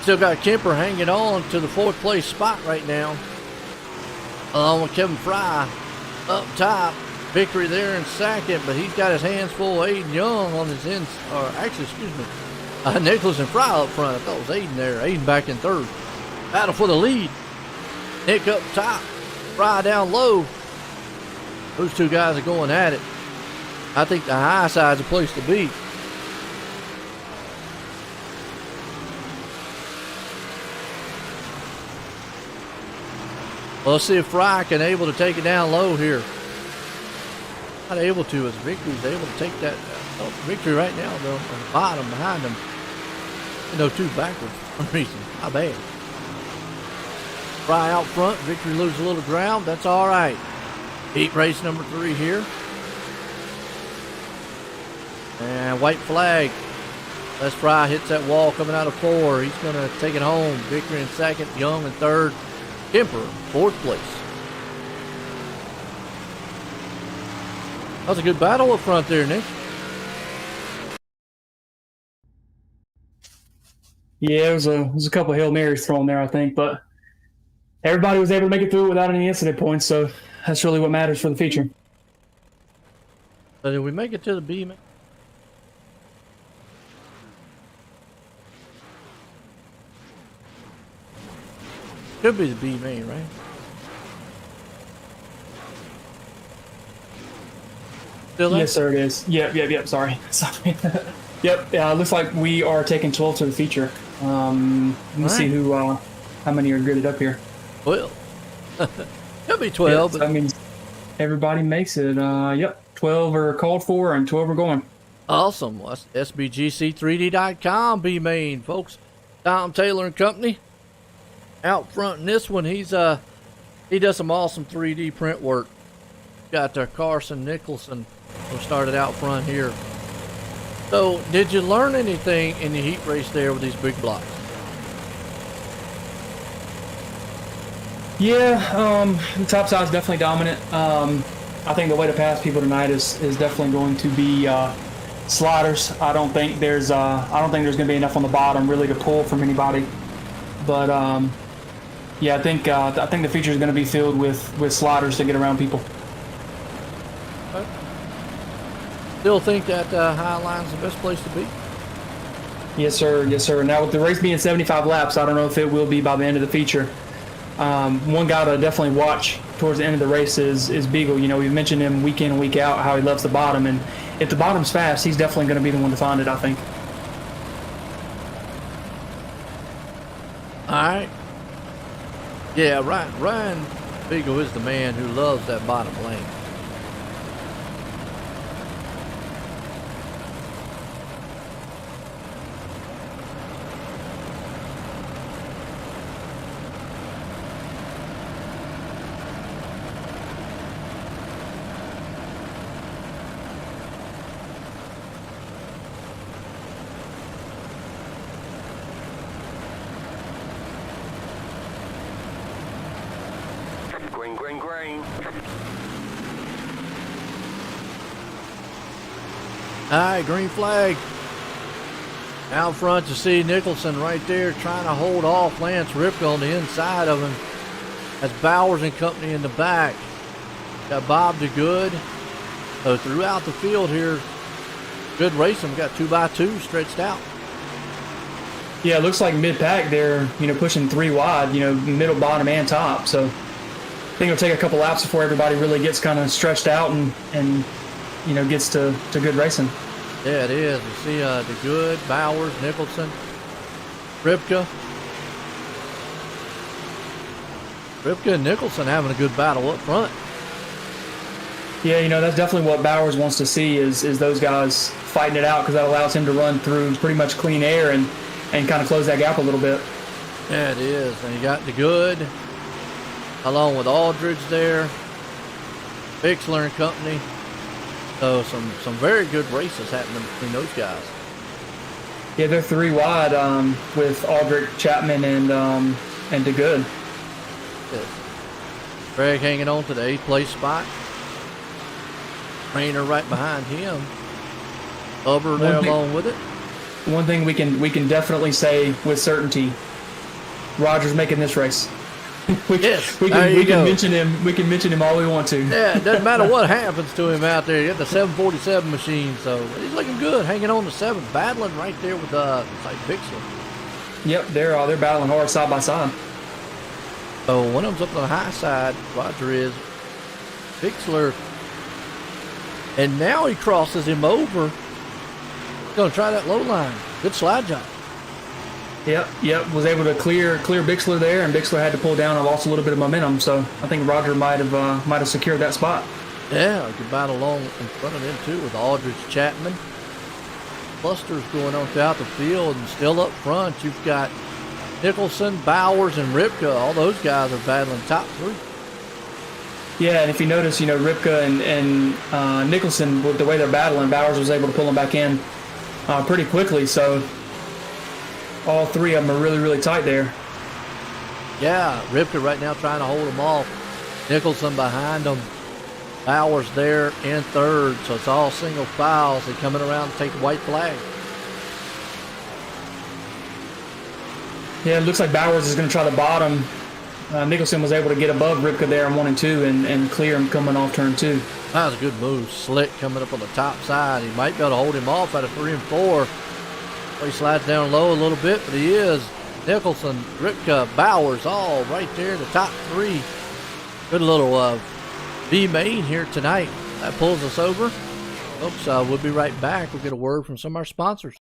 Still got Kemper hanging on to the 4th place spot right now. Along with Kevin Fry up top. Victory there in second, but he's got his hands full. Aiden Young on his ends, or actually, excuse me, Nicholas and Fry up front. I thought it was Aiden there. Aiden back in 3rd. Battle for the lead. Nick up top. Fry down low. Those two guys are going at it. I think the high side's a place to be. Well, let's see if Fry can able to take it down low here. Not able to, as Victory's able to take that. Victory right now, though, on the bottom behind him. 2 backwards for some reason. Not bad. Fry out front. Victory loses a little ground. That's all right. Heat race number 3 here. And white flag. Les Fry hits that wall coming out of 4. He's going to take it home. Victory in 2nd. Young in 3rd. Kemper, 4th place. That was a good battle up front there, Nick. Yeah, it was a couple of Hail Marys thrown there, I think, but everybody was able to make it through without any incident points, so that's really what matters for the feature. So did we make it to the B, man? Could be the B main, right? Still there? Yes, sir, it is. Yep, sorry. Yep, looks like we are taking 12 to the feature. Let me see how many are gridded up here. 12. Could be 12. But that means everybody makes it. Yep, 12 are called for and 12 are going. Awesome. Well, that's SBGC3D.com, B main, folks. Tom Taylor and Company. Out front in this one, he does some awesome 3D print work. Got Carson Nicholson who started out front here. So, did you learn anything in the heat race there with these big blocks? Yeah, the top side is definitely dominant. I think the way to pass people tonight is definitely going to be sliders. I don't think there's going to be enough on the bottom really to pull from anybody. But yeah, I think the feature is going to be filled with sliders to get around people. Still think that high line's the best place to be? Yes, sir. Yes, sir. Now, with the race being 75 laps, I don't know if it will be by the end of the feature. One guy to definitely watch towards the end of the race is Beagle. You know, we've mentioned him week in and week out, how he loves the bottom. And if the bottom's fast, he's definitely going to be the one to find it, I think. All right. Yeah, Ryan Beagle is the man who loves that bottom lane. Green. All right, green flag. Out front to see Nicholson right there trying to hold off Lance Ripka on the inside of him. That's Bowers and Company in the back. Got Bob DeGood. So throughout the field here, good racing. We got 2x2 stretched out. Yeah, it looks like mid-pack they're, pushing 3 wide, middle, bottom, and top. So I think it'll take a couple laps before everybody really gets kind of stretched out and gets to good racing. Yeah, it is. You see DeGood, Bowers, Nicholson, Ripka. Ripka and Nicholson having a good battle up front. Yeah, that's definitely what Bowers wants to see is those guys fighting it out, because that allows him to run through pretty much clean air and kind of close that gap a little bit. Yeah, it is. And you got DeGood along with Aldridge there, Bixler and Company. So some very good races happening between those guys. Yeah, they're 3 wide with Aldrich, Chapman, and DeGood. Good. Craig hanging on to the 8th place spot. Rayner right behind him. Hubbard there along with it. One thing we can definitely say with certainty: Roger's making this race. We can mention him. We can mention him all we want to. Yeah, it doesn't matter what happens to him out there. You got the 747 machine, so he's looking good, hanging on to 7th, battling right there with like Bixler. Yep, they're battling hard side by side. So one of them's up on the high side. Roger is. Bixler, and now he crosses him over. He's going to try that low line. Good slide job. Yep. Was able to clear Bixler there, and Bixler had to pull down and lost a little bit of momentum. So I think Roger might have secured that spot. Yeah, a good battle along in front of him too with Aldridge, Chapman. Clusters going on throughout the field, and still up front you've got Nicholson, Bowers, and Ripka, all those guys are battling top 3. Yeah, and if you notice, Ripka and Nicholson, with the way they're battling, Bowers was able to pull them back in pretty quickly. So all 3 of them are really, really tight there. Yeah, Ripka right now trying to hold them off. Nicholson behind them. Bowers there in 3rd, so it's all single files. They're coming around to take the white flag. Yeah, it looks like Bowers is going to try the bottom. Nicholson was able to get above Ripka there in 1 and 2 and clear him coming off turn 2. That was a good move. Slick coming up on the top side. He might be able to hold him off out of 3 and 4. He slides down low a little bit, but he is. Nicholson, Ripka, Bowers, all right there in the top 3. Good little V main here tonight. That pulls us over. Folks, we'll be right back. We'll get a word from some of our sponsors.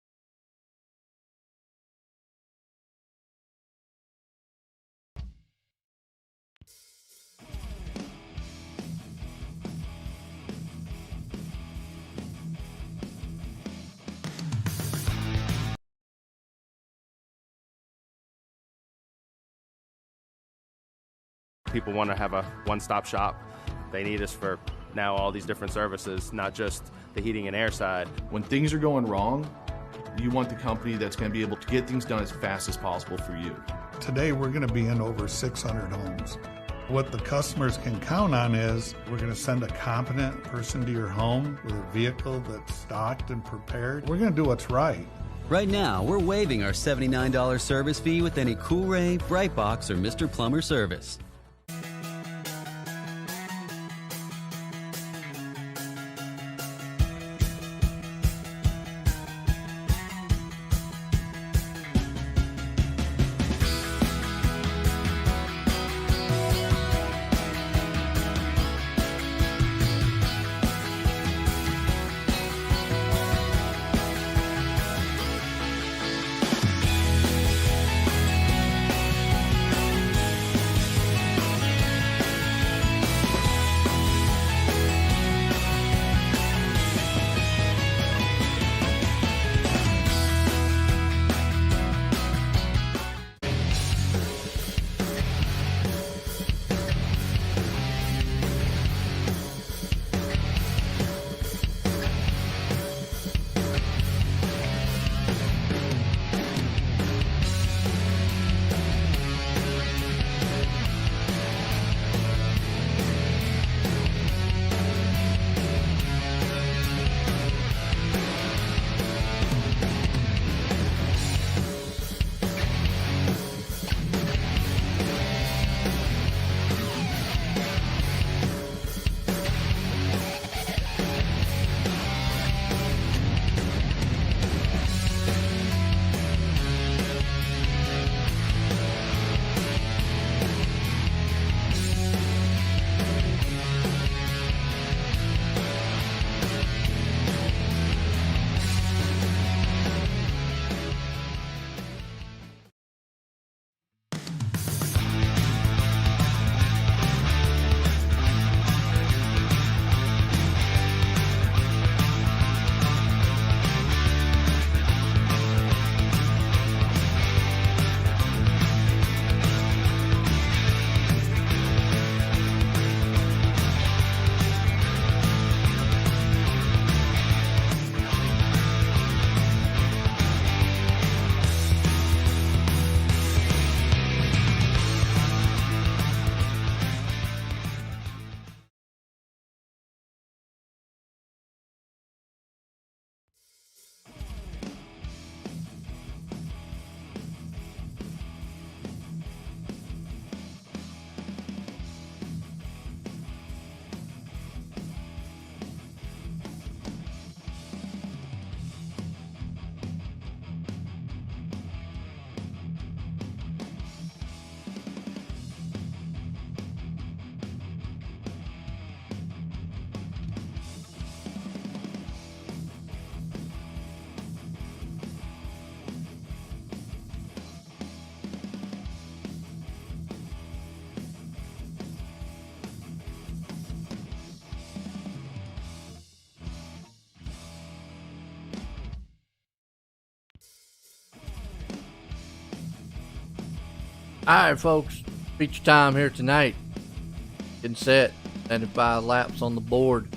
People want to have a one-stop shop. They need us for now all these different services, not just the heating and air side. When things are going wrong, you want the company that's going to be able to get things done as fast as possible for you. Today, we're going to be in over 600 homes. What the customers can count on is we're going to send a competent person to your home with a vehicle that's stocked and prepared. We're going to do what's right. Right now, we're waiving our $79 service fee with any Cool-Ray, Brightbox, or Mr. Plumber service. All right, folks. Feature time here tonight. Getting set. 95 laps on the board.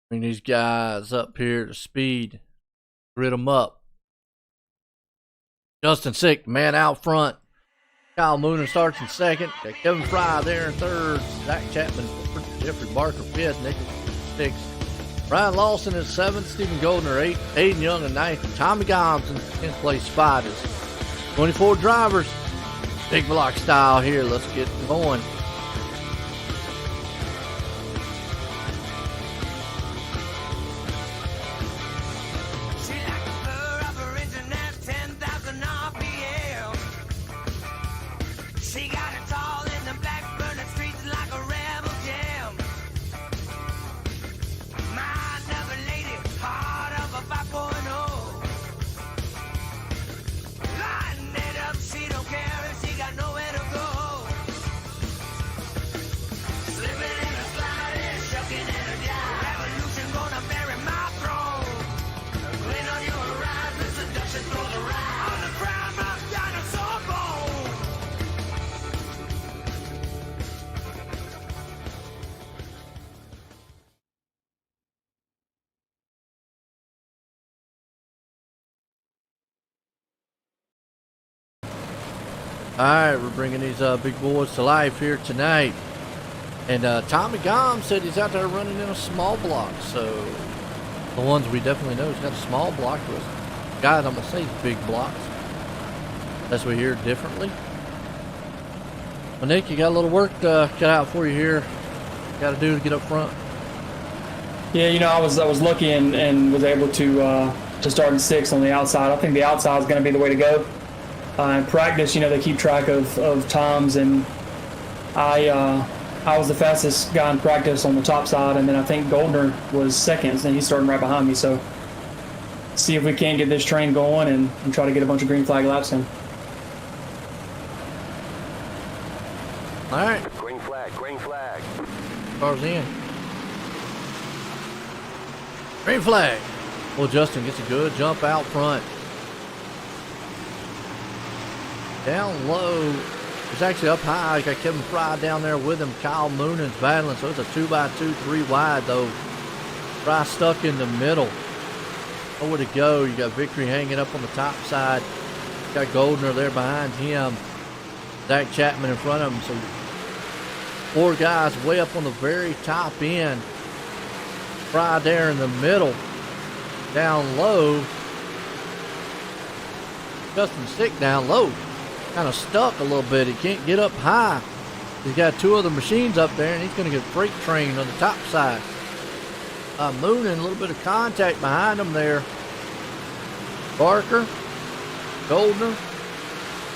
Bring these guys up here to speed. Grid them up. Justin Sick, man out front. Kyle Moonen starts in second. Got Kevin Fry there in third. Zach Chapman, Jeffrey Barker fifth. Nicholas sixth. Brian Lawson is seventh. Stephen Goldner eighth. Aiden Young in ninth. And Tommy Gomes in 10th place spot. Is 24 drivers. Big block style here. Let's get going. All right, we're bringing these big boys to life here tonight. And Tommy Gomes said he's out there running in a small block. So the ones we definitely know, he's got a small block. Those guys, I'm going to say big blocks. Unless we hear differently. Well, Nick, you got a little work cut out for you here. Got to do to get up front. Yeah, you know, I was looking and was able to start in sixth on the outside. I think the outside is going to be the way to go. In practice, you know, they keep track of times, and I was the fastest guy in practice on the top side, and then I think Goldner was second, and he's starting right behind me. So see if we can get this train going and try to get a bunch of green flag laps in. All right. Green flag, green flag. Cars in. Green flag. Well, Justin gets a good jump out front. Down low. It's actually up high. You got Kevin Fry down there with him. Kyle Moonan's battling, so it's a 2x2, 3 wide though. Fry stuck in the middle. Nowhere to go. You got Victory hanging up on the top side. You got Goldner there behind him. Zach Chapman in front of him. So 4 guys way up on the very top end. Fry there in the middle. Down low. Justin Stick down low. Kind of stuck a little bit. He can't get up high. He's got 2 other machines up there, and he's going to get freight trained on the top side. Moonin, a little bit of contact behind him there. Barker, Goldner,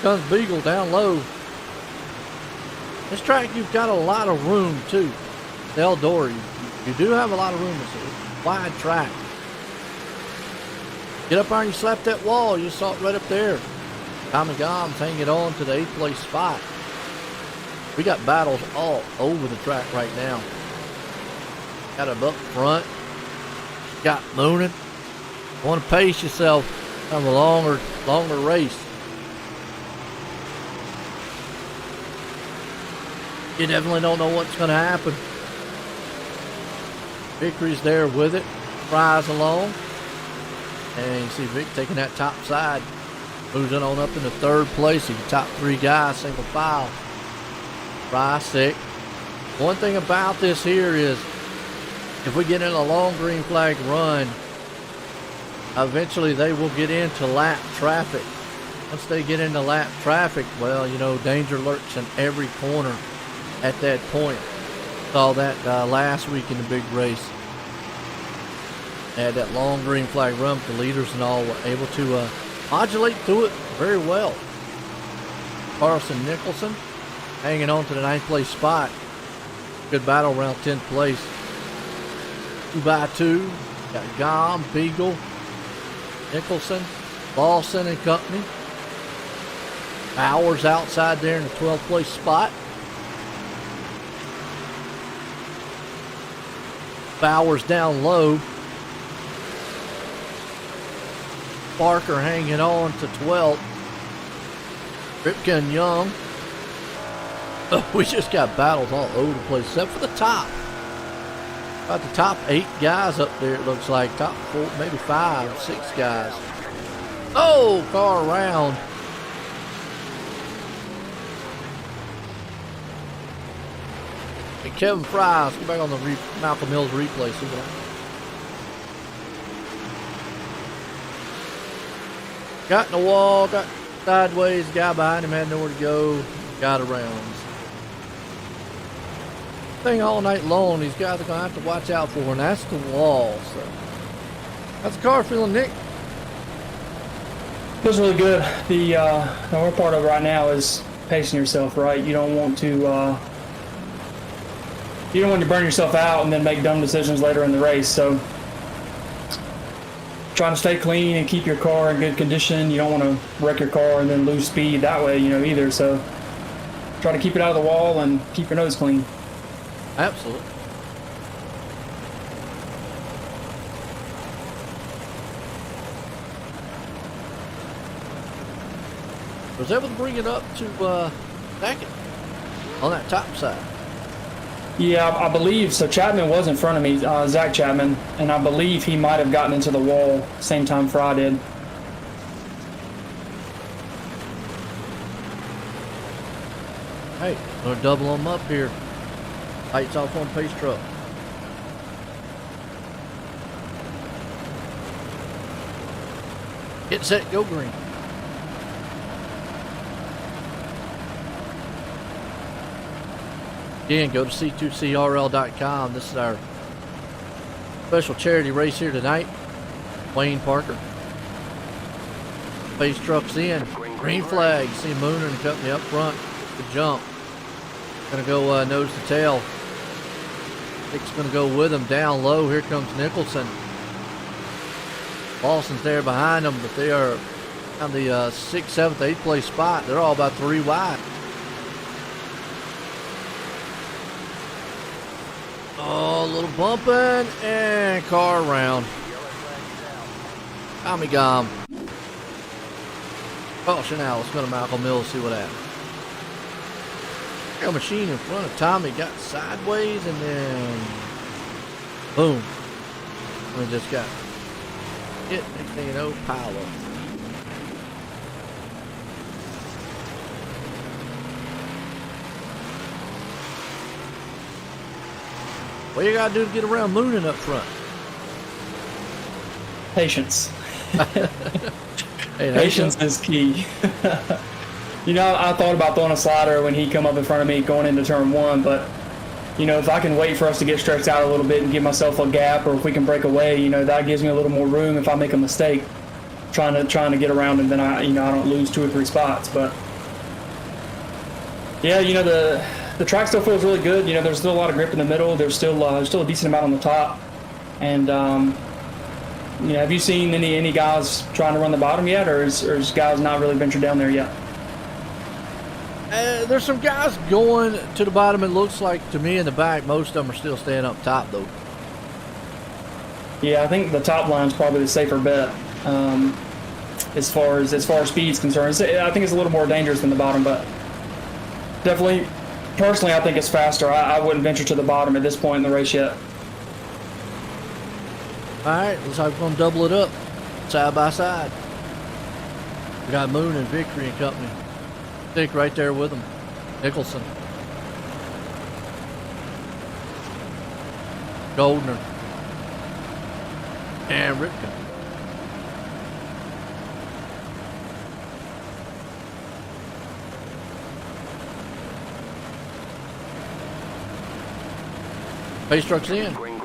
comes Beagle down low. This track, you've got a lot of room too. The Eldora, you do have a lot of room. It's a wide track. Get up there and you slap that wall. You saw it right up there. Tommy Gomes hanging on to the 8th place spot. We got battles all over the track right now. Got him up front. Got Moonin. Want to pace yourself. Have a longer race. You definitely don't know what's going to happen. Victory's there with it. Fries along. And you see Vic taking that top side. Moves it on up into 3rd place. You top 3 guys, single file. Fry sick. One thing about this here is if we get in a long green flag run, eventually they will get into lap traffic. Once they get into lap traffic, well, you know, danger lurks in every corner at that point. Saw that last week in the big race. They had that long green flag run, the leaders and all were able to modulate through it very well. Carson Nicholson hanging on to the 9th place spot. Good battle around 10th place. 2x2. Got Gom, Beagle, Nicholson, Lawson and company. Bowers outside there in the 12th place spot. Bowers down low. Barker hanging on to 12th. Ripken and Young. Oh, we just got battles all over the place, except for the top. About the top 8 guys up there, it looks like. Top 4, maybe 5, 6 guys. Oh, car around. Hey, Kevin Fry, let's go back on the Malcolm Mills replay. See what happens. Got in the wall, got sideways, guy behind him had nowhere to go, got around. Thing all night long, these guys are going to have to watch out for, and that's the wall. So how's the car feeling, Nick? Feels really good. The hard part of it right now is pacing yourself, right? You don't want to burn yourself out and then make dumb decisions later in the race. So trying to stay clean and keep your car in good condition. You don't want to wreck your car and then lose speed that way, either. So try to keep it out of the wall and keep your nose clean. Absolutely. Was able to bring it up to second on that top side. Yeah, I believe so. Chapman was in front of me, Zach Chapman, and I believe he might have gotten into the wall same time Fry did. Hey, gonna double them up here. Lights off on pace truck. Get set, go green. Again, go to c2crl.com. This is our special charity race here tonight. Wayne Parker. Pace trucks in. Green flag. See Mooner and company up front. Good jump. Gonna go nose to tail. Nick's gonna go with him down low. Here comes Nicholson. Lawson's there behind them, but they are on the 6th, 7th, 8th place spot. They're all about 3 wide. Oh, a little bumping and car around. Tommy Gom. Caution out. Let's go to Malcolm Mills, see what happens. A machine in front of Tommy got sideways and then boom. We just got hit. Next thing you know, pile up. What you gotta do to get around Moonin up front? Patience. Hey, Patience is key. I thought about throwing a slider when he come up in front of me going into turn 1, but if I can wait for us to get stretched out a little bit and give myself a gap, or if we can break away, that gives me a little more room if I make a mistake trying to get around, and then I don't lose 2 or 3 spots. But yeah, the track still feels really good. There's still a lot of grip in the middle. There's still a decent amount on the top, and have you seen any guys trying to run the bottom yet, or is guys not really ventured down there yet? There's some guys going to the bottom. It looks like to me in the back, most of them are still staying up top though. Yeah, I think the top line's probably the safer bet as far as speed's concerned. I think it's a little more dangerous than the bottom, but definitely, personally, I think it's faster. I wouldn't venture to the bottom at this point in the race yet. All right, looks like we're gonna double it up side by side. We got Moon and Victory and company. Dick right there with them. Nicholson. Goldner. And Ripken. Pace truck's in. Green.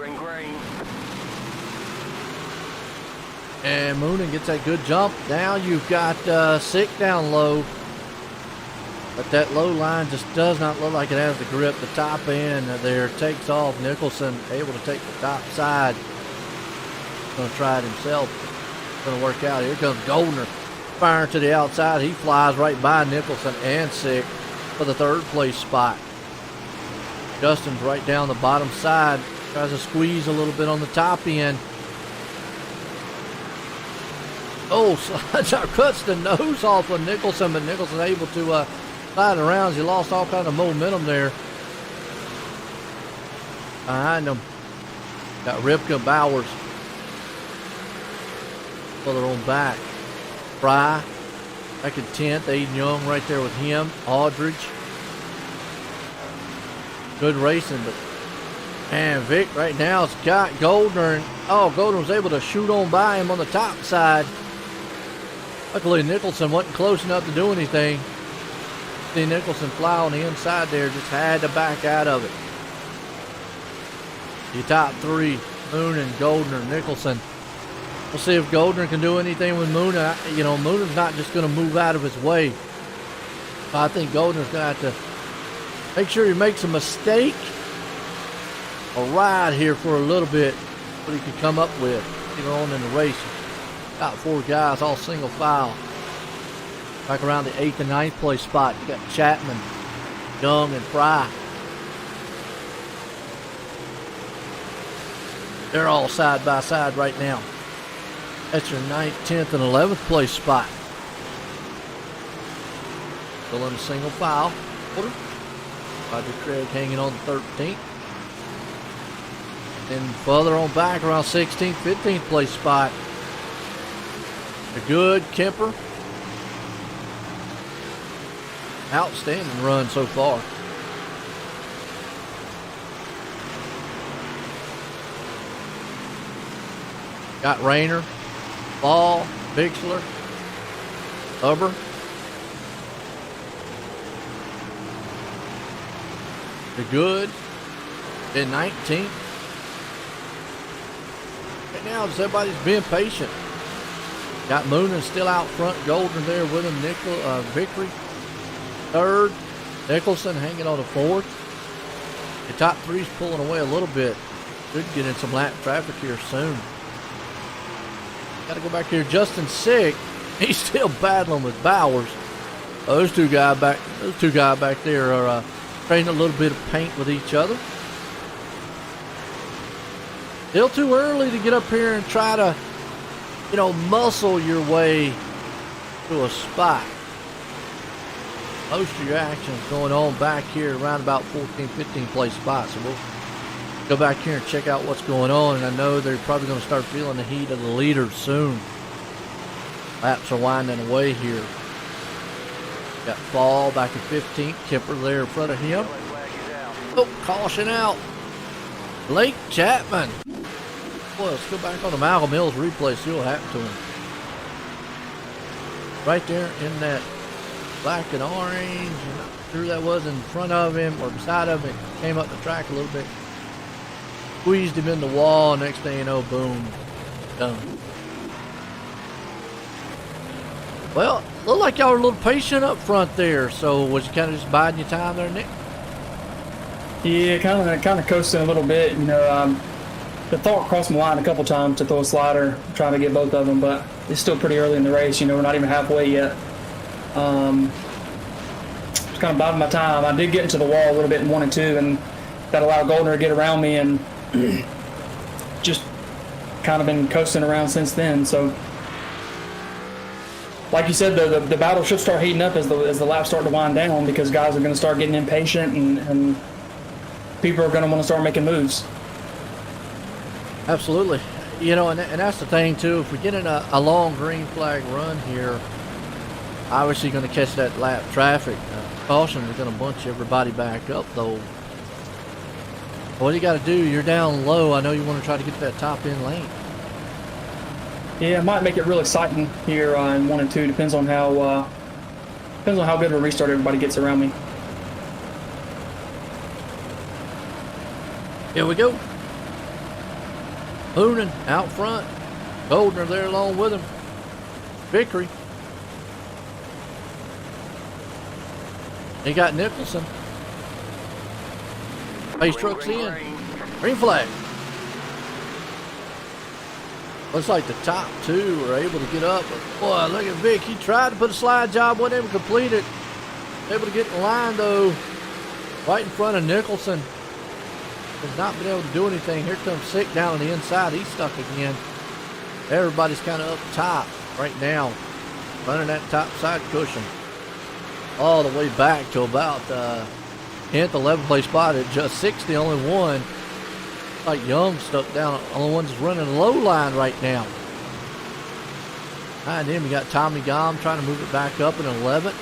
And Moonin gets that good jump. Now you've got Sick down low. But that low line just does not look like it has the grip. The top end there takes off. Nicholson able to take the top side. Going to try it himself. Going to work out. Here comes Goldner. Firing to the outside. He flies right by Nicholson and Sick for the 3rd place spot. Justin's right down the bottom side. Tries to squeeze a little bit on the top end. Oh, slides out, cuts the nose off of Nicholson, but Nicholson able to slide around. He lost all kind of momentum there. Behind him, got Ripka, Bowers. Further on back. Fry, back in 10th. Aiden Young right there with him. Aldridge. Good racing, but man, Vic right now has got Goldner. And, Goldner was able to shoot on by him on the top side. Luckily, Nicholson wasn't close enough to do anything. See Nicholson fly on the inside there, just had to back out of it. The top three, Moon and Goldner, Nicholson. We'll see if Goldner can do anything with Moon. You know, Moon's not just going to move out of his way. I think Goldner's going to have to make sure he makes a mistake or ride here for a little bit, what he can come up with later on in the race. Got 4 guys, all single file. Back around the 8th and 9th place spot. You got Chapman, Young, and Fry. They're all side by side right now. That's your 9th, 10th, and 11th place spot. Still in a single file. Roger Craig hanging on the 13th. Then further on back around 16th, 15th place spot. A good Kemper. Outstanding run so far. Got Rayner, Ball, Bixler, Huber. The good in 19th. Right now, just everybody's being patient. Got Moonen still out front, Golden there with him, Vickery. 3rd, Nicholson hanging on the 4th. The top three's pulling away a little bit. Should get in some lap traffic here soon. Got to go back here. Justin Sick, he's still battling with Bowers. Those two guys back there are trading a little bit of paint with each other. Still too early to get up here and try to, muscle your way to a spot. Most of your action's going on back here around about 14, 15 place spots. So we'll go back here and check out what's going on. And I know they're probably going to start feeling the heat of the leaders soon. Laps are winding away here. Got Fall back at 15th. Kemper there in front of him. Oh, caution out. Blake Chapman. Boy, let's go back on the Malcolm Mills replay, see what happened to him. Right there in that black and orange. I'm not sure that was in front of him or beside of him. It came up the track a little bit. Squeezed him in the wall. Next thing you know, boom, done. Well, looked like y'all were a little patient up front there. So was you kind of just biding your time there, Nick? Yeah, kind of coasting a little bit. The thought crossed my mind a couple times to throw a slider, trying to get both of them, but it's still pretty early in the race. We're not even halfway yet. Just kind of biding my time. I did get into the wall a little bit in 1 and 2, and that allowed Goldner to get around me, and just kind of been coasting around since then. So, like you said, the battle should start heating up as the laps start to wind down, because guys are going to start getting impatient, and people are going to want to start making moves. Absolutely. And that's the thing, too. If we get in a long green flag run here, obviously going to catch that lap traffic. Caution is going to bunch everybody back up, though. What do you got to do? You're down low. I know you want to try to get to that top end lane. Yeah, it might make it real exciting here in 1 and 2. Depends on how good of a restart everybody gets around me. Here we go. Moonen out front. Goldner there along with him. Vickery. He got Nicholson. Pace truck's in. Green flag. Looks like the top two are able to get up. But boy, look at Vic. He tried to put a slide job, wasn't able to complete it. Able to get in line, though, right in front of Nicholson. Has not been able to do anything. Here comes Sick down on the inside. He's stuck again. Everybody's kind of up top. right now, running that top side cushion all the way back to about 10th, 11th place spot at just 6, the only one. Like Young stuck down, only one that's running low line right now. Behind him, you got Tommy Gom trying to move it back up in 11th.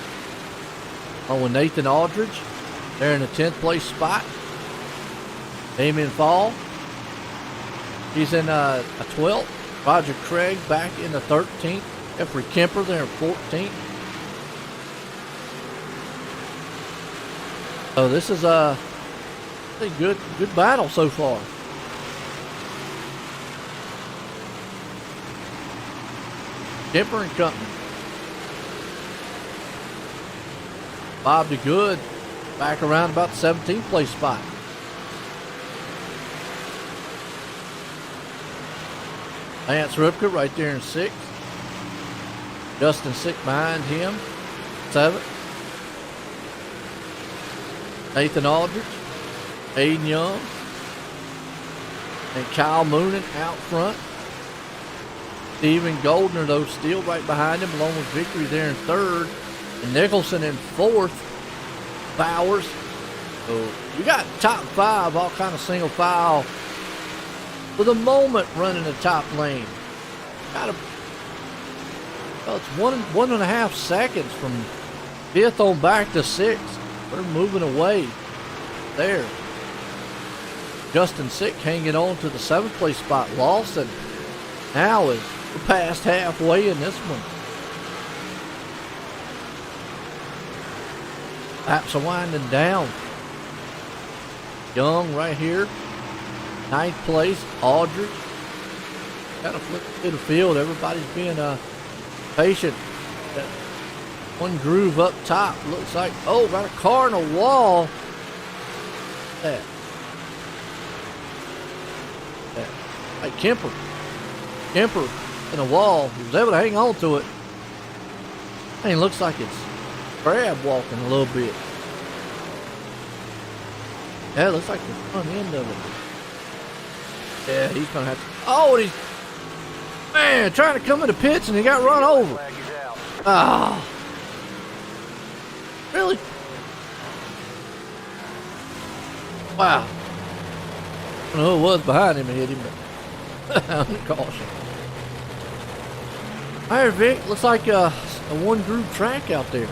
Oh, with Nathan Aldridge, they're in the 10th place spot. Damien Fall, he's in a 12th. Roger Craig back in the 13th. Jeffrey Kemper there in 14th. So this is a good battle so far. Kemper and Company. Bob DeGood back around about the 17th place spot. Lance Ripka right there in 6th. Justin Sick behind him, 7th. Nathan Aldridge, Aiden Young, and Kyle Moonen out front. Steven Goldner, though, still right behind him, along with Victory there in 3rd. And Nicholson in 4th. Bowers. So we got top 5, all kind of single file. For the moment, running the top lane. Well, it's 1.5 seconds from 5th on back to 6th. We're moving away there. Justin Sick hanging on to the 7th place spot. Lawson now is past halfway in this one. Laps are winding down. Young right here. 9th place. Aldridge. Kind of flip through the field. Everybody's being patient. That one groove up top looks like, oh, got a car in a wall. That. Like Kemper in a wall. He was able to hang on to it. And it looks like it's crab walking a little bit. Yeah, it looks like the front end of it. Yeah, he's gonna have to. Oh, and he's trying to come into pits and he got run over. Oh, really? Wow. I don't know who it was behind him and hit him, but under caution. All right, Vic, looks like a one groove track out there.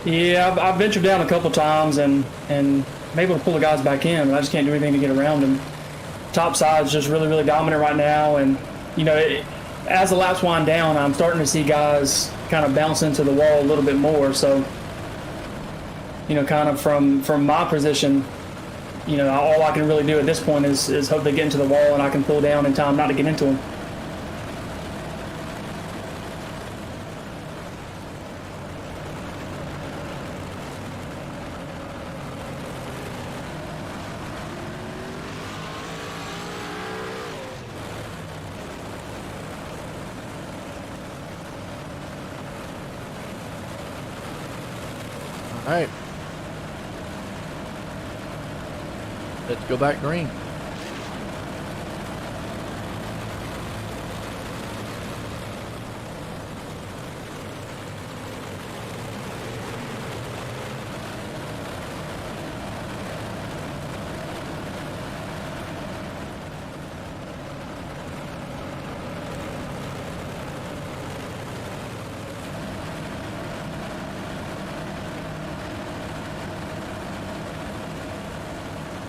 Yeah, I've ventured down a couple times and I'm able to pull the guys back in, but I just can't do anything to get around them. Top side's just really, really dominant right now, and as the laps wind down, I'm starting to see guys kind of bounce into the wall a little bit more. So, kind of from my position, all I can really do at this point is hope they get into the wall and I can pull down in time not to get into them. All right. Let's go back green.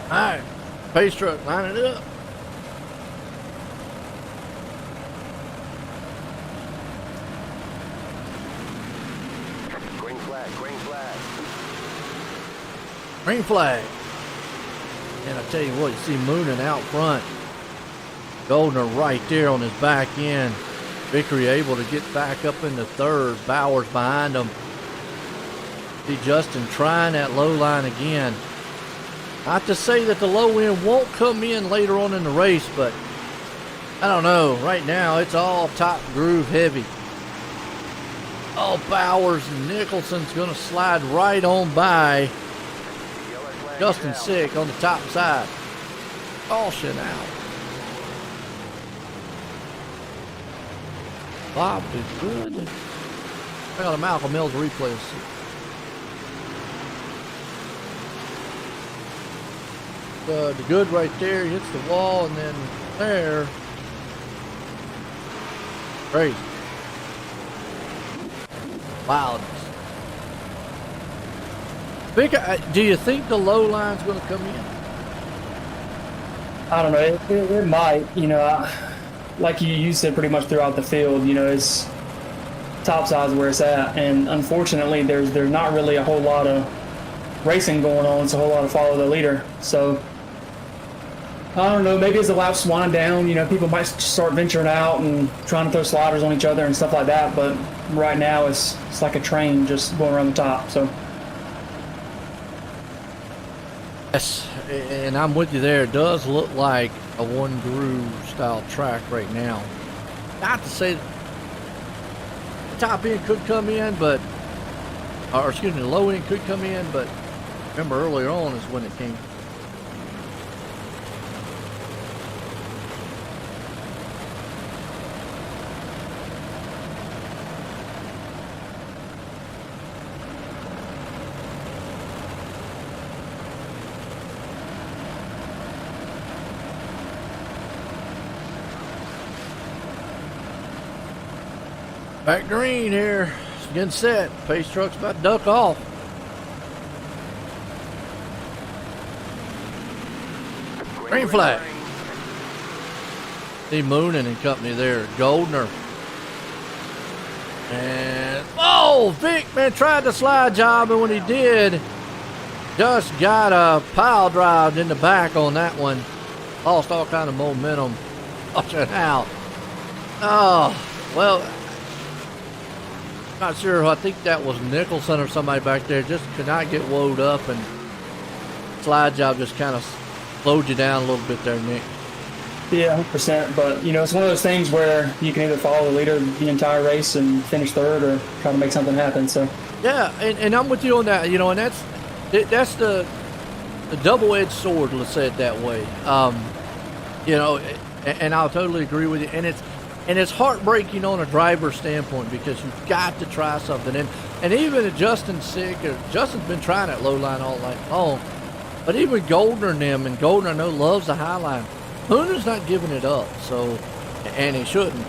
All right, pace truck, line it up. Green flag, green flag. Green flag. And I tell you what, you see Moonen out front. Goldner right there on his back end. Vickery able to get back up into 3rd. Bowers behind him. See Justin trying that low line again. Not to say that the low end won't come in later on in the race, but I don't know. Right now, it's all top groove heavy. Oh, Bowers and Nicholson's going to slide right on by Justin Sick on the top side. Caution out. Bob is good. I got a Malcolm Mills replay. The good right there, he hits the wall, and then there. Crazy. Wow. Do you think the low line's going to come in? I don't know. It might. You know, like you said, pretty much throughout the field. You know, it's top size where it's at, and unfortunately, there's not really a whole lot of racing going on. It's a whole lot of follow the leader. So I don't know. Maybe as the laps wind down, you know, people might start venturing out and trying to throw sliders on each other and stuff like that. But right now, it's like a train just going around the top. So. Yes, and I'm with you there. It does look like a one groove style track right now. Not to say the top end could come in, but, or excuse me, the low end could come in, but remember earlier on is when it came. Back green here. It's getting set. Pace truck's about to duck off. Green flag. See Moonin and company there. Goldner. And, oh, Vic, man, tried the slide job, and when he did, just got a pile drive in the back on that one. Lost all kind of momentum. Watch it out. Oh, well, not sure. I think that was Nicholson or somebody back there. Just could not get woed up, and slide job just kind of slowed you down a little bit there, Nick. Yeah, 100%. But, you know, it's one of those things where you can either follow the leader the entire race and finish third, or try to make something happen. So yeah, and I'm with you on that. You know, and that's the double-edged sword. Let's say it that way. You know, and I'll totally agree with you. And it's heartbreaking on a driver's standpoint, because you've got to try something. And even if Justin's sick, or Justin's been trying that low line all night long, but even Goldner and them, and Goldner I know loves the high line. Hooner's not giving it up, so, and he shouldn't.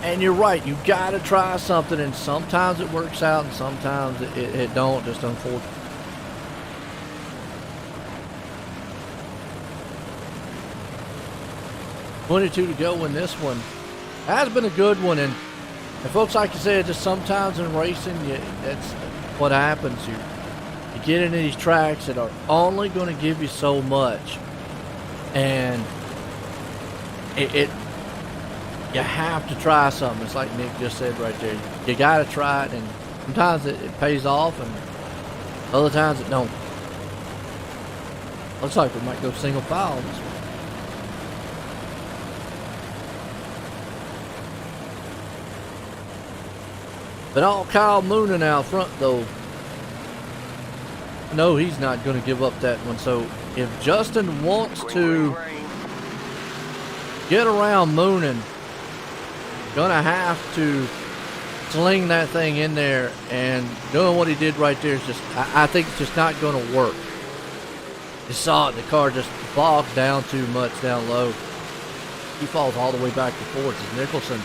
And you're right, you got to try something, and sometimes it works out, and sometimes it don't, just unfortunately. $22 to go in this one. Has been a good one, and folks, like you said, just sometimes in racing, that's what happens. You get into these tracks that are only going to give you so much, and you have to try something. It's like Nick just said right there. You got to try it, and sometimes it pays off, and other times it don't. Looks like we might go single file on this one. But all Kyle Moonin out front, though. No, he's not going to give up that one. So if Justin wants to get around Moonin, going to have to sling that thing in there, and doing what he did right there is just, I think it's just not going to work. You saw it, the car just bogged down too much down low. He falls all the way back to fourth. It's Nicholson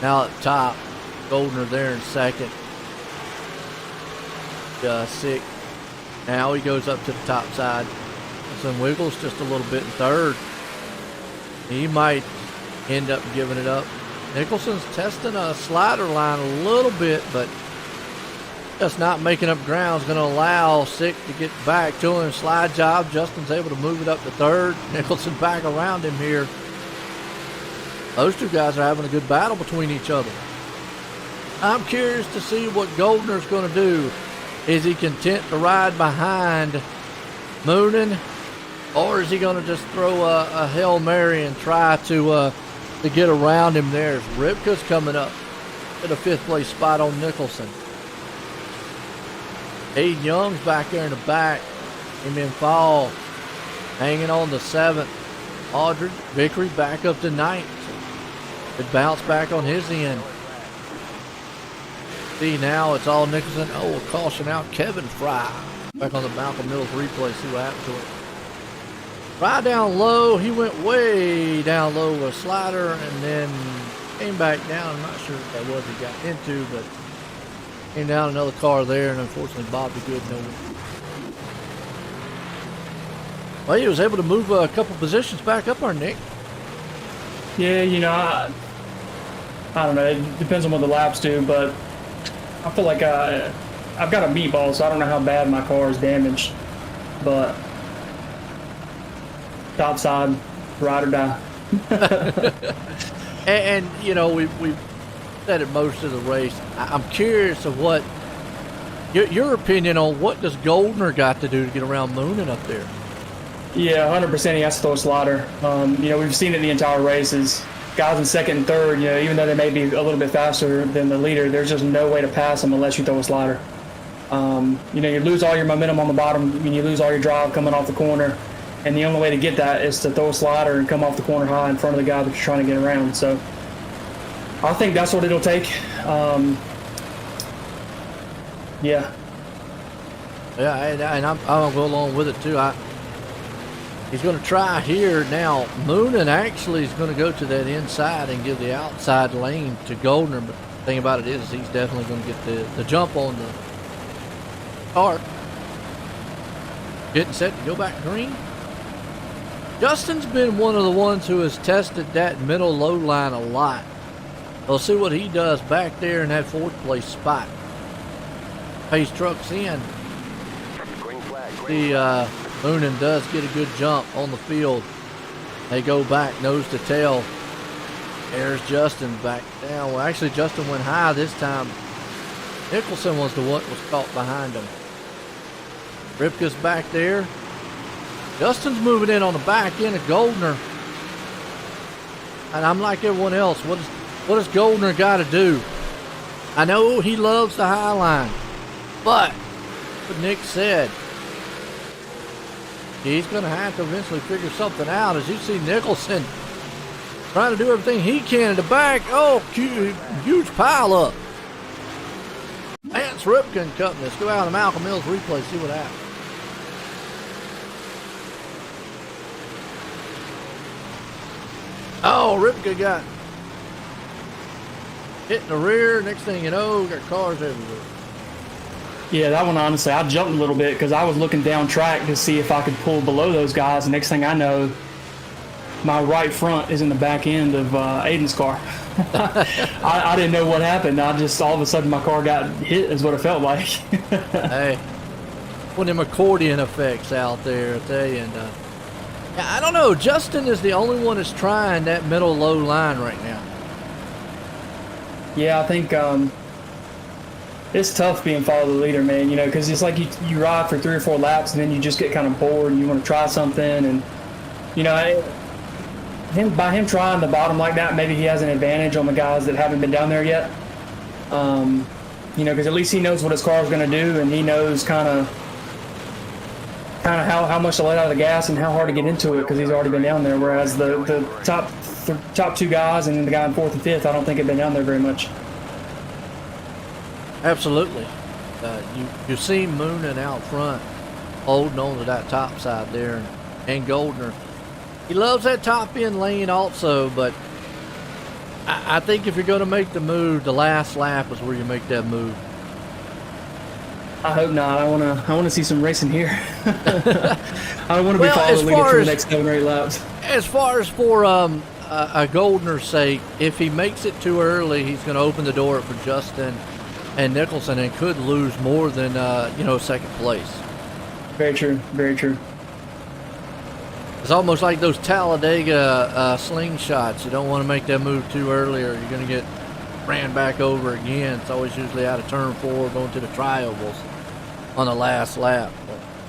now at top. Goldner there in second. Sixth. Now he goes up to the top side. Some wiggles just a little bit in third. He might end up giving it up. Nicholson's testing a slider line a little bit, but just not making up ground is going to allow Sick to get back to him. Slide job. Justin's able to move it up to third. Nicholson back around him here. Those two guys are having a good battle between each other. I'm curious to see what Goldner's going to do. Is he content to ride behind Moonin, or is he going to just throw a Hail Mary and try to get around him there? Ripka's coming up at a fifth place spot on Nicholson. Aiden Young's back there in the back. Him in fall, hanging on the seventh. Aldridge Vickery back up to ninth. Good bounce back on his end. See, now it's all Nicholson. Oh, a caution out. Kevin Fry. Back on the Malcolm Mills replay. See what happened to it. Fry down low. He went way down low with a slider and then came back down. I'm not sure what that was he got into, but came down another car there, and unfortunately Bobby Good nowhere. Well, he was able to move a couple positions back up our Nick. Yeah, you know, I don't know. It depends on what the laps do, but I feel like I've got a meatball, so I don't know how bad my car is damaged. But top side, ride or die. and you know, we've said it most of the race. I'm curious of what your opinion on what does Goldner got to do to get around Moonen up there? Yeah, 100% he has to throw a slider. You know, we've seen it the entire races. Guys in second and third, you know, even though they may be a little bit faster than the leader, there's just no way to pass them unless you throw a slider. You know, you lose all your momentum on the bottom, and you lose all your drive coming off the corner. And the only way to get that is to throw a slider and come off the corner high in front of the guy that you're trying to get around. So I think that's what it'll take. Yeah. Yeah, and I'm going to go along with it, too. He's going to try here. Now, Moonen actually is going to go to that inside and give the outside lane to Goldner. But the thing about it is he's definitely going to get the jump on the car. Getting set to go back green. Justin's been one of the ones who has tested that middle low line a lot. We'll see what he does back there in that fourth place spot. Pace trucks in. Moonen does get a good jump on the field. They go back nose to tail. There's Justin back down. Well, actually, Justin went high this time. Nicholson was the one that was caught behind him. Ripka's back there. Justin's moving in on the back end of Goldner. And I'm like everyone else. What does Goldner got to do? I know he loves the high line. But, what Nick said, he's going to have to eventually figure something out. As you see Nicholson trying to do everything he can in the back. Oh, huge pile up. Lance Ripken and company. Let's go out to Malcolm Mills replay, see what happens. Oh, Ripken got hit in the rear. Next thing you know, got cars everywhere. Yeah, that one, honestly, I jumped a little bit because I was looking down track to see if I could pull below those guys. The next thing I know, my right front is in the back end of Aiden's car. I didn't know what happened. I just, all of a sudden, my car got hit is what it felt like. Hey, one of them accordion effects out there, I tell you. And I don't know. Justin is the only one that's trying that middle low line right now. Yeah, I think it's tough being follow the leader, man, you know, because it's like you ride for 3 or 4 laps and then you just get kind of bored and you want to try something. And, you know, by him trying the bottom like that, maybe he has an advantage on the guys that haven't been down there yet. You know, because at least he knows what his car is going to do, and he knows kind of how much to let out of the gas and how hard to get into it because he's already been down there. Whereas the top 2 guys and then the guy in 4th and 5th, I don't think have been down there very much. Absolutely. You see Moonen out front holding on to that top side there, and Goldner. He loves that top end lane also, but I think if you're going to make the move, the last lap is where you make that move. I hope not. I want to see some racing here. I don't want to be following the leader for the next 7 or 8 laps. As far as for a Goldner's sake, if he makes it too early, he's going to open the door for Justin and Nicholson and could lose more than second place. Very true. Very true. It's almost like those Talladega slingshots. You don't want to make that move too early or you're going to get ran back over again. It's always usually out of turn 4 going to the triangles on the last lap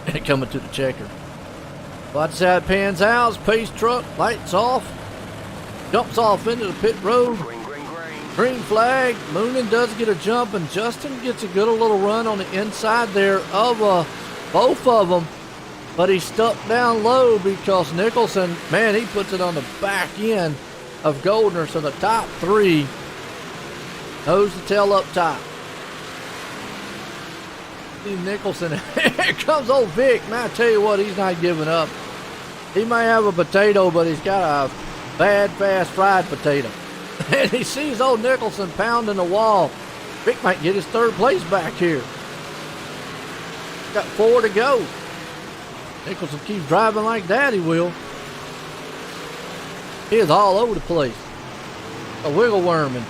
and coming to the checker. Watch how it pans out. Pace truck, lights off, jumps off into the pit road. Green flag. Moonen does get a jump, and Justin gets a good little run on the inside there of both of them. But he's stuck down low because Nicholson, man, he puts it on the back end of Goldner. So the top 3 nose to tail up top. Steve Nicholson. Here comes old Vic. Man, I tell you what, he's not giving up. He may have a potato, but he's got a bad, fast fried potato. And he sees old Nicholson pounding the wall. Vic might get his 3rd place back here. Got 4 to go. Nicholson keeps driving like that, he will. He is all over the place. A wiggle worming.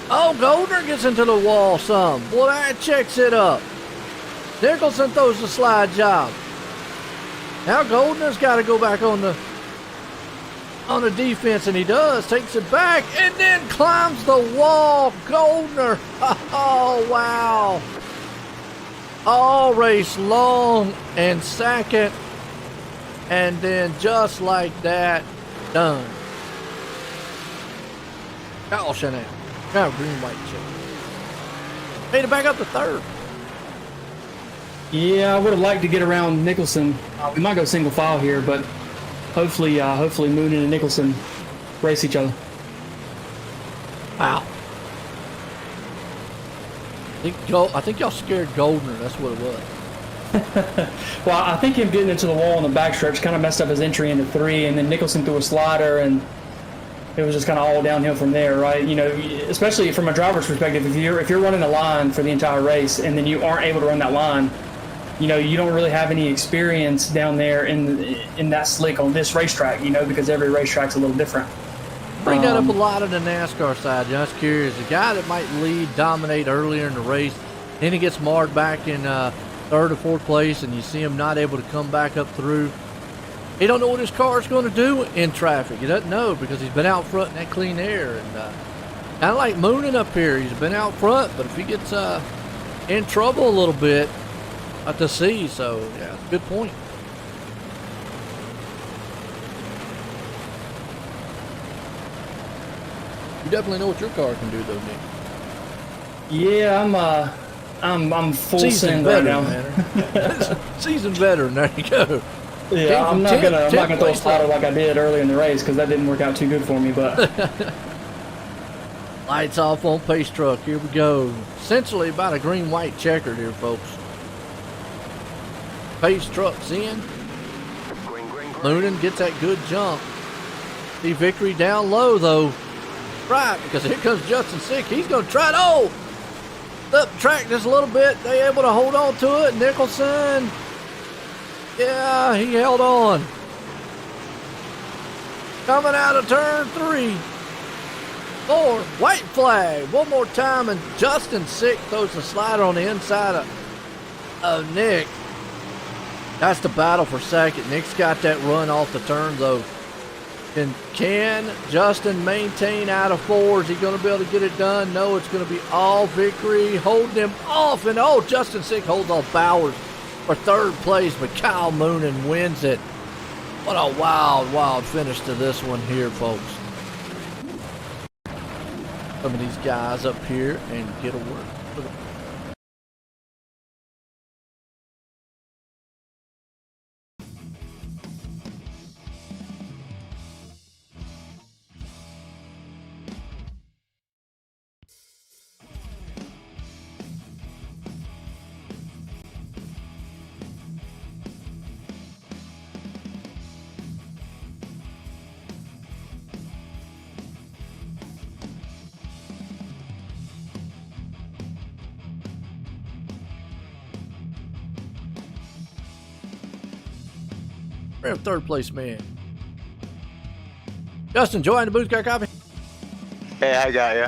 Oh, Goldner gets into the wall some. Boy, that checks it up. Nicholson throws the slide job. Now Goldner's got to go back on the defense, and he does. Takes it back and then climbs the wall. Goldner. Oh, wow. All race long and second. And then just like that, done. Caution out. Now green, white check. Made it back up to 3rd. Yeah, I would have liked to get around Nicholson. We might go single file here, but hopefully Moonen and Nicholson race each other. Wow. I think y'all scared Goldner. That's what it was. Well, I think him getting into the wall on the backstretch kind of messed up his entry into 3, and then Nicholson threw a slider, and it was just kind of all downhill from there, right? You know, especially from a driver's perspective, if you're running a line for the entire race and then you aren't able to run that line, you know, you don't really have any experience down there in that slick on this racetrack, you know, because every racetrack's a little different. Bring that up a lot on the NASCAR side. Just curious, the guy that might lead, dominate earlier in the race, then he gets marred back in 3rd or 4th place, and you see him not able to come back up through. He don't know what his car is going to do in traffic. He doesn't know because he's been out front in that clean air. And kind of like Moonen up here, he's been out front, but if he gets in trouble a little bit, to see. So yeah, good point. You definitely know what your car can do, though, Nick. Yeah, I'm full send right now. Seasoned veteran. There you go. Yeah, I'm not gonna throw a slider like I did early in the race because that didn't work out too good for me. But lights off on pace truck. Here we go. Essentially about a green-white checkered here, folks. Pace truck's in. Moonen gets that good jump. See Victory down low though. Right, because here comes Justin Sick. He's going to try to up track just a little bit. They able to hold on to it. Nicholson. Yeah, he held on. Coming out of turn 3. 4. White flag. One more time, and Justin Sick throws the slider on the inside of Nick. That's the battle for second. Nick's got that run off the turn, though. Can Justin maintain out of 4? Is he going to be able to get it done? No, it's going to be all Victory. Holding him off, and Justin Sick holds off Bowers for 3rd place, but Kyle Moonen wins it. What a wild, wild finish to this one here, folks. Some of these guys up here and get a word. We're 3rd place man. Justin, join the booth, got a copy? Hey, I got you.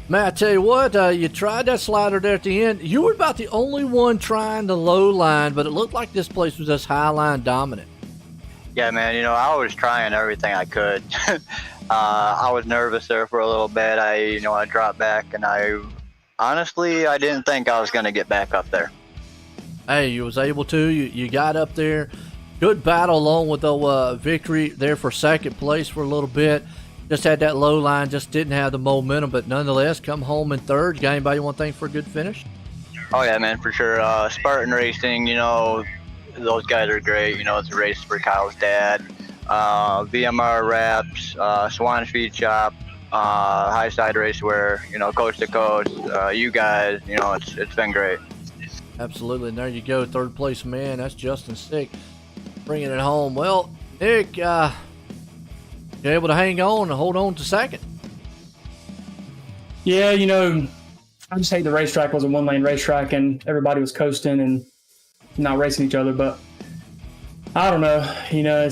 Man, I tell you what, you tried that slider there at the end. You were about the only one trying the low line, but it looked like this place was just high line dominant. Yeah, man, I was trying everything I could. I was nervous there for a little bit. I dropped back, and I didn't think I was going to get back up there. Hey, you was able to. You got up there. Good battle along with the Victory there for 2nd place for a little bit. Just had that low line, just didn't have the momentum, but nonetheless, come home in 3rd. Got anybody you want to thank for a good finish? Oh, yeah, man, for sure. Spartan Racing, those guys are great. It's a race for Kyle's dad. VMR Wraps, Swan Feed Shop, high side race where, coast to coast, you guys, it's been great. Absolutely. And there you go. Third place man. That's Justin Sick bringing it home. Well, Nick, you're able to hang on and hold on to second. Yeah, I just hate the racetrack was a one-lane racetrack and everybody was coasting and not racing each other. But I don't know. I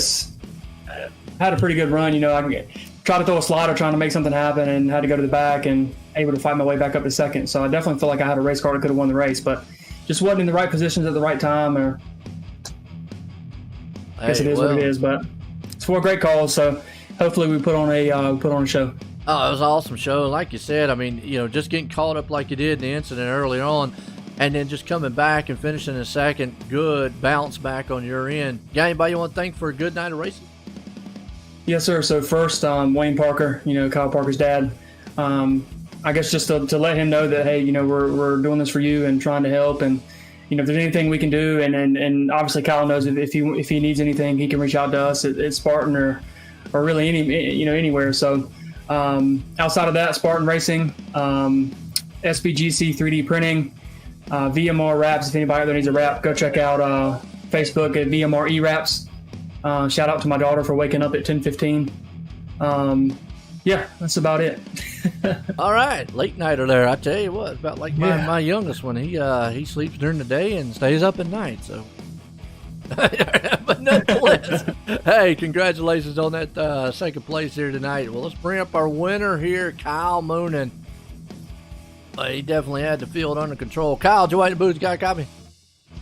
had a pretty good run. I tried to throw a slider trying to make something happen and had to go to the back and able to fight my way back up to second. So I definitely feel like I had a race car that could have won the race, but just wasn't in the right positions at the right time. Or I guess it is what it is. But it's for a great cause. So hopefully we put on a show. Oh, it was an awesome show. Like you said, I mean, just getting caught up like you did in the incident earlier on, and then just coming back and finishing in second, good bounce back on your end. Got anybody you want to thank for a good night of racing? Yes, sir. So first, Wayne Parker, Kyle Parker's dad. I guess just to let him know that, hey, we're doing this for you and trying to help, and if there's anything we can do, and obviously Kyle knows if he needs anything, he can reach out to us at Spartan or really anywhere. So outside of that, Spartan Racing, SBGC 3D printing, VMR wraps. If anybody out there needs a wrap, go check out Facebook at VMR eWraps. Shout out to my daughter for waking up at 10:15. Yeah, that's about it. All right, late nighter there. I tell you what, about like my youngest one. He sleeps during the day and stays up at night. So, but nonetheless, hey, congratulations on that second place here tonight. Well, let's bring up our winner here, Kyle Moonen. He definitely had the field under control. Kyle, Joe White Boots, got a copy?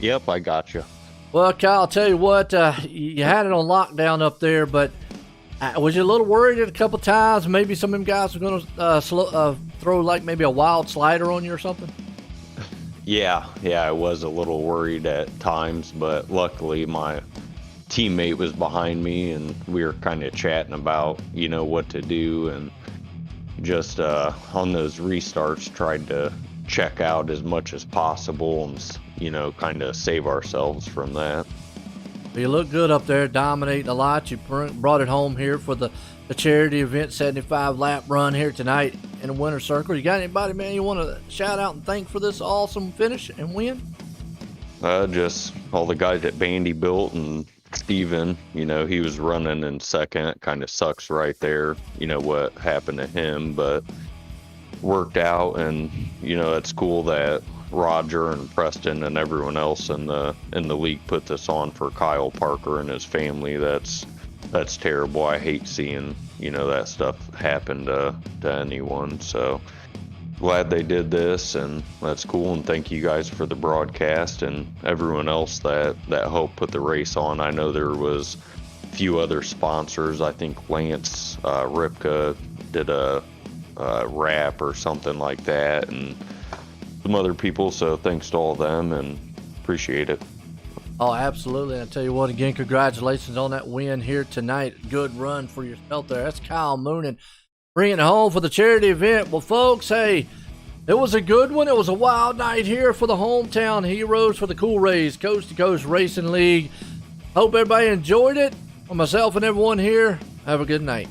Yep, I got you. Well, Kyle, I'll tell you what, you had it on lockdown up there, but was you a little worried at a couple times? Maybe some of them guys were going to throw like maybe a wild slider on you or something? Yeah, I was a little worried at times, but luckily my teammate was behind me and we were kind of chatting about, what to do, and just on those restarts tried to check out as much as possible and, kind of save ourselves from that. You look good up there, dominating a lot. You brought it home here for the charity event 75 lap run here tonight in the winner's circle. You got anybody, man, you want to shout out and thank for this awesome finish and win? Just all the guys at Bandy Built and Steven, he was running in second. It kind of sucks right there, what happened to him, but worked out. And, it's cool that Roger and Preston and everyone else in the league put this on for Kyle Parker and his family. That's terrible. I hate seeing that stuff happen to anyone. So glad they did this, and that's cool. And thank you guys for the broadcast and everyone else that helped put the race on. I know there was a few other sponsors. I think Lance Ripka did a wrap or something like that, and some other people, so thanks to all of them and appreciate it. Oh, absolutely. I tell you what, again, congratulations on that win here tonight. Good run for yourself there. That's Kyle Moonen bringing it home for the charity event. Well, folks, hey, it was a good one. It was a wild night here for the hometown heroes for the Cool Rays Coast to Coast Racing League. Hope everybody enjoyed it. For myself and everyone here, have a good night.